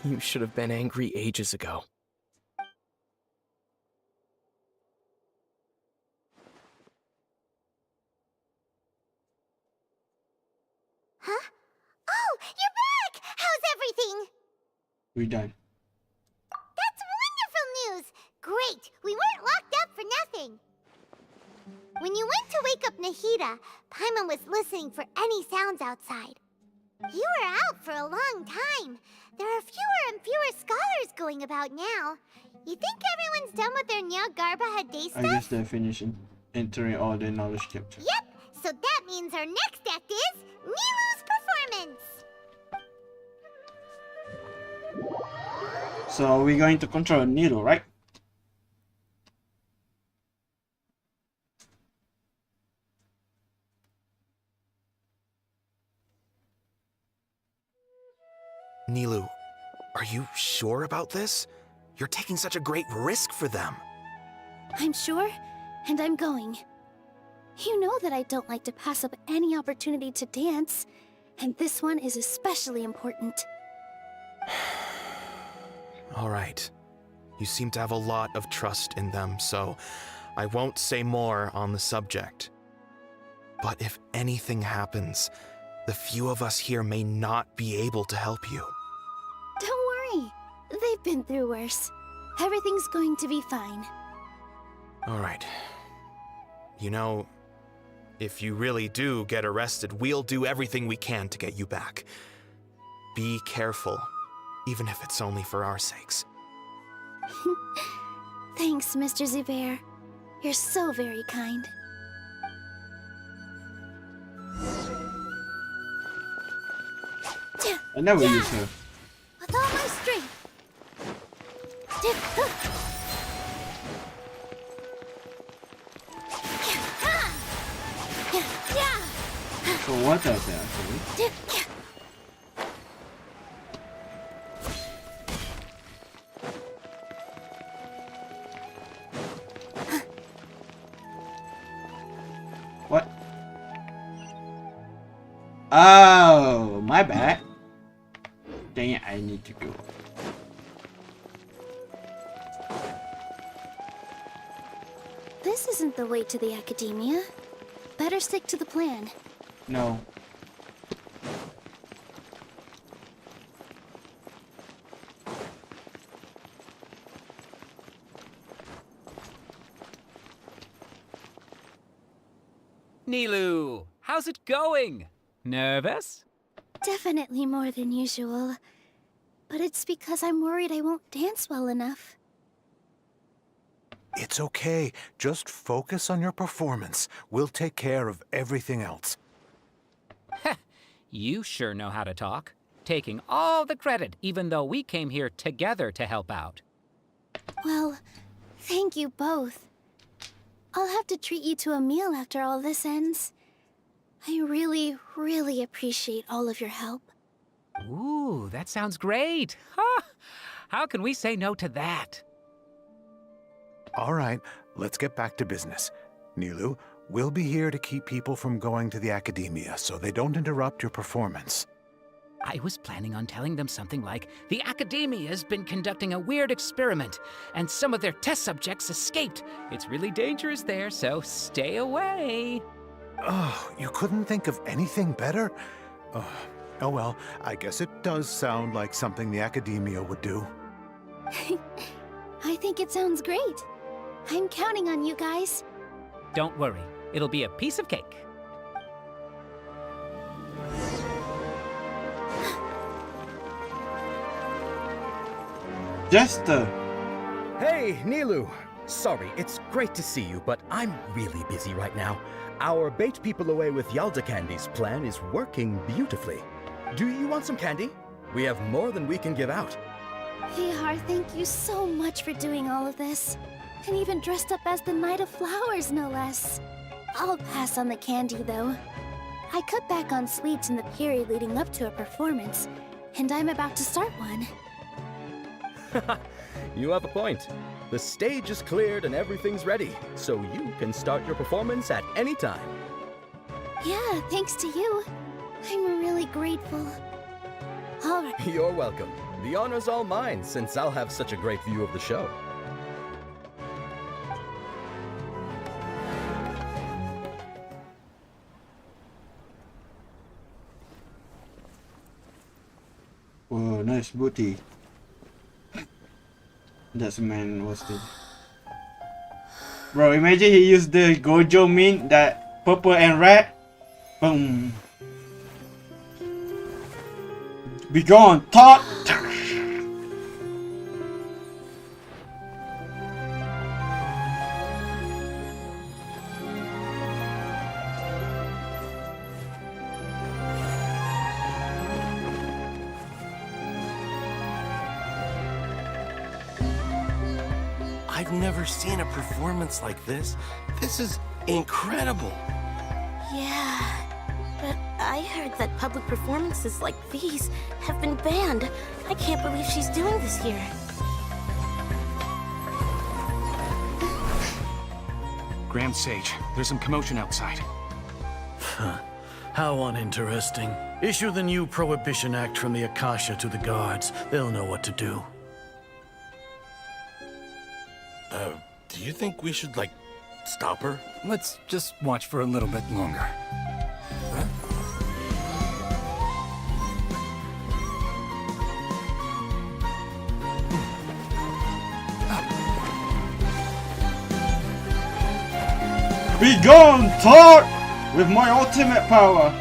You should have been angry ages ago. We done. That's wonderful news! Great! We weren't locked up for nothing! When you went to wake up Nahida, Paimon was listening for any sounds outside. You were out for a long time. There are fewer and fewer scholars going about now. You think everyone's done with their Nyagarbha day stuff? I guess they're finishing entering all the knowledge capture. Yep, so that means our next act is Nilu's performance! So we're going to control Nilu, right? Nilu, are you sure about this? You're taking such a great risk for them. I'm sure, and I'm going. You know that I don't like to pass up any opportunity to dance, and this one is especially important. All right. You seem to have a lot of trust in them, so I won't say more on the subject. But if anything happens, the few of us here may not be able to help you. Don't worry. They've been through worse. Everything's going to be fine. All right. You know, if you really do get arrested, we'll do everything we can to get you back. Be careful, even if it's only for our sakes. Thanks, Mr. Zubair. You're so very kind. I never use her. With all my strength! So what does that actually? What? Oh, my bad. Dang it, I need to go. This isn't the way to the Academia. Better stick to the plan. No. Nilu, how's it going? Nervous? Definitely more than usual. But it's because I'm worried I won't dance well enough. It's okay. Just focus on your performance. We'll take care of everything else. You sure know how to talk. Taking all the credit, even though we came here together to help out. Well, thank you both. I'll have to treat you to a meal after all this ends. I really, really appreciate all of your help. Ooh, that sounds great. Huh? How can we say no to that? All right, let's get back to business. Nilu, we'll be here to keep people from going to the Academia so they don't interrupt your performance. I was planning on telling them something like, the Academia's been conducting a weird experiment, and some of their test subjects escaped. It's really dangerous there, so stay away. Oh, you couldn't think of anything better? Oh well, I guess it does sound like something the Academia would do. I think it sounds great. I'm counting on you guys. Don't worry, it'll be a piece of cake. Jester! Hey, Nilu! Sorry, it's great to see you, but I'm really busy right now. Our Bait People Away with Yalda Candies plan is working beautifully. Do you want some candy? We have more than we can give out. Vihar, thank you so much for doing all of this. And even dressed up as the Knight of Flowers, no less. I'll pass on the candy, though. I cut back on sweets in the period leading up to a performance, and I'm about to start one. You have a point. The stage is cleared and everything's ready, so you can start your performance at any time. Yeah, thanks to you. I'm really grateful. All right. You're welcome. The honor's all mine, since I'll have such a great view of the show. Whoa, nice booty. That's man was the. Bro, imagine he used the Gojo mint, that purple and red. Boom. Be gone, thought. I've never seen a performance like this. This is incredible. Yeah, but I heard that public performances like these have been banned. I can't believe she's doing this here. Grand Sage, there's some commotion outside. How uninteresting. Issue the new Prohibition Act from the Akasha to the guards. They'll know what to do. Do you think we should, like, stop her? Let's just watch for a little bit longer. Be gone, thought! With my ultimate power.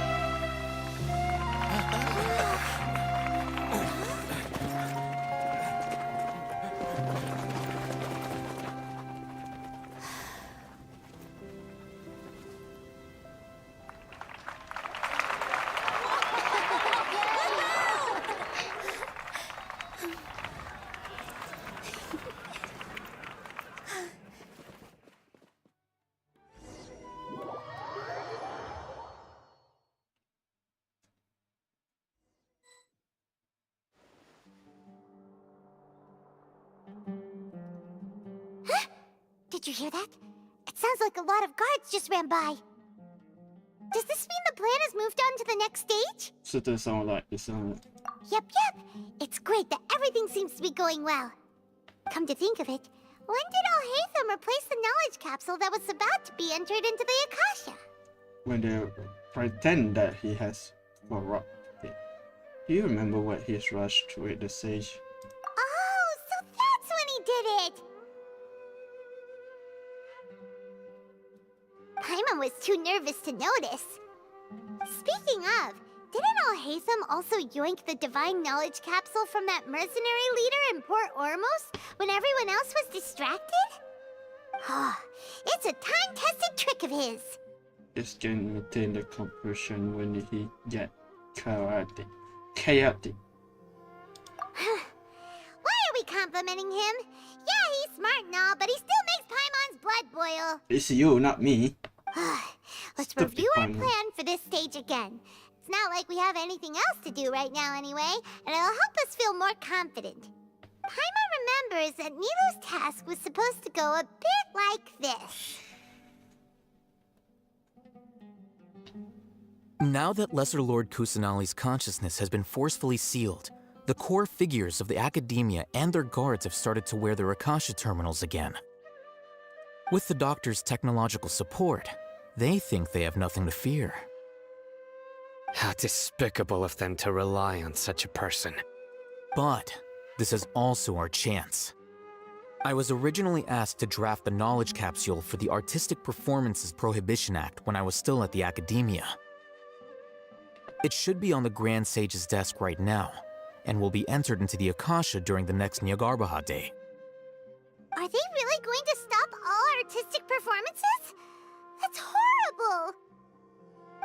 Did you hear that? It sounds like a lot of guards just ran by. Does this mean the plan has moved on to the next stage? So it does sound like this. Yep. It's great that everything seems to be going well. Come to think of it, when did Alhaitham replace the knowledge capsule that was about to be entered into the Akasha? When they pretend that he has corrupted. Do you remember what he's rushed with the sage? Oh, so that's when he did it! Paimon was too nervous to notice. Speaking of, didn't Alhaitham also yoink the divine knowledge capsule from that mercenary leader in Port Ormos when everyone else was distracted? Oh, it's a time-tested trick of his. It can maintain the compression when he get chaotic. Why are we complimenting him? Yeah, he's smart and all, but he still makes Paimon's blood boil. It's you, not me. Let's Stupid review our Paimon. plan for this stage again. It's not like we have anything else to do right now anyway, and it'll help us feel more confident. Paimon remembers that Nilu's task was supposed to go a bit like this. Now that Lesser Lord Kusanali's consciousness has been forcefully sealed, the core figures of the Academia and their guards have started to wear their Akasha terminals again. With the Doctor's technological support, they think they have nothing to fear. How despicable of them to rely on such a person. But this is also our chance. I was originally asked to draft the knowledge capsule for the Artistic Performances Prohibition Act when I was still at the Academia. It should be on the Grand Sage's desk right now, and will be entered into the Akasha during the next Nyagarbaha Day. Are they really going to stop all artistic performances? That's horrible!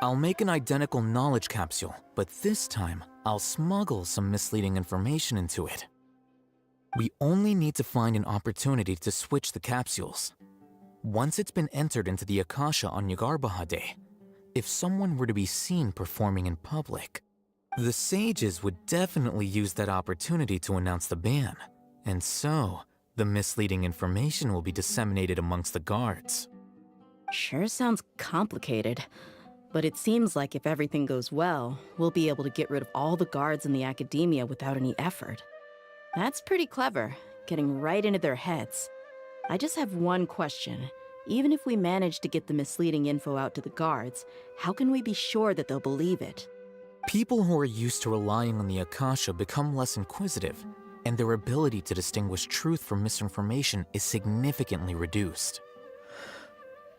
I'll make an identical knowledge capsule, but this time, I'll smuggle some misleading information into it. We only need to find an opportunity to switch the capsules. Once it's been entered into the Akasha on Nyagarbaha Day, if someone were to be seen performing in public, the sages would definitely use that opportunity to announce the ban, and so the misleading information will be disseminated amongst the guards. Sure sounds complicated, but it seems like if everything goes well, we'll be able to get rid of all the guards in the Academia without any effort. That's pretty clever, getting right into their heads. I just have one question. Even if we manage to get the misleading info out to the guards, how can we be sure that they'll believe it? People who are used to relying on the Akasha become less inquisitive, and their ability to distinguish truth from misinformation is significantly reduced.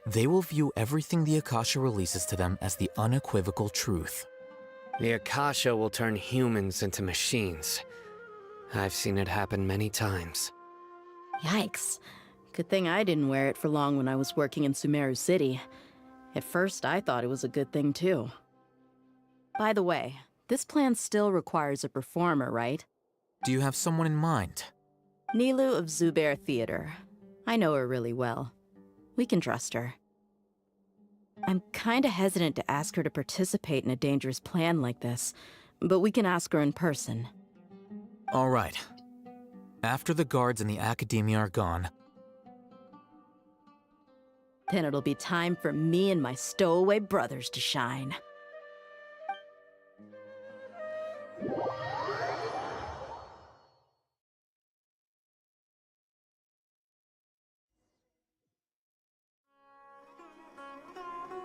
They will view everything the Akasha releases to them as the unequivocal truth. The Akasha will turn humans into machines. I've seen it happen many times. Yikes. Good thing I didn't wear it for long when I was working in Sumeru City. At first, I thought it was a good thing, too. By the way, this plan still requires a performer, right? Do you have someone in mind? Nilu of Zubair Theater. I know her really well. We can trust her. I'm kinda hesitant to ask her to participate in a dangerous plan like this, but we can ask her in person. All right. After the guards and the Academia are gone, then it'll be time for me and my stowaway brothers to shine.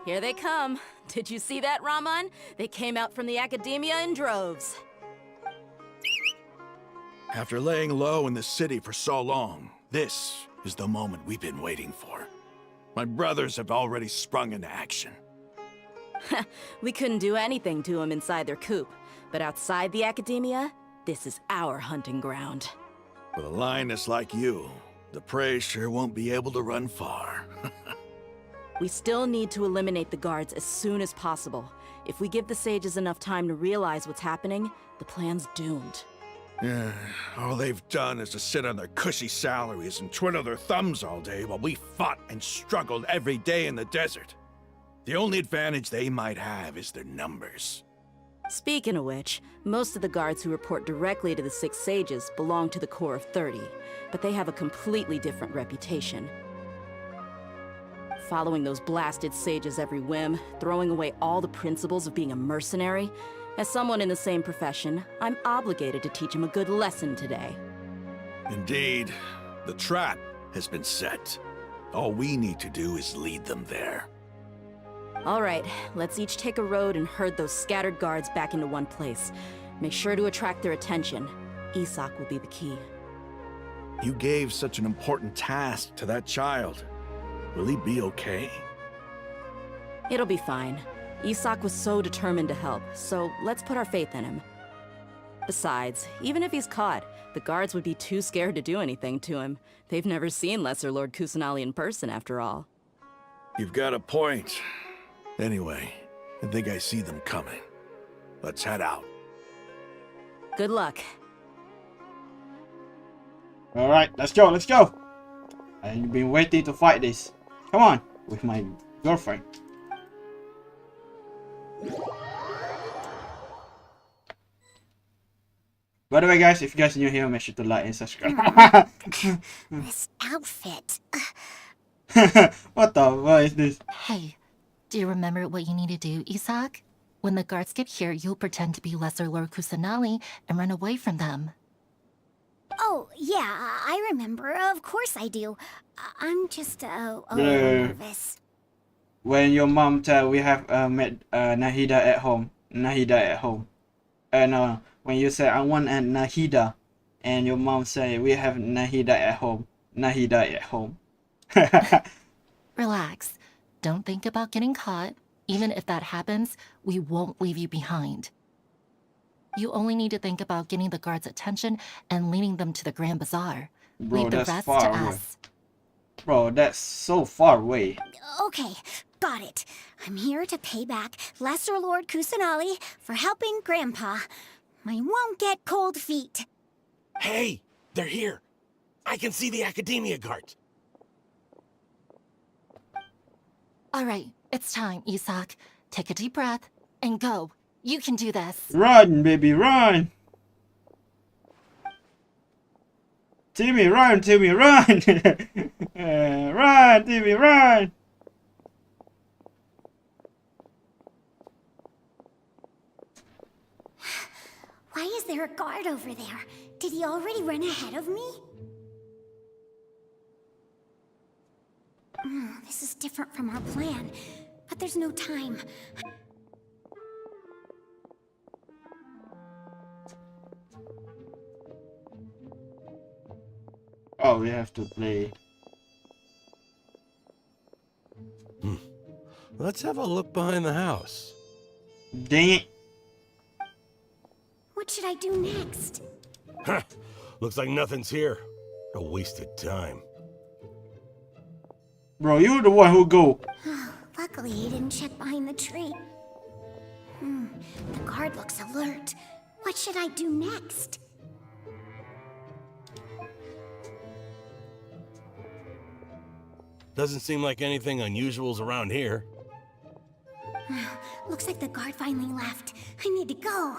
Here they come. Did you see that, Raman? They came out from the Academia in droves. After laying low in the city for so long, this is the moment we've been waiting for. My brothers have already sprung into action. We couldn't do anything to them inside their coop, but outside the Academia, this is our hunting ground. With a lioness like you, the prey sure won't be able to run far. We still need to eliminate the guards as soon as possible. If we give the sages enough time to realize what's happening, the plan's doomed. Yeah, all they've done is to sit on their cushy salaries and twiddle their thumbs all day while we fought and struggled every day in the desert. The only advantage they might have is their numbers. Speaking of which, most of the guards who report directly to the Six Sages belong to the Corps of 30, but they have a completely different reputation. Following those blasted sages every whim, throwing away all the principles of being a mercenary. As someone in the same profession, I'm obligated to teach them a good lesson today. Indeed, the trap has been set. All we need to do is lead them there. All right, let's each take a road and herd those scattered guards back into one place. Make sure to attract their attention. Isak will be the key. You gave such an important task to that child. Will he be okay? It'll be fine. Isak was so determined to help, so let's put our faith in him. Besides, even if he's caught, the guards would be too scared to do anything to him. They've never seen Lesser Lord Kusanali in person, after all. You've got a point. Anyway, I think I see them coming. Let's head out. Good luck. Alright, let's go, let's go! I've been waiting to fight this. Come on, with my girlfriend. By the way, guys, if you guys are new here, make sure to like and subscribe. This outfit. What is this? Hey, do you remember what you need to do, Isak? When the guards get here, you'll pretend to be Lesser Lord Kusanali and run away from them. Oh, yeah, I remember. Of course I do. I'm just a little nervous. When your mom tell we have met Nahida at home. Nahida at home. No, when you say I want a Nahida, and your mom say we have Nahida at home. Nahida at home. Relax. Don't think about getting caught. Even if that happens, we won't leave you behind. You only need to think about getting the guards' attention and leading them to the Grand Bazaar. Bro, Leave the that's rest far to away. us. Bro, that's so far away. Okay, got it. I'm here to pay back Lesser Lord Kusanali for helping Grandpa. I won't get cold feet. Hey, they're here. I can see the Academia guards. All right, it's time, Isak. Take a deep breath and go. You can do this. Run, baby, run! Timmy, run, Timmy, run! Run, Timmy, run! Why is there a guard over there? Did he already run ahead of me? This is different from our plan, but there's no time. Oh, we have to play. Let's have a look behind the house. Dang it. What should I do next? Huh. Looks like nothing's here. A wasted time. Bro, you're the one who go. Luckily, he didn't check behind the tree. The guard looks alert. What should I do next? Doesn't seem like anything unusual's around here. Looks like the guard finally left. I need to go.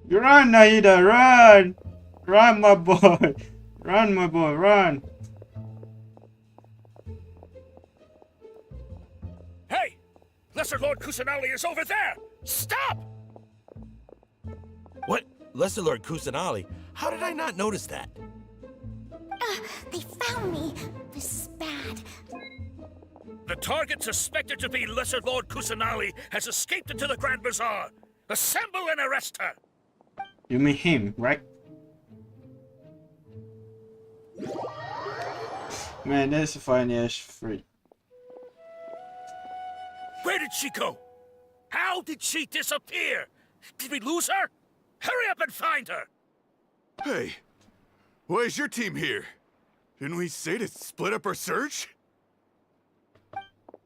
Run, Nahida, run! Run, my boy. Run, my boy, run. Hey! Lesser Lord Kusanali is over there! Stop! What? Lesser Lord Kusanali? How did I not notice that? They found me. This is bad. The target suspected to be Lesser Lord Kusanali has escaped into the Grand Bazaar. Assemble and arrest her! You mean him, right? Man, that's a funny ass freak. Where did she go? How did she disappear? Did we lose her? Hurry up and find her! Hey, why is your team here? Didn't we say to split up our search?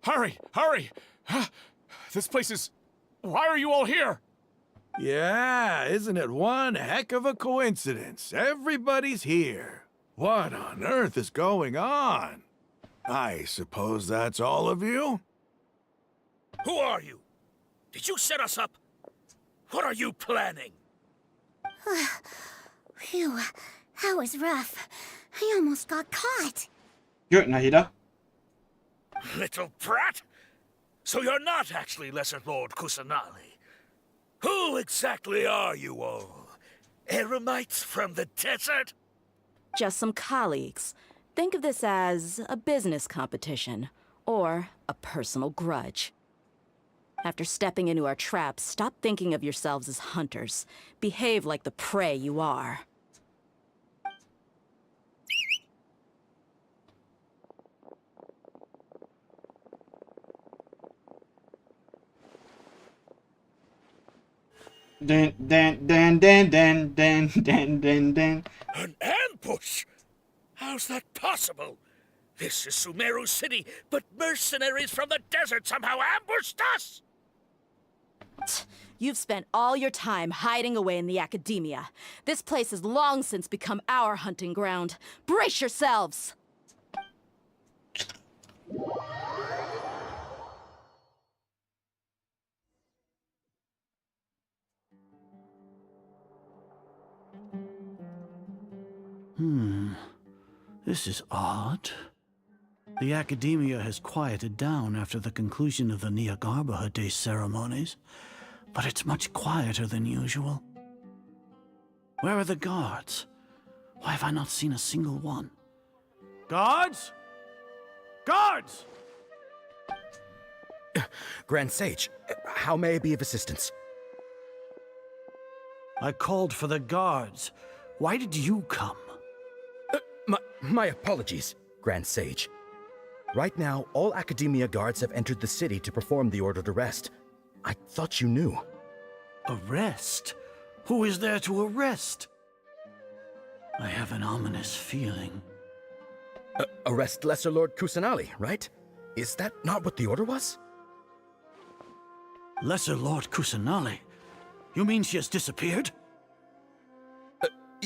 Hurry! Hurry! This place is... Why are you all here? Yeah, isn't it one heck of a coincidence? Everybody's here. What on earth is going on? I suppose that's all of you? Who are you? Did you set us up? What are you planning? Phew, that was rough. I almost got caught. Good, Nahida. Little brat! So you're not actually Lesser Lord Kusanali. Who exactly are you all? Eremites from the desert? Just some colleagues. Think of this as a business competition, or a personal grudge. After stepping into our traps, stop thinking of yourselves as hunters. Behave like the prey you are. Den. An ambush? How's that possible? This is Sumeru City, but mercenaries from the desert somehow ambushed us! You've spent all your time hiding away in the academia. This place has long since become our hunting ground. Brace yourselves! This is odd. The academia has quieted down after the conclusion of the Nyagarbha Day ceremonies, but it's much quieter than usual. Where are the guards? Why have I not seen a single one? Guards? Guards! Grand Sage, how may I be of assistance? I called for the guards. Why did you come? My apologies, Grand Sage. Right now, all Academia guards have entered the city to perform the ordered arrest. I thought you knew. Arrest? Who is there to arrest? I have an ominous feeling. Arrest Lesser Lord Kusanali, right? Is that not what the order was? Lesser Lord Kusanali? You mean she has disappeared?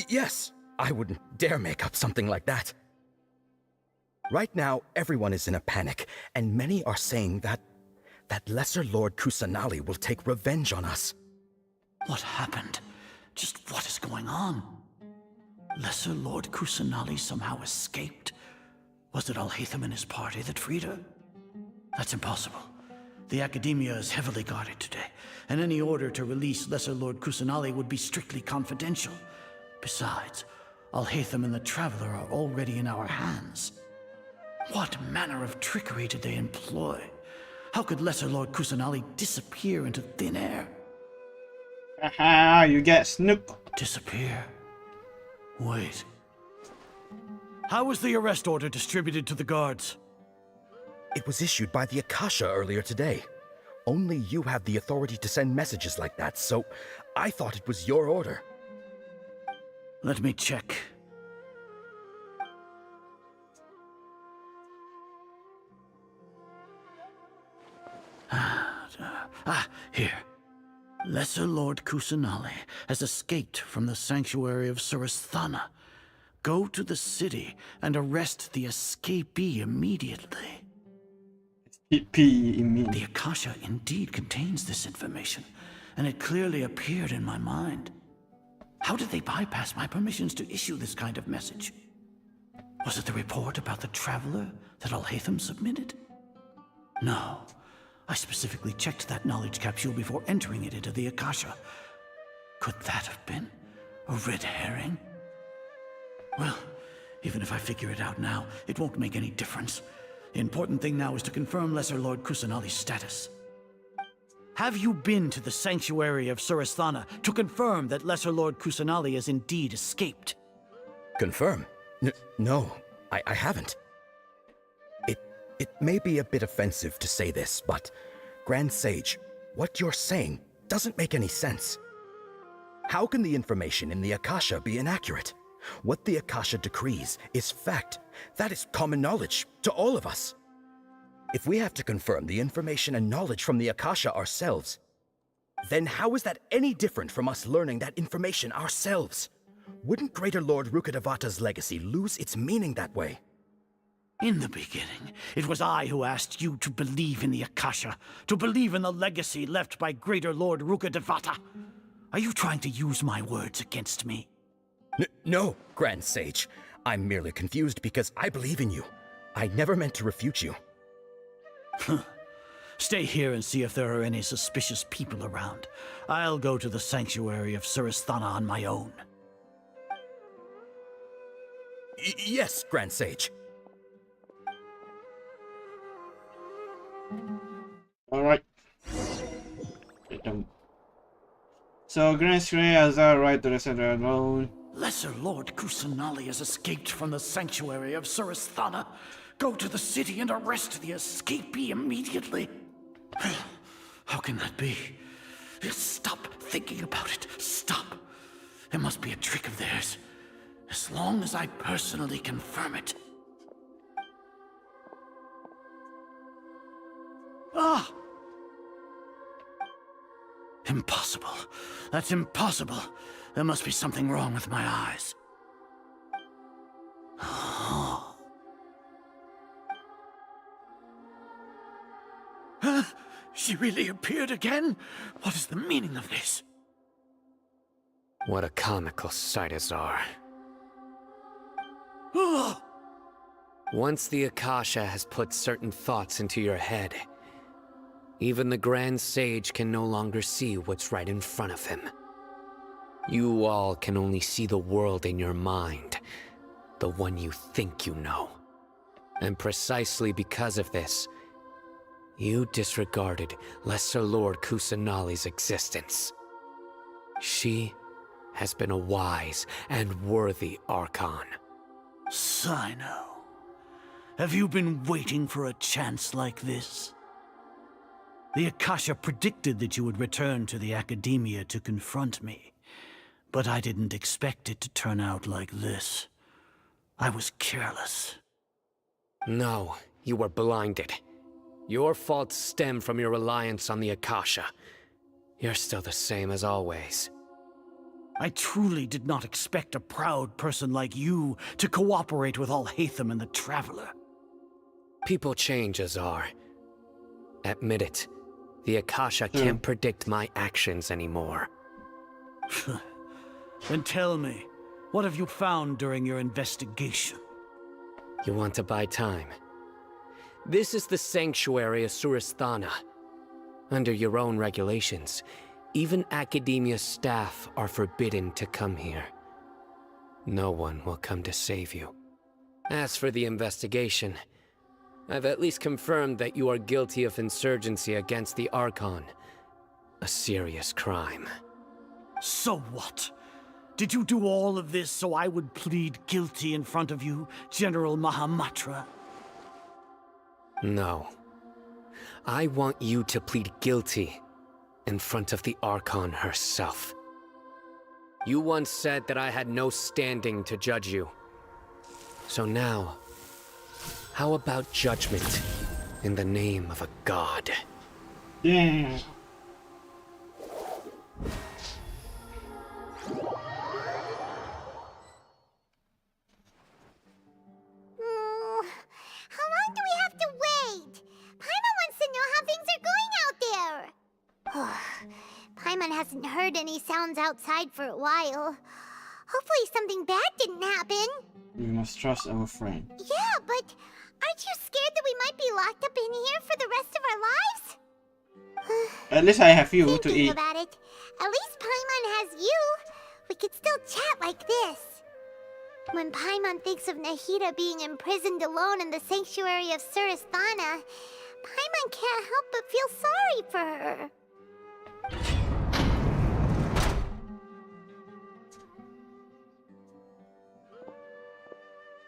Yes. I wouldn't dare make up something like that. Right now, everyone is in a panic, and many are saying that Lesser Lord Kusanali will take revenge on us. What happened? Just what is going on? Lesser Lord Kusanali somehow escaped? Was it Alhaitham and his party that freed her? That's impossible. The Academia is heavily guarded today, and any order to release Lesser Lord Kusanali would be strictly confidential. Besides, Alhaitham and the Traveler are already in our hands. What manner of trickery did they employ? How could Lesser Lord Kusanali disappear into thin air? Aha, you get snooked. Disappear? Wait. How was the arrest order distributed to the guards? It was issued by the Akasha earlier today. Only you have the authority to send messages like that, so I thought it was your order. Let me check. Here. Lesser Lord Kusanali has escaped from the sanctuary of Surasthana. Go to the city and arrest the escapee immediately. The Akasha indeed contains this information, and it clearly appeared in my mind. How did they bypass my permissions to issue this kind of message? Was it the report about the traveler that Alhaitham submitted? No. I specifically checked that knowledge capsule before entering it into the Akasha. Could that have been a red herring? Well, even if I figure it out now, it won't make any difference. The important thing now is to confirm Lesser Lord Kusanali's status. Have you been to the sanctuary of Surasthana to confirm that Lesser Lord Kusanali has indeed escaped? Confirm? No, I haven't. It may be a bit offensive to say this, but Grand Sage, what you're saying doesn't make any sense. How can the information in the Akasha be inaccurate? What the Akasha decrees is fact. That is common knowledge to all of us. If we have to confirm the information and knowledge from the Akasha ourselves, then how is that any different from us learning that information ourselves? Wouldn't Greater Lord Rukkhadevata's legacy lose its meaning that way? In the beginning, it was I who asked you to believe in the Akasha, to believe in the legacy left by Greater Lord Rukkhadevata. Are you trying to use my words against me? No, Grand Sage. I'm merely confused because I believe in you. I never meant to refute you. Stay here and see if there are any suspicious people around. I'll go to the sanctuary of Surasthana on my own. Yes, Grand Sage. Alright. So, Grand Sage has our right to the center alone. Lesser Lord Kusanali has escaped from the sanctuary of Surasthana. Go to the city and arrest the escapee immediately. How can that be? Stop thinking about it. Stop. It must be a trick of theirs. As long as I personally confirm it. Ah! Impossible. That's impossible. There must be something wrong with my eyes. She really appeared again? What is the meaning of this? What a comical sight, Azar. Once the Akasha has put certain thoughts into your head, even the Grand Sage can no longer see what's right in front of him. You all can only see the world in your mind, the one you think you know. And precisely because of this, you disregarded Lesser Lord Kusanali's existence. She has been a wise and worthy Archon. Sino, have you been waiting for a chance like this? The Akasha predicted that you would return to the Academia to confront me, but I didn't expect it to turn out like this. I was careless. No, you were blinded. Your faults stem from your reliance on the Akasha. You're still the same as always. I truly did not expect a proud person like you to cooperate with Alhaitham and the Traveler. People change, Azar. Admit it. The Akasha can't predict my actions anymore. Then tell me, what have you found during your investigation? You want to buy time? This is the sanctuary of Surasthana. Under your own regulations, even Academia staff are forbidden to come here. No one will come to save you. As for the investigation, I've at least confirmed that you are guilty of insurgency against the Archon. A serious crime. So what? Did you do all of this so I would plead guilty in front of you, General Mahamatra? No. I want you to plead guilty in front of the Archon herself. You once said that I had no standing to judge you. So now, how about judgment in the name of a god? Yeah. How long do we have to wait? Paimon wants to know how things are going out there. Paimon hasn't heard any sounds outside for a while. Hopefully something bad didn't happen. We must trust our friend. Yeah, but aren't you scared that we might be locked up in here for the rest of our lives? At least I have you to Thinking eat. about it, at least Paimon has you. We could still chat like this. When Paimon thinks of Nahida being imprisoned alone in the sanctuary of Surasthana, Paimon can't help but feel sorry for her.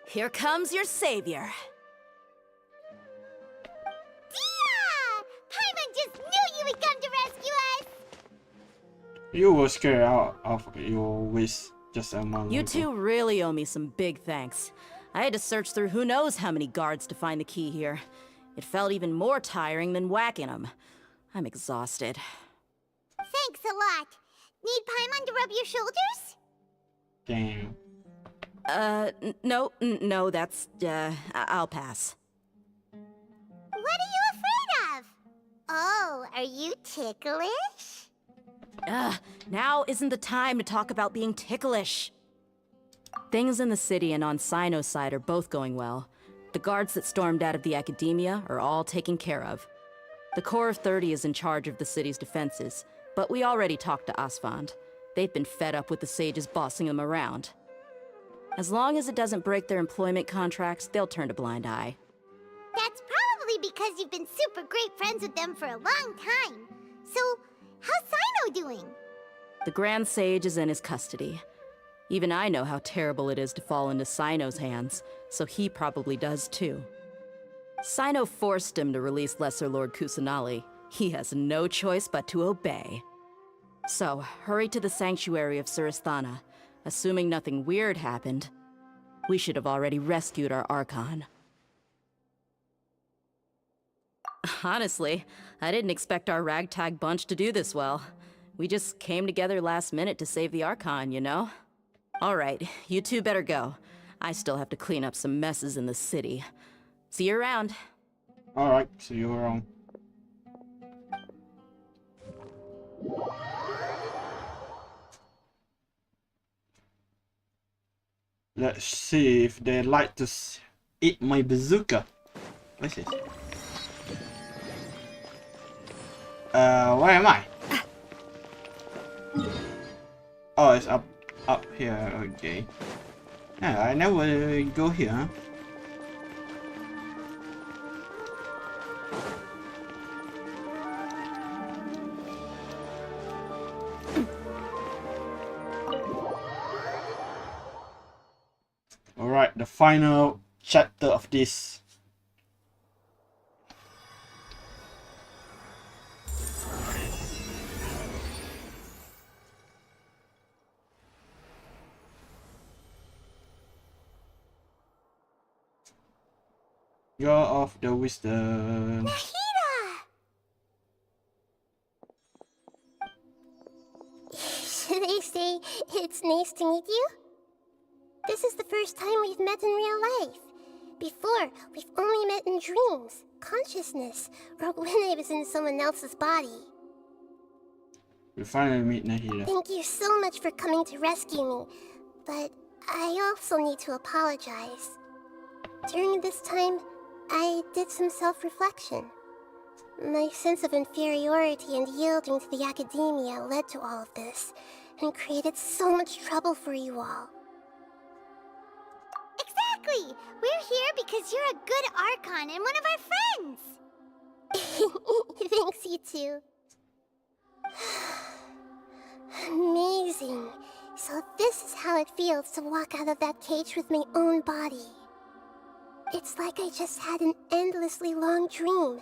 Here comes your savior. Dia! Paimon just knew you would come to rescue us! You were scared out of your wish just a moment You ago. two really owe me some big thanks. I had to search through who knows how many guards to find the key here. It felt even more tiring than whacking them. I'm exhausted. Thanks a lot. Need Paimon to rub your shoulders? Damn. No, that's, I'll pass. What are you afraid of? Oh, are you ticklish? Now isn't the time to talk about being ticklish. Things in the city and on Sino's side are both going well. The guards that stormed out of the Academia are all taken care of. The Corps of 30 is in charge of the city's defenses, but we already talked to Asfand. They've been fed up with the sages bossing them around. As long as it doesn't break their employment contracts, they'll turn a blind eye. That's probably because you've been super great friends with them for a long time. So, how's Sino doing? The Grand Sage is in his custody. Even I know how terrible it is to fall into Sino's hands, so he probably does too. Sino forced him to release Lesser Lord Kusanali. He has no choice but to obey. So, hurry to the sanctuary of Surasthana. Assuming nothing weird happened, we should have already rescued our Archon. Honestly, I didn't expect our ragtag bunch to do this well. We just came together last minute to save the Archon, you know? Alright, you two better go. I still have to clean up some messes in the city. See you around. Alright, see you around. Let's see if they like to eat my bazooka. What's this? Where am I? Oh, it's up here. Okay. Yeah, I never go here. Huh? Alright, the final chapter of this. You're of the wisdom. Should I say it's nice to meet you? This is the first time we've met in real life. Before, we've only met in dreams, consciousness, or when I was in someone else's body. We finally meet Nahida. Thank you so much for coming to rescue me, but I also need to apologize. During this time, I did some self-reflection. My sense of inferiority and yielding to the Academia led to all of this, and created so much trouble for you all. Exactly! We're here because you're a good Archon and one of our friends! Thanks, you two. Amazing. So this is how it feels to walk out of that cage with my own body. It's like I just had an endlessly long dream.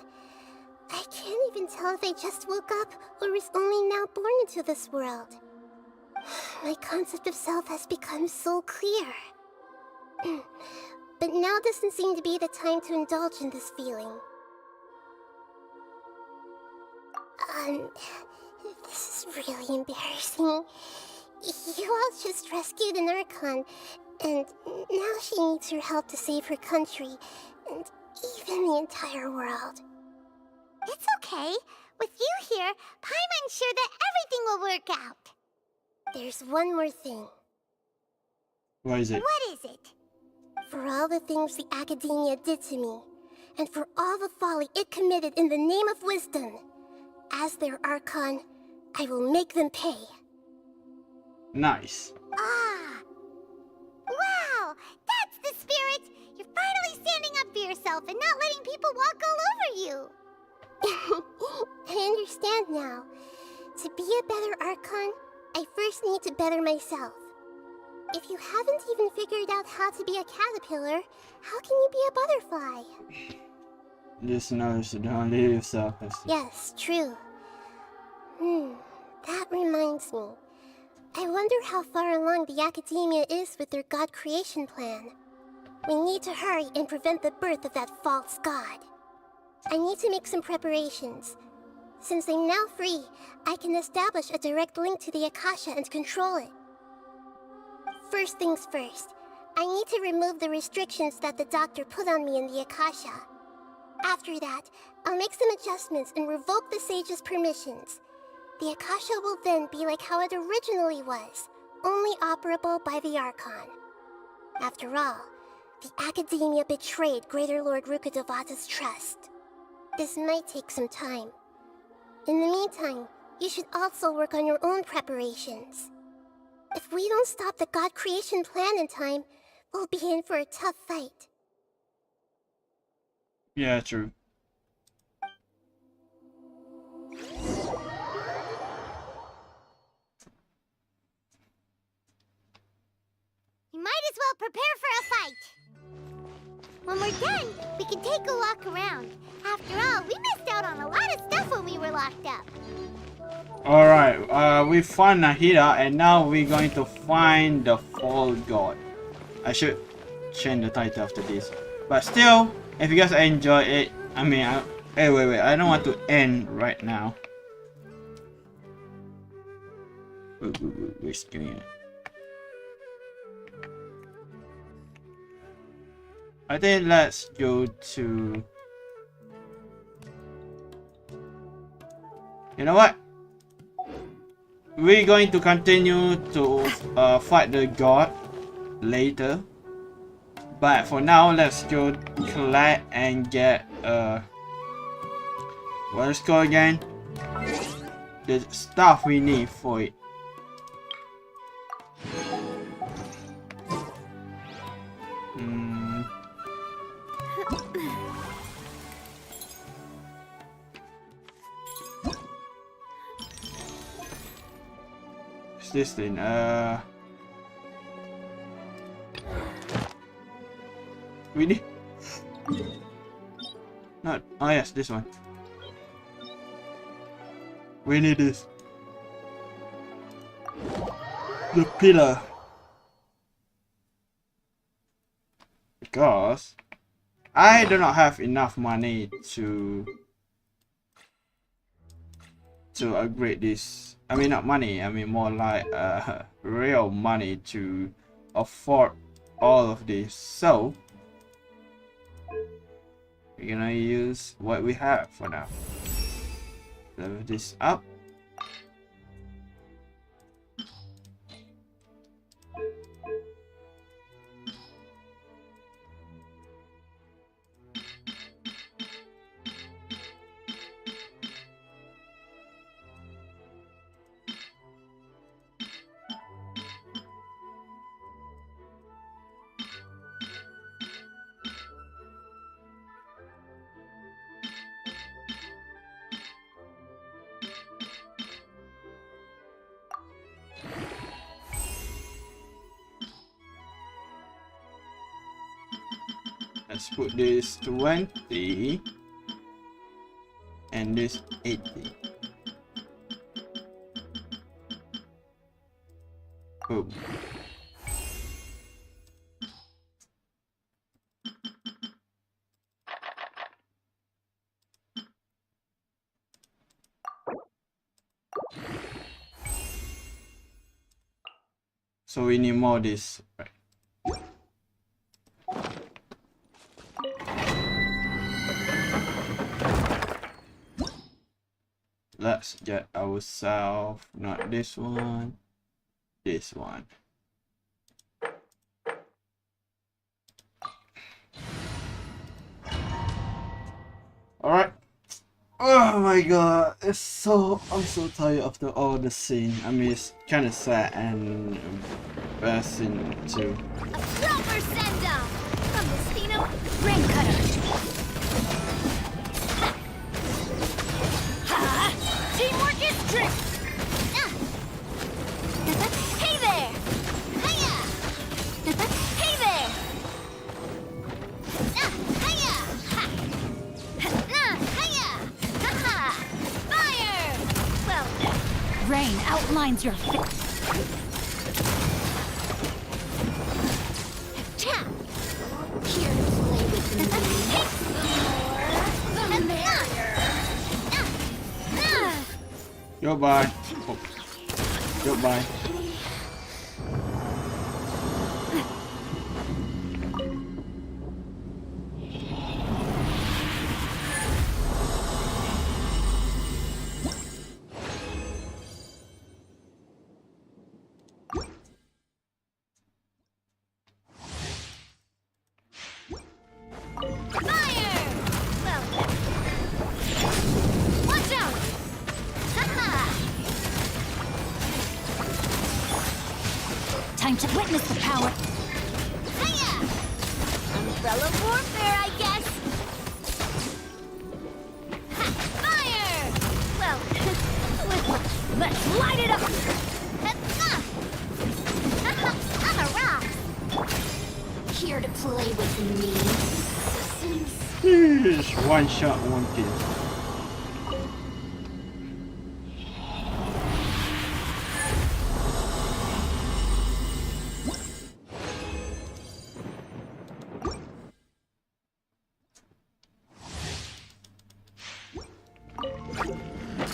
I can't even tell if I just woke up or was only now born into this world. My concept of self has become so clear. But now doesn't seem to be the time to indulge in this feeling. This is really embarrassing. You all just rescued an Archon, and now she needs your help to save her country, and even the entire world. It's okay. With you here, Paimon's sure that everything will work out. There's one more thing. What is it? What is it? For all the things the Academia did to me, and for all the folly it committed in the name of wisdom, as their Archon, I will make them pay. Nice. Ah! Wow! That's the spirit! You're finally standing up for yourself and not letting people walk all over you! I understand now. To be a better Archon, I first need to better myself. If you haven't even figured out how to be a caterpillar, how can you be a butterfly? Just notice you don't leave yourself. Yes, true. That reminds me. I wonder how far along the Academia is with their god creation plan. We need to hurry and prevent the birth of that false god. I need to make some preparations. Since I'm now free, I can establish a direct link to the Akasha and control it. First things first, I need to remove the restrictions that the doctor put on me in the Akasha. After that, I'll make some adjustments and revoke the sage's permissions. The Akasha will then be like how it originally was, only operable by the Archon. After all, the Academia betrayed Greater Lord Rukkhadevata's trust. This might take some time. In the meantime, you should also work on your own preparations. If we don't stop the god creation plan in time, we'll be in for a tough fight. Yeah, true. You might as well prepare for a fight. When we're done, we can take a walk around. After all, we missed out on a lot of stuff when we were locked up. Alright, we found Nahida and now we're going to find the Fall God. I should change the title after this. But still, if you guys enjoy it, hey, wait, I don't want to end right now. Wait, screen. I think let's go to... You know what? We're going to continue to fight the god later. But for now, let's go collect and get what is it called again? The stuff we need for it. What's this thing? We need... Not... Oh yes, this one. We need this. The pillar. Because I do not have enough money to upgrade this. I mean, not money, I mean more like real money to afford all of this. So we're gonna use what we have for now. Level this up. Let's put this 20 and this 80. Boom. So we need more of this, right? Let's get ourselves, not this one, this one. Alright. Oh my god, I'm so tired after all the scene. I mean, it's kind of sad and embarrassing too. A proper send-off from the Stino Rain Cutter. Ha! Teamwork is strength. Hey there! Hiya! Hey there! Hiya! Hiya! Ha-ha! Fire! Well, rain outlines your face. Here to play with me. Goodbye. Oh. Goodbye. Time to witness the power. Hiya! Umbrella warfare, I guess. Ha! Fire! Well, let's light it up. I'm a rock. Here to play with me. Sheesh, one shot, one kill.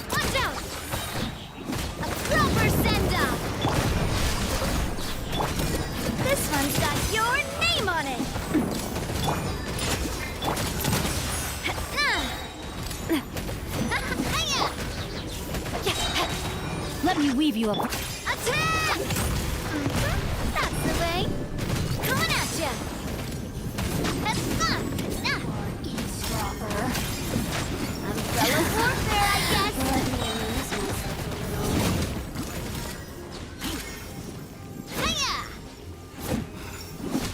Watch out! A proper send-off! This one's got your name on it! Let me weave you up. Attack! That's the way. Coming at ya! Eavesdropper. Umbrella warfare, I guess. Hiya!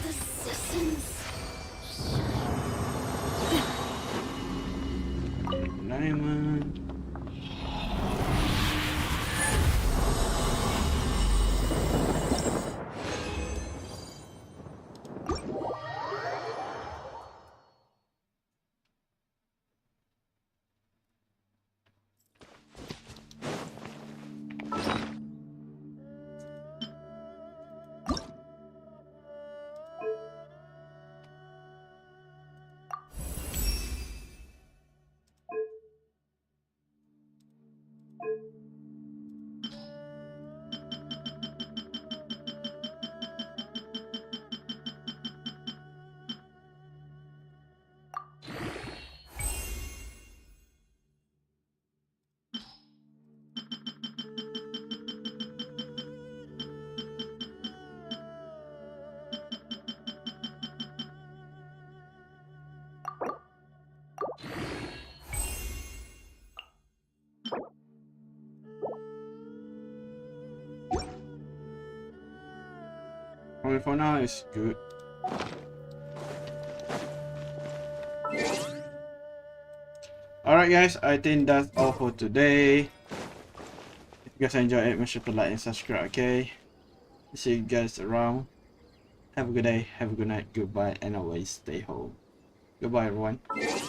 The systems Diamond. Only for now, it's good. Alright guys, I think that's all for today. If you guys enjoyed it, make sure to like and subscribe, okay? See you guys around. Have a good day, have a good night, goodbye, and always stay home. Goodbye, everyone.